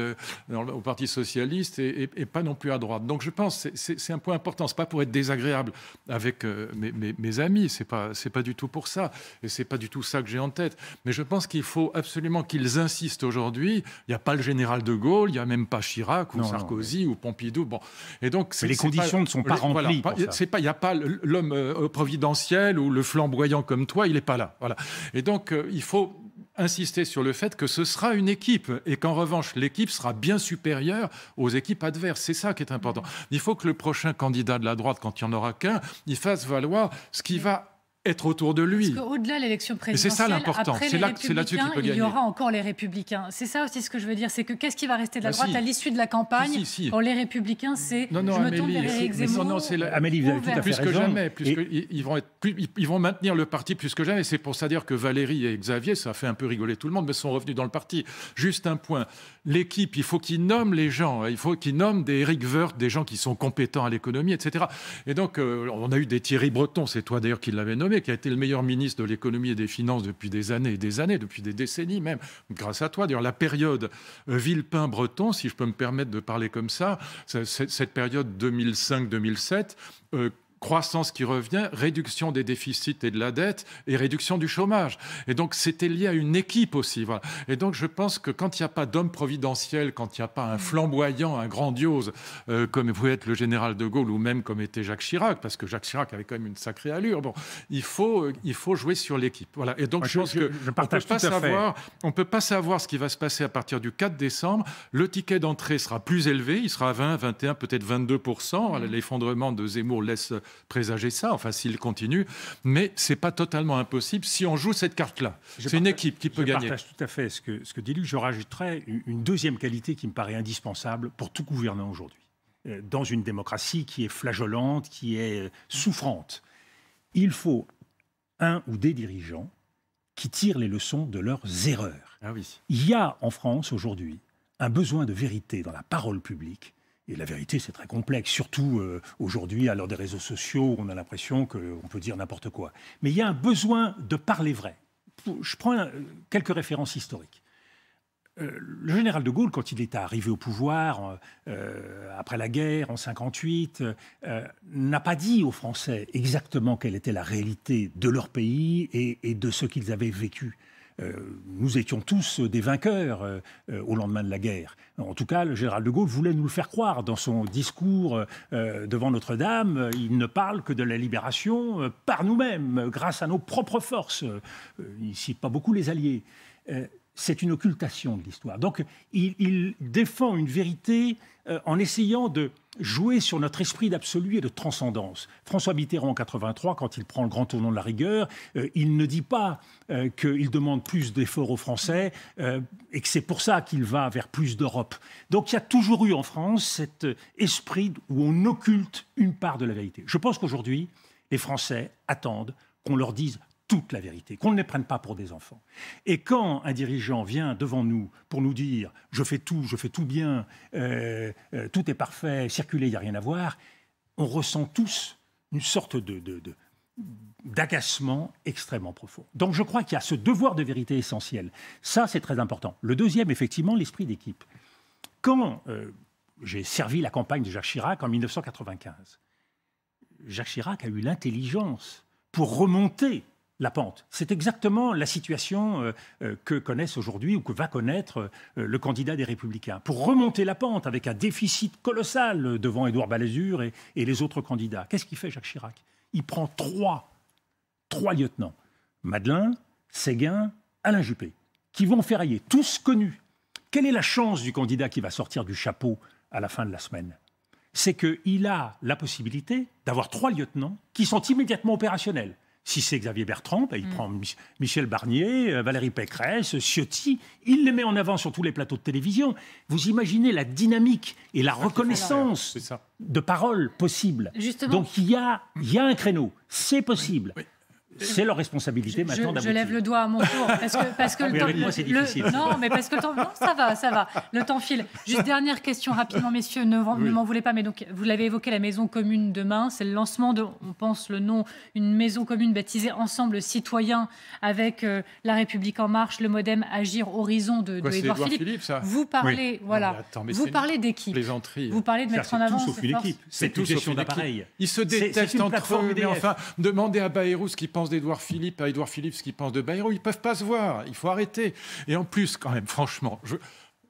S4: au Parti socialiste, et pas non plus à droite. Donc je pense, c'est un point important. C'est pas pour être désagréable avec mes amis, c'est pas du tout pour ça, et c'est pas du tout ça que j'ai en tête. Mais je pense qu'il faut absolument qu'ils insistent aujourd'hui. Il n'y a pas le général de Gaulle, il n'y a même pas Chirac ou Sarkozy ou Pompidou. Bon, et donc
S3: les conditions ne sont pas remplies.
S4: Il n'y a pas l'homme providentiel ou le flamboyant comme toi, il n'est pas là. Voilà. Et donc il faut insister sur le fait que ce sera une équipe et qu'en revanche, l'équipe sera bien supérieure aux équipes adverses. C'est ça qui est important. Il faut que le prochain candidat de la droite, quand il n'y en aura qu'un, il fasse valoir ce qui va être autour de lui.
S1: Parce qu'au-delà de l'élection présidentielle,
S4: c'est ça l'important.
S1: après les Républicains, il y aura encore les Républicains. C'est ça aussi ce que je veux dire, c'est que qu'est-ce qui va rester de la droite à l'issue de la campagne pour les Républicains, c'est je me tourne vers Éric Zemmour.
S3: Amélie, vous avez tout à fait
S4: plus
S3: raison.
S4: Que jamais, ils vont maintenir le parti plus que jamais. C'est pour ça dire que Valérie et Xavier, ça a fait un peu rigoler tout le monde, mais sont revenus dans le parti. Juste un point. L'équipe, il faut qu'ils nomment les gens. Il faut qu'ils nomment des Éric Woerth, des gens qui sont compétents à l'économie, etc. Et donc, on a eu des Thierry Breton, c'est toi d'ailleurs qui l'avais nommé, qui a été le meilleur ministre de l'économie et des finances depuis des années et des années, depuis des décennies même, grâce à toi. D'ailleurs, la période Villepin-Breton, si je peux me permettre de parler comme ça, cette période 2005-2007, croissance qui revient, réduction des déficits et de la dette et réduction du chômage. Et donc, c'était lié à une équipe aussi. Voilà. Et donc, je pense que quand il n'y a pas d'homme providentiel, quand il n'y a pas un flamboyant, un grandiose, comme pouvait être le général de Gaulle ou même comme était Jacques Chirac, parce que Jacques Chirac avait quand même une sacrée allure, bon, il faut jouer sur l'équipe. Voilà. Et donc, je pense qu'on ne peut pas savoir ce qui va se passer à partir du 4 décembre. Le ticket d'entrée sera plus élevé, il sera à 20, 21, peut-être 22%. L'effondrement de Zemmour laisse présager ça, enfin s'il continue, mais c'est pas totalement impossible si on joue cette carte-là. C'est une équipe qui peut gagner.
S3: Je partage tout à fait ce que dit Luc. Je rajouterais une deuxième qualité qui me paraît indispensable pour tout gouvernant aujourd'hui, dans une démocratie qui est flageolante, qui est souffrante. Il faut un ou des dirigeants qui tirent les leçons de leurs erreurs.
S4: Ah oui.
S3: Il y a en France aujourd'hui un besoin de vérité dans la parole publique. Et la vérité, c'est très complexe, surtout aujourd'hui, à l'heure des réseaux sociaux, on a l'impression qu'on peut dire n'importe quoi. Mais il y a un besoin de parler vrai. Je prends quelques références historiques. Le général de Gaulle, quand il est arrivé au pouvoir, après la guerre, en 1958, n'a pas dit aux Français exactement quelle était la réalité de leur pays et de ce qu'ils avaient vécu. Nous étions tous des vainqueurs au lendemain de la guerre. En tout cas, le général de Gaulle voulait nous le faire croire. Dans son discours devant Notre-Dame, il ne parle que de la libération par nous-mêmes, grâce à nos propres forces. Il ne cite pas beaucoup les Alliés. C'est une occultation de l'histoire. Donc, il défend une vérité en essayant de jouer sur notre esprit d'absolu et de transcendance. François Mitterrand, en 1983, quand il prend le grand tournant de la rigueur, il ne dit pas qu'il demande plus d'efforts aux Français et que c'est pour ça qu'il va vers plus d'Europe. Donc, il y a toujours eu en France cet esprit où on occulte une part de la vérité. Je pense qu'aujourd'hui, les Français attendent qu'on leur dise toute la vérité, qu'on ne les prenne pas pour des enfants. Et quand un dirigeant vient devant nous pour nous dire « je fais tout bien, tout est parfait, circuler, il n'y a rien à voir », on ressent tous une sorte d'agacement extrêmement profond. Donc je crois qu'il y a ce devoir de vérité essentiel. Ça, c'est très important. Le deuxième, effectivement, l'esprit d'équipe. Quand j'ai servi la campagne de Jacques Chirac en 1995, Jacques Chirac a eu l'intelligence pour remonter la pente. C'est exactement la situation que connaissent aujourd'hui ou que va connaître le candidat des Républicains. Pour remonter la pente avec un déficit colossal devant Édouard Balladur et les autres candidats. Qu'est-ce qu'il fait Jacques Chirac? Il prend trois lieutenants, Madeleine, Séguin, Alain Juppé, qui vont ferrailler, tous connus. Quelle est la chance du candidat qui va sortir du chapeau à la fin de la semaine? C'est qu'il a la possibilité d'avoir 3 lieutenants qui sont immédiatement opérationnels. Si c'est Xavier Bertrand, il prend Michel Barnier, Valérie Pécresse, Ciotti, il les met en avant sur tous les plateaux de télévision. Vous imaginez la dynamique et la reconnaissance de parole possible. Justement. Donc il y a un créneau, c'est possible. Oui. C'est leur responsabilité maintenant d'aboutir.
S1: Je lève le doigt à mon tour parce que le temps.
S3: Avec moi, c'est difficile.
S1: Non, mais parce que le temps. Non, ça va. Le temps file. Juste dernière question rapidement, messieurs. Ne m'en voulez pas, mais donc vous l'avez évoqué, la maison commune demain, c'est le lancement de, on pense le nom, une maison commune baptisée Ensemble Citoyen avec La République en Marche, le MoDem, Agir, Horizon de Édouard Philippe. Ça. Vous parlez, voilà. Vous parlez d'équipe. Vous parlez de mettre en avant.
S3: C'est tout sauf une équipe. C'est tout gestion d'appareil.
S4: Ils se détestent entre eux. Mais enfin, demandez à Bayrou ce qu'il pense d'Édouard Philippe, à Édouard Philippe ce qu'il pense de Bayrou, ils ne peuvent pas se voir, il faut arrêter. Et en plus, quand même, franchement,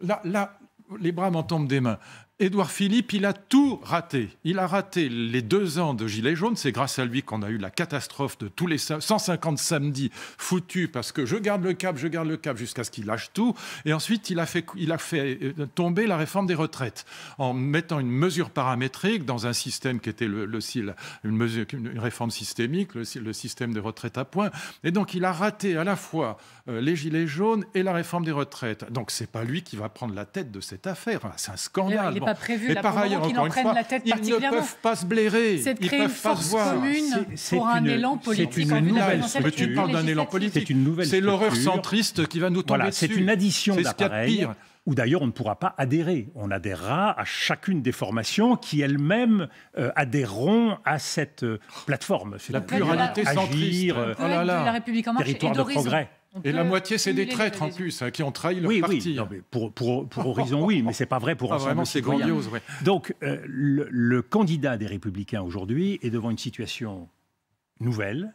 S4: là, les bras m'en tombent des mains. Édouard Philippe, il a tout raté. Il a raté les 2 ans de Gilets jaunes. C'est grâce à lui qu'on a eu la catastrophe de tous les 150 samedis foutus parce que je garde le cap jusqu'à ce qu'il lâche tout. Et ensuite, il a fait tomber la réforme des retraites en mettant une mesure paramétrique dans un système qui était une réforme systémique, le système de retraite à points. Et donc, il a raté à la fois les Gilets jaunes et la réforme des retraites. Donc, c'est pas lui qui va prendre la tête de cette affaire. Enfin, c'est un scandale.
S1: Pas prévu,
S4: et par ailleurs, encore une fois, ils ne peuvent pas se blairer.
S1: C'est de créer une force commune pour un élan politique.
S3: C'est une nouvelle
S4: structure. Tu parles d'un élan politique.
S3: C'est
S4: l'horreur centriste qui va nous tomber dessus.
S3: C'est une addition d'appareils où d'ailleurs on ne pourra pas adhérer. On adhérera à chacune des formations qui elles-mêmes adhéreront à cette plateforme.
S4: La pluralité centriste.
S1: De La République en Marche
S3: territoire de progrès.
S4: Et la moitié, c'est des traîtres en plus, qui ont trahi leur parti.
S3: Oui, non, mais pour Horizon, oui, mais ce n'est pas vrai pour ensemble.
S4: Vraiment, c'est grandiose. Ouais.
S3: Donc, le candidat des Républicains aujourd'hui est devant une situation nouvelle.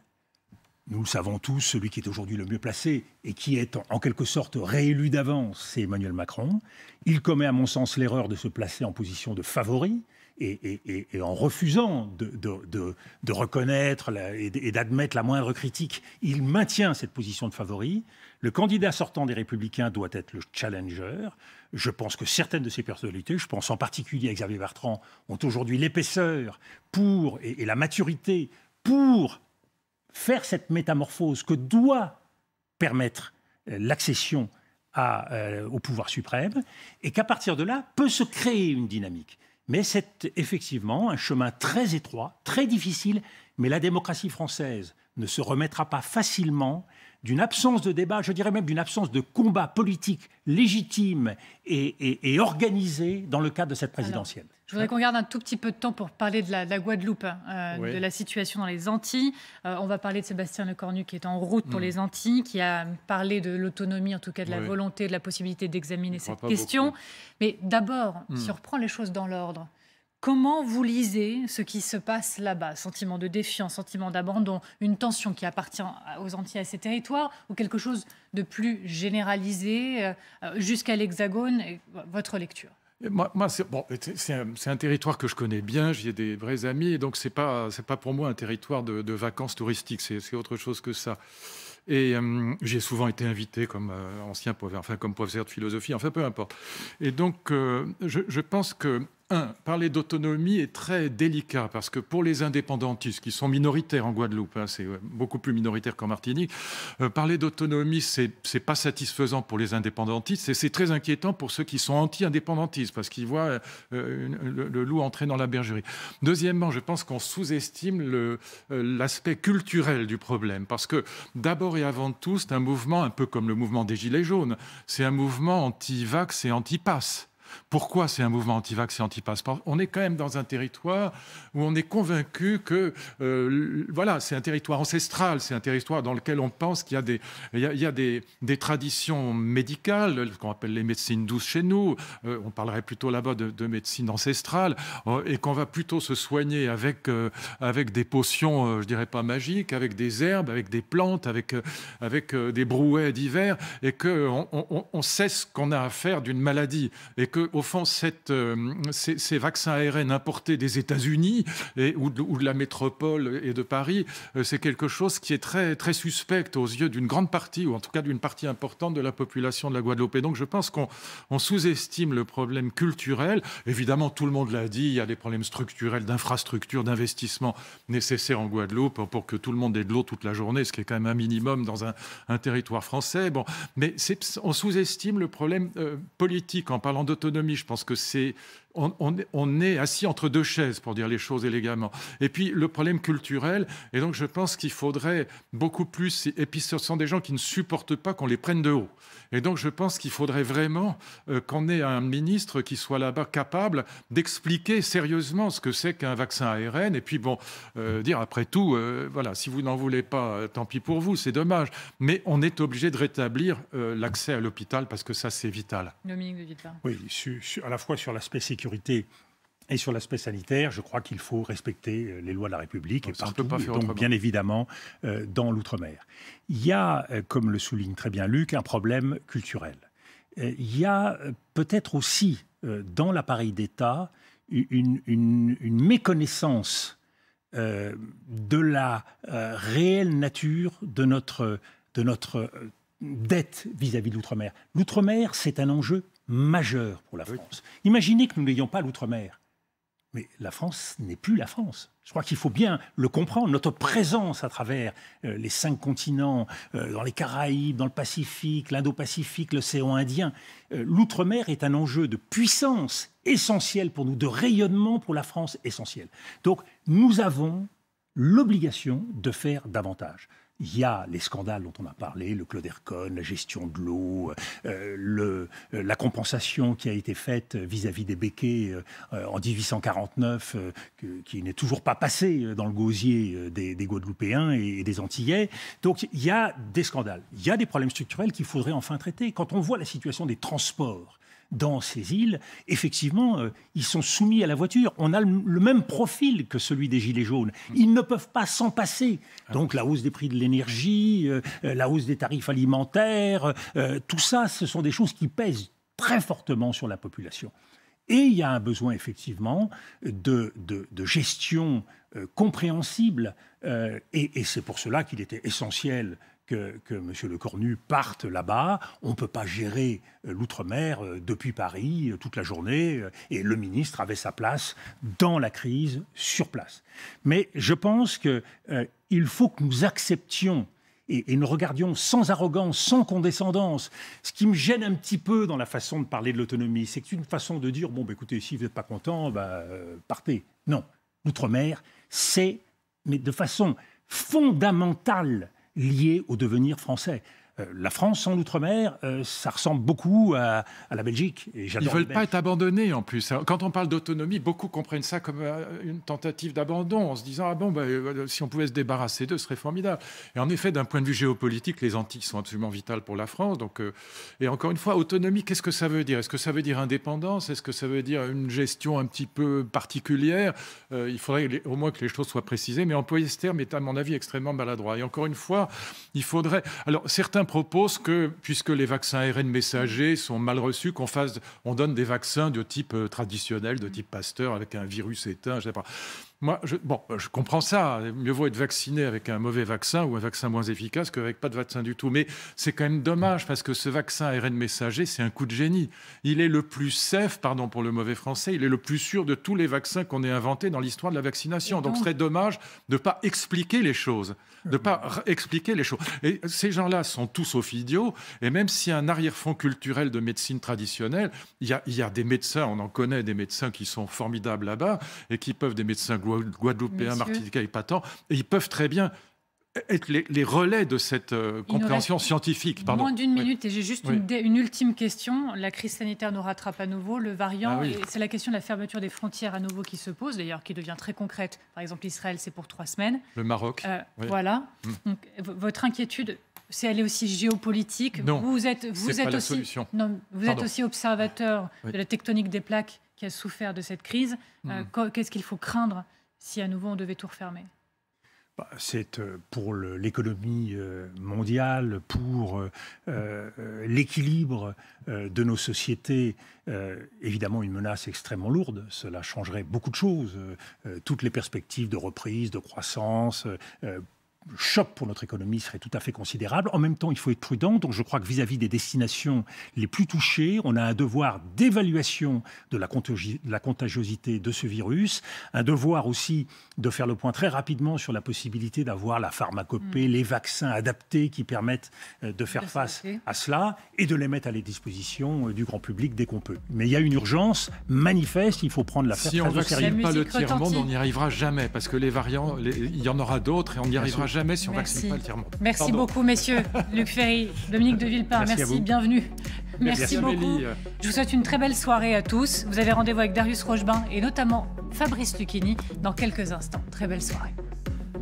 S3: Nous le savons tous, celui qui est aujourd'hui le mieux placé et qui est en quelque sorte réélu d'avance, c'est Emmanuel Macron. Il commet, à mon sens, l'erreur de se placer en position de favori et en refusant de reconnaître et d'admettre la moindre critique. Il maintient cette position de favori. Le candidat sortant des Républicains doit être le challenger. Je pense que certaines de ces personnalités, je pense en particulier à Xavier Bertrand, ont aujourd'hui l'épaisseur et la maturité pour faire cette métamorphose que doit permettre l'accession au pouvoir suprême, et qu'à partir de là, peut se créer une dynamique. Mais c'est effectivement un chemin très étroit, très difficile, mais la démocratie française ne se remettra pas facilement d'une absence de débat, je dirais même d'une absence de combat politique légitime et organisé dans le cadre de cette présidentielle.
S1: Alors, je voudrais qu'on garde un tout petit peu de temps pour parler de la Guadeloupe, de la situation dans les Antilles. On va parler de Sébastien Lecornu qui est en route pour les Antilles, qui a parlé de l'autonomie, en tout cas de la volonté, de la possibilité d'examiner cette question. Beaucoup. Mais d'abord, si on reprend les choses dans l'ordre, comment vous lisez ce qui se passe là-bas? Sentiment de défiance, sentiment d'abandon, une tension qui appartient aux Antilles, à ces territoires, ou quelque chose de plus généralisé jusqu'à l'Hexagone? Votre lecture?
S4: Moi c'est un territoire que je connais bien, j'y ai des vrais amis, et donc c'est pas pour moi un territoire de vacances touristiques, c'est autre chose que ça. Et j'ai souvent été invité comme comme professeur de philosophie, enfin peu importe. Et donc je pense que parler d'autonomie est très délicat, parce que pour les indépendantistes, qui sont minoritaires en Guadeloupe, c'est beaucoup plus minoritaire qu'en Martinique, parler d'autonomie, c'est pas satisfaisant pour les indépendantistes, et c'est très inquiétant pour ceux qui sont anti-indépendantistes, parce qu'ils voient le loup entrer dans la bergerie. Deuxièmement, je pense qu'on sous-estime l'aspect culturel du problème, parce que d'abord et avant tout, c'est un mouvement un peu comme le mouvement des Gilets jaunes, c'est un mouvement anti-vax et anti-pass. Pourquoi c'est un mouvement anti-vax et anti-pass? On est quand même dans un territoire où on est convaincu que c'est un territoire ancestral, c'est un territoire dans lequel on pense qu'il y a des traditions médicales, ce qu'on appelle les médecines douces chez nous. On parlerait plutôt là-bas de médecine ancestrale, et qu'on va plutôt se soigner avec des potions, je dirais pas magiques, avec des herbes, avec des plantes, avec des brouets divers, et qu'on sait ce qu'on a à faire d'une maladie, et que au fond, ces vaccins ARN importés des États-Unis ou de la métropole et de Paris, c'est quelque chose qui est très, très suspect aux yeux d'une grande partie, ou en tout cas d'une partie importante de la population de la Guadeloupe. Et donc, je pense qu'on sous-estime le problème culturel. Évidemment, tout le monde l'a dit, il y a des problèmes structurels, d'infrastructures, d'investissement nécessaires en Guadeloupe pour que tout le monde ait de l'eau toute la journée, ce qui est quand même un minimum dans un territoire français. Bon, mais on sous-estime le problème politique en parlant d'autonomie. Je pense que on est assis entre deux chaises, pour dire les choses élégamment. Et puis le problème culturel, et donc je pense qu'il faudrait beaucoup plus, et puis ce sont des gens qui ne supportent pas qu'on les prenne de haut. Et donc je pense qu'il faudrait vraiment qu'on ait un ministre qui soit là-bas capable d'expliquer sérieusement ce que c'est qu'un vaccin ARN, et puis dire après tout, si vous n'en voulez pas, tant pis pour vous, c'est dommage. Mais on est obligé de rétablir l'accès à l'hôpital, parce que ça c'est vital.
S1: Dominique de Villepin.
S3: Oui, à la fois sur l'aspect sécurité et sur l'aspect sanitaire, je crois qu'il faut respecter les lois de la République, et partout, donc bien évidemment dans l'outre-mer. Il y a, comme le souligne très bien Luc, un problème culturel. Il y a peut-être aussi dans l'appareil d'État une méconnaissance de la réelle nature de notre dette vis-à-vis de l'outre-mer. L'outre-mer, c'est un enjeu majeur pour la France. Imaginez que nous n'ayons pas l'outre-mer. Mais la France n'est plus la France. Je crois qu'il faut bien le comprendre. Notre présence à travers les 5 continents, dans les Caraïbes, dans le Pacifique, l'Indo-Pacifique, l'océan Indien, l'outre-mer est un enjeu de puissance essentiel pour nous, de rayonnement pour la France essentiel. Donc nous avons l'obligation de faire davantage. il y a les scandales dont on a parlé, le chlordécone, la gestion de l'eau, la compensation qui a été faite vis-à-vis des béquets en 1849, qui n'est toujours pas passée dans le gosier des Guadeloupéens et des Antillais. Donc il y a des scandales, il y a des problèmes structurels qu'il faudrait enfin traiter. Quand on voit la situation des transports dans ces îles, effectivement, ils sont soumis à la voiture. On a le même profil que celui des Gilets jaunes. Ils ne peuvent pas s'en passer. Donc la hausse des prix de l'énergie, la hausse des tarifs alimentaires, tout ça, ce sont des choses qui pèsent très fortement sur la population. Et il y a un besoin, effectivement, de gestion compréhensible. Et c'est pour cela qu'il était essentiel que M. Lecornu parte là-bas. On ne peut pas gérer l'outre-mer depuis Paris toute la journée. Et le ministre avait sa place dans la crise, sur place. Mais je pense qu'il faut que nous acceptions et nous regardions sans arrogance, sans condescendance. Ce qui me gêne un petit peu dans la façon de parler de l'autonomie, c'est que c'est une façon de dire, bon, bah, écoutez, si vous n'êtes pas content, partez. Non, l'outre-mer, c'est, mais de façon fondamentale, lié au devenir français. La France sans l'outre-mer, ça ressemble beaucoup à la Belgique. Et
S4: ils ne veulent pas être abandonnés en plus. Quand on parle d'autonomie, beaucoup comprennent ça comme une tentative d'abandon, en se disant « Ah bon, si on pouvait se débarrasser d'eux, ce serait formidable ». Et en effet, d'un point de vue géopolitique, les Antilles sont absolument vitales pour la France. Donc, et encore une fois, autonomie, qu'est-ce que ça veut dire? Est-ce que ça veut dire indépendance? Est-ce que ça veut dire une gestion un petit peu particulière? Il faudrait au moins que les choses soient précisées. Mais employer ce terme est, à mon avis, extrêmement maladroit. Et encore une fois, il faudrait... Alors, certains propose que, puisque les vaccins ARN messagers sont mal reçus, on donne des vaccins de type traditionnel, de type Pasteur, avec un virus éteint, je sais pas. Moi, je comprends ça. Mieux vaut être vacciné avec un mauvais vaccin ou un vaccin moins efficace qu'avec pas de vaccin du tout. Mais c'est quand même dommage parce que ce vaccin ARN messager, c'est un coup de génie. Il est le plus safe, pardon pour le mauvais français, il est le plus sûr de tous les vaccins qu'on ait inventés dans l'histoire de la vaccination. Donc, ce serait dommage de ne pas expliquer les choses. Et ces gens-là sont tous au idiots. Et même s'il y a un arrière-fond culturel de médecine traditionnelle, il y a des médecins, on en connaît des médecins qui sont formidables là-bas et qui peuvent, des médecins guadeloupéens, martiniquais et patents, et ils peuvent très bien être les relais de cette compréhension scientifique. Pardon.
S1: Moins d'une minute, et j'ai juste une ultime question. La crise sanitaire nous rattrape à nouveau, le variant, et c'est la question de la fermeture des frontières à nouveau qui se pose, d'ailleurs, qui devient très concrète. Par exemple, Israël, c'est pour 3 semaines.
S4: Le Maroc.
S1: Voilà. Donc, votre inquiétude, c'est elle est aussi géopolitique.
S4: Non,
S1: vous êtes
S4: pas la
S1: aussi,
S4: solution.
S1: Non, vous êtes aussi observateur de la tectonique des plaques qui a souffert de cette crise. Qu'est-ce qu'il faut craindre si à nouveau on devait tout refermer?
S3: C'est pour l'économie mondiale, pour l'équilibre de nos sociétés, évidemment une menace extrêmement lourde. Cela changerait beaucoup de choses. Toutes les perspectives de reprise, de croissance, le choc pour notre économie serait tout à fait considérable. En même temps, il faut être prudent. Donc, je crois que vis-à-vis des destinations les plus touchées, on a un devoir d'évaluation de la contagiosité de ce virus, un devoir aussi de faire le point très rapidement sur la possibilité d'avoir la pharmacopée, les vaccins adaptés qui permettent de faire face à cela et de les mettre à la disposition du grand public dès qu'on peut. Mais il y a une urgence manifeste, il faut prendre l'affaire très au sérieux.
S4: Si on ne vaccine pas le tiers-monde, on n'y arrivera jamais, parce que les variants, il y en aura d'autres et on n'y arrivera jamais si on ne vaccine pas le tiers-monde.
S1: Merci beaucoup, messieurs. Luc Ferry, Dominique de Villepin, merci, bienvenue. Merci beaucoup. Je vous souhaite une très belle soirée à tous. Vous avez rendez-vous avec Darius Rochebin et notamment Fabrice Lucchini dans quelques instants. Très belle soirée.